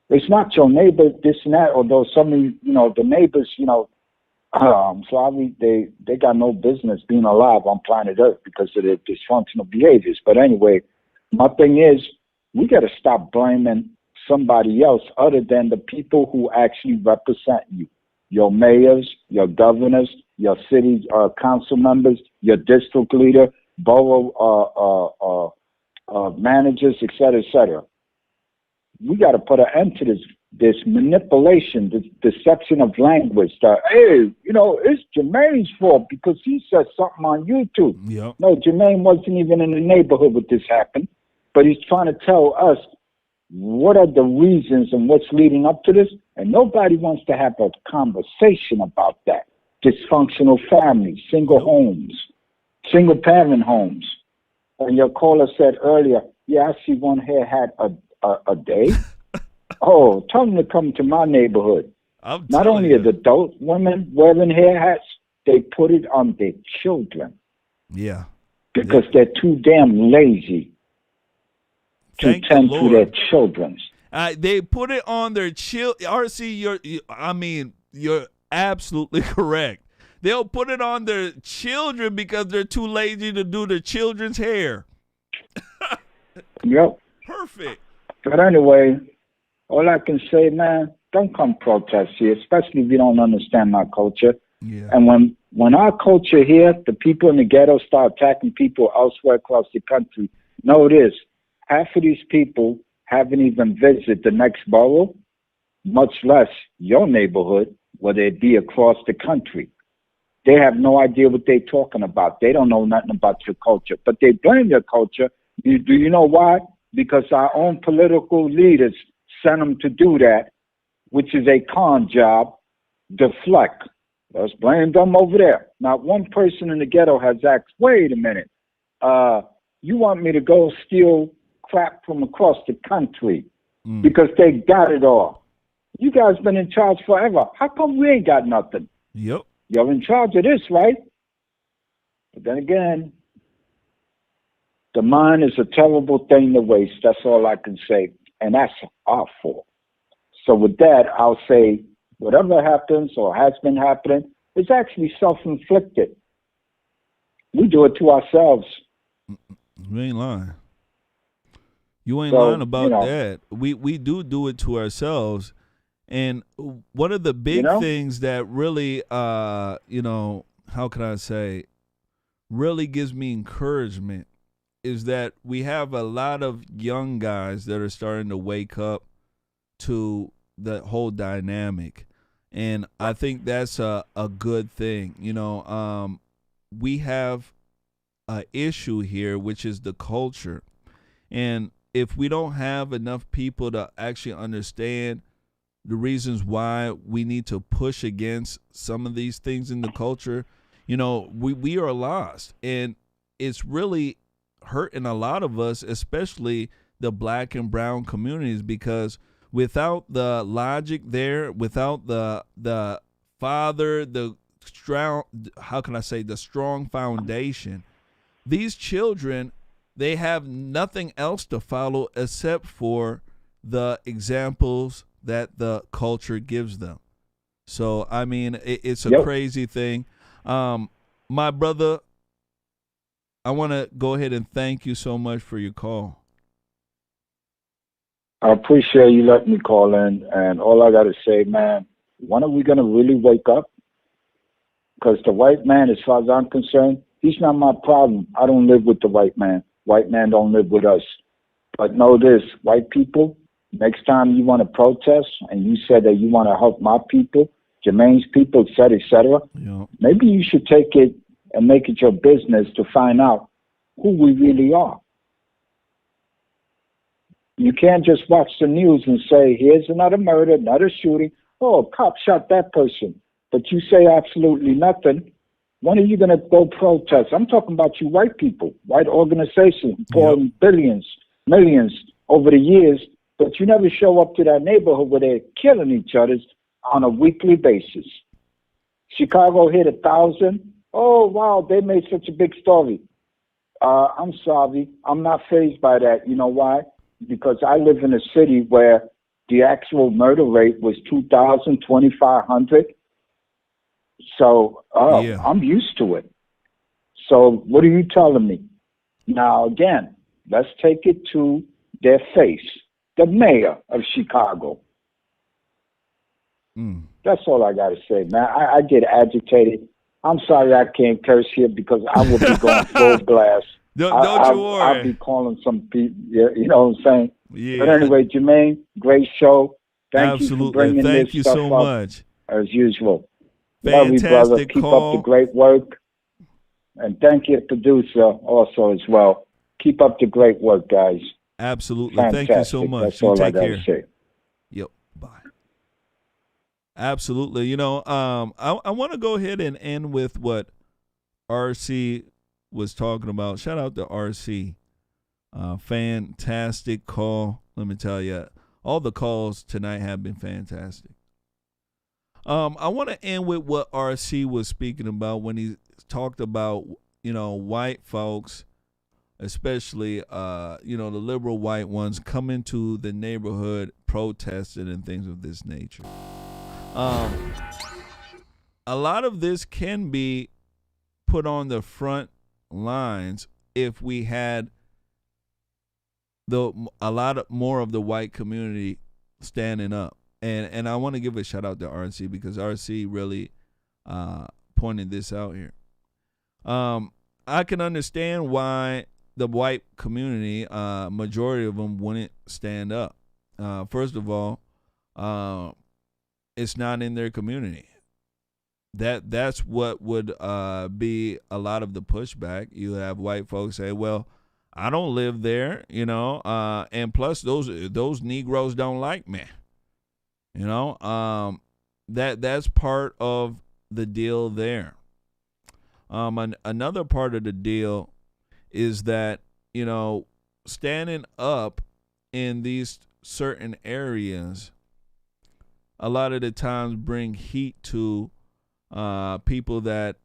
It's not your neighbor, this and that, although some of the neighbors, I'm sorry, they got no business being alive on planet Earth because of their dysfunctional behaviors. But anyway, my thing is, we got to stop blaming somebody else other than the people who actually represent you. Your mayors, your governors, your city council members, your district leader, borough managers, et cetera, et cetera. We got to put an end to this manipulation, this deception of language. Hey, it's Jermaine's fault because he said something on YouTube. Yep. No, Jermaine wasn't even in the neighborhood when this happened, but he's trying to tell us what are the reasons and what's leading up to this, and nobody wants to have a conversation about that. Dysfunctional families, single homes, single parent homes. And your caller said earlier, yeah, I see one here had a day. Oh, tell them to come to my neighborhood. Not only are the adult women wearing hair hats, they put it on their children. Yeah. Because they're too damn lazy to tend to their children. They put it on their RC, you're absolutely correct. They'll put it on their children because they're too lazy to do their children's hair. Yep. Perfect. But anyway, all I can say, man, don't come protest here, especially if you don't understand our culture. Yeah. And when our culture here, the people in the ghetto start attacking people elsewhere across the country, know this, half of these people haven't even visited the next borough, much less your neighborhood, whether it be across the country. They have no idea what they're talking about. They don't know nothing about your culture, but they blame your culture. Do you know why? Because our own political leaders sent them to do that, which is a con job, deflect. Let's blame them over there. Not one person in the ghetto has asked, wait a minute, you want me to go steal crap from across the country because they got it all. You guys been in charge forever. How come we ain't got nothing? Yep. You're in charge of this, right? But then again, the mind is a terrible thing to waste. That's all I can say. And that's our fault. So with that, I'll say whatever happens or has been happening is actually self-inflicted. We do it to ourselves. You ain't lying. You ain't lying about that. We do it to ourselves. And one of the big things that really, how can I say, really gives me encouragement is that we have a lot of young guys that are starting to wake up to the whole dynamic. And I think that's a good thing. We have an issue here, which is the culture. And if we don't have enough people to actually understand the reasons why we need to push against some of these things in the culture, we are lost. And it's really hurting a lot of us, especially the black and brown communities, because without the logic there, without the father, the strong, the strong foundation, these children, they have nothing else to follow except for the examples that the culture gives them. So, I mean, it's a crazy thing. My brother, I want to go ahead and thank you so much for your call. I appreciate you letting me call in. And all I got to say, man, when are we going to really wake up? Because the white man, as far as I'm concerned, he's not my problem. I don't live with the white man. White man don't live with us. But know this, white people, next time you want to protest and you said that you want to help my people, Jermaine's people, et cetera, maybe you should take it and make it your business to find out who we really are. You can't just watch the news and say, here's another murder, another shooting. Oh, a cop shot that person. But you say absolutely nothing. When are you going to go protest? I'm talking about you white people, white organizations, pouring billions, millions over the years, but you never show up to that neighborhood where they're killing each other on a weekly basis. Chicago hit 1,000. Oh, wow, they made such a big story. I'm sorry. I'm not fazed by that. You know why? Because I live in a city where the actual murder rate was 2,000, 2,500. So I'm used to it. So what are you telling me? Now, again, let's take it to their face, the mayor of Chicago. That's all I got to say, man. I get agitated. I'm sorry I can't curse here because I will be going full blast. Don't you worry. I'll be calling some people, you know what I'm saying? Yeah. But anyway, Jermaine, great show. Thank you for bringing Thank this you stuff so up, much. as usual. Fantastic Love you, brother. Keep up the great work. And thank you, producer, also as well. Keep up the great work, guys. Absolutely. Fantastic. Thank you so much. That's all you I take gotta care. say. Yep. Bye. Absolutely. I want to go ahead and end with what RC was talking about. Shout out to RC. Fantastic call. Let me tell you, all the calls tonight have been fantastic. I want to end with what RC was speaking about when he talked about, white folks, especially, the liberal white ones, come into the neighborhood protesting and things of this nature. A lot of this can be put on the front lines if we had a lot more of the white community standing up. And I want to give a shout out to RC because RC really pointed this out here. I can understand why the white community, majority of them, wouldn't stand up. First of all, it's not in their community. That's what would be a lot of the pushback. You have white folks say, well, I don't live there, and plus those Negroes don't like me. That's part of the deal there. Another part of the deal is that, standing up in these certain areas a lot of the times bring heat to people that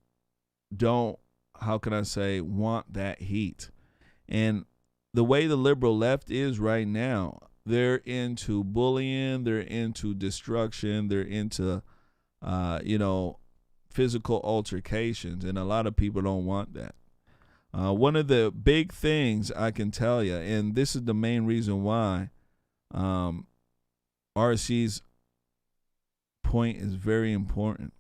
don't how can I say, want that heat. And the way the liberal left is right now, they're into bullying, they're into destruction, they're into, physical altercations, and a lot of people don't want that. One of the big things I can tell you, and this is the main reason why RC's point is very important,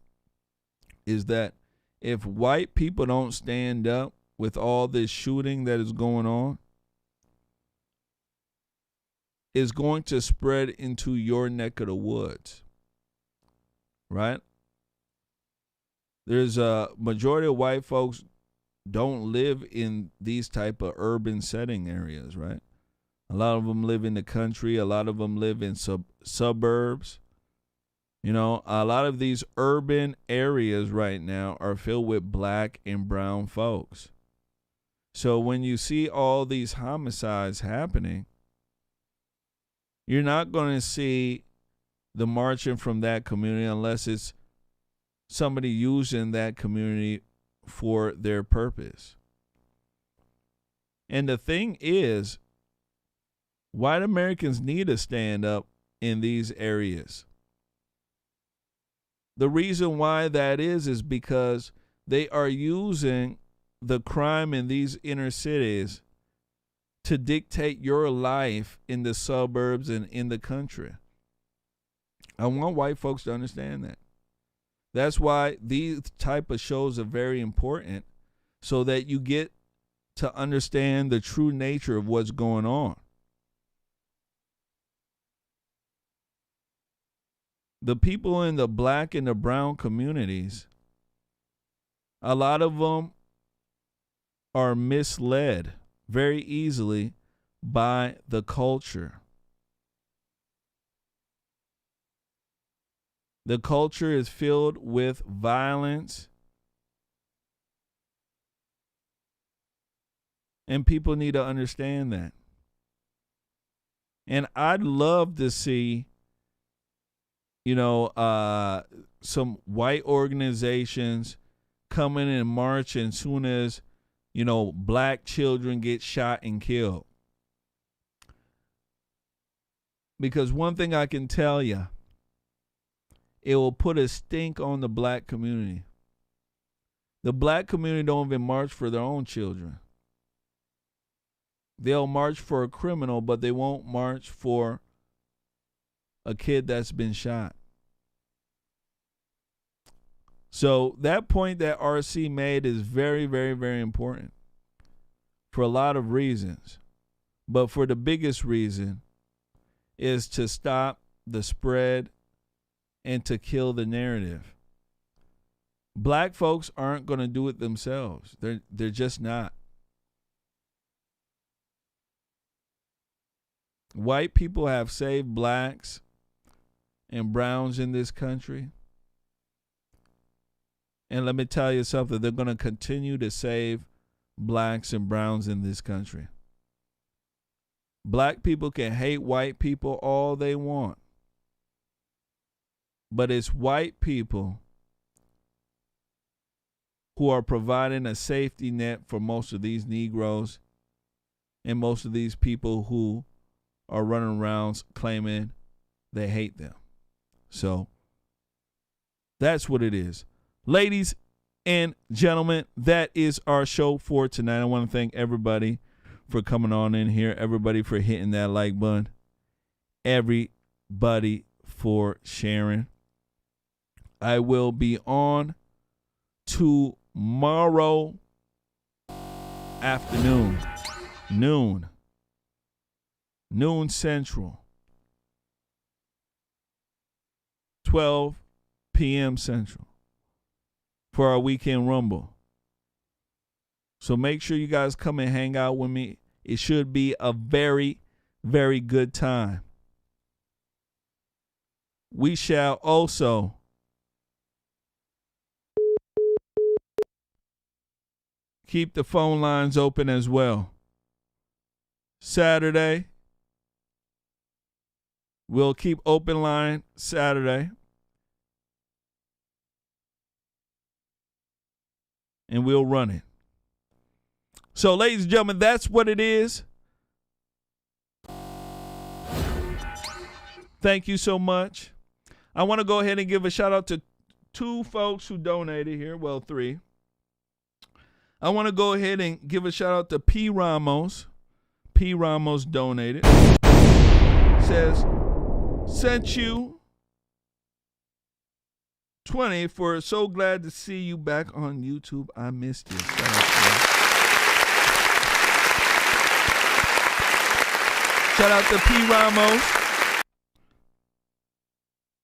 is that if white people don't stand up with all this shooting that is going on, it's going to spread into your neck of the woods, right? There's a majority of white folks don't live in these type of urban setting areas, right? A lot of them live in the country. A lot of them live in suburbs. A lot of these urban areas right now are filled with black and brown folks. So when you see all these homicides happening, you're not going to see the marching from that community unless it's somebody using that community for their purpose. And the thing is, white Americans need to stand up in these areas. The reason why that is because they are using the crime in these inner cities to dictate your life in the suburbs and in the country. I want white folks to understand that. That's why these type of shows are very important, so that you get to understand the true nature of what's going on. The people in the black and the brown communities, a lot of them are misled very easily by the culture. The culture is filled with violence, and people need to understand that. And I'd love to see, some white organizations come in and march as soon as, black children get shot and killed. Because one thing I can tell you, it will put a stink on the black community. The black community don't even march for their own children. They'll march for a criminal, but they won't march for a kid that's been shot. So that point that RC made is very, very, very important for a lot of reasons. But for the biggest reason is to stop the spread and to kill the narrative. Black folks aren't going to do it themselves. They're just not. White people have saved blacks and browns in this country. And let me tell you something, they're going to continue to save blacks and browns in this country. Black people can hate white people all they want. But it's white people who are providing a safety net for most of these Negroes and most of these people who are running around claiming they hate them. So that's what it is. Ladies and gentlemen, that is our show for tonight. I want to thank everybody for coming on in here, everybody for hitting that like button, everybody for sharing. I will be on tomorrow afternoon, noon Central, 12 p.m. Central, for our weekend rumble. So make sure you guys come and hang out with me. It should be a very, very good time. We shall also keep the phone lines open as well. Saturday, we'll keep open line Saturday. And we'll run it. So, ladies and gentlemen, that's what it is. Thank you so much. I want to go ahead and give a shout out to 2 folks who donated here. Well, 3. I want to go ahead and give a shout out to P. Ramos. P. Ramos donated. Says, sent you 20 for so glad to see you back on YouTube. I missed you. Shout out to you. Shout out to P. Ramos.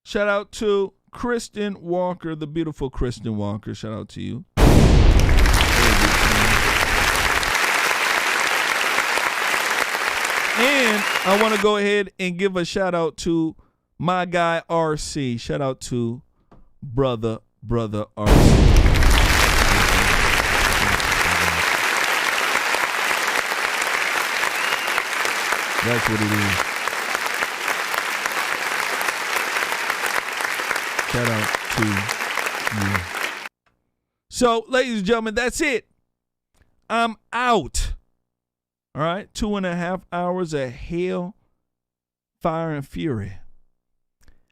Shout out to Kristen Walker, the beautiful Kristen Walker. Shout out to you. And I want to go ahead and give a shout out to my guy RC. Shout out to brother RC. That's what it is. Shout out to you. So, ladies and gentlemen, that's it. I'm out. All right, 2.5 hours of hell, fire, and fury.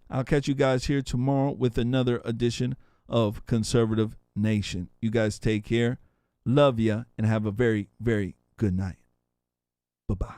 I'll catch you guys here tomorrow with another edition of Conservative Nation. You guys take care. Love ya, and have a very, very good night. Bye-bye.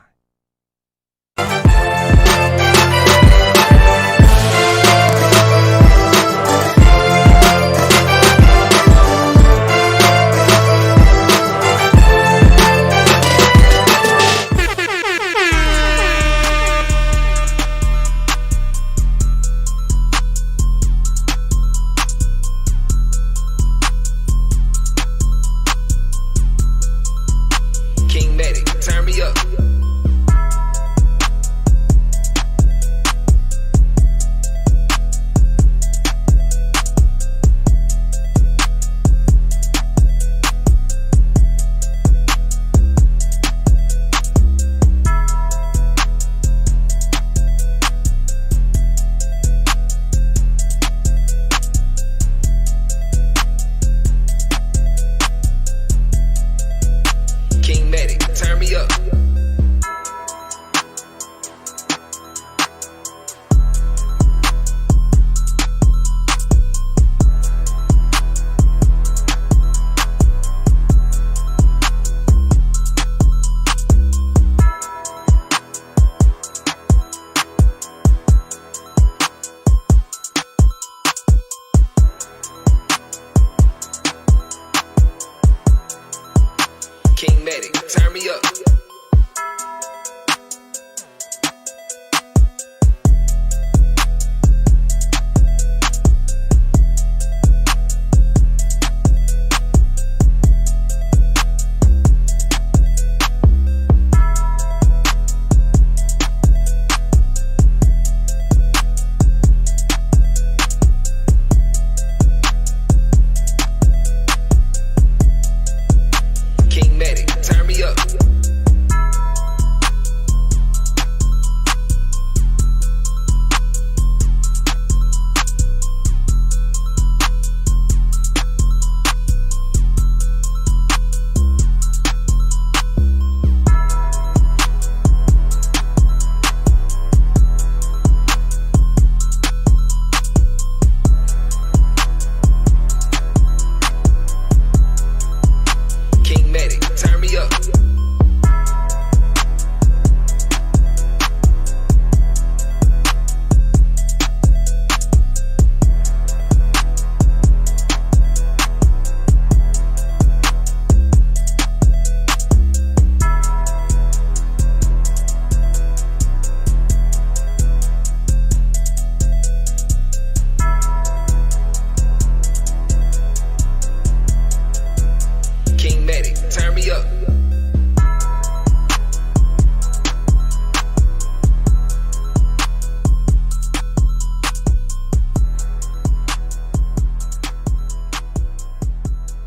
Turn me up. Turn me up. King Medic, turn me up.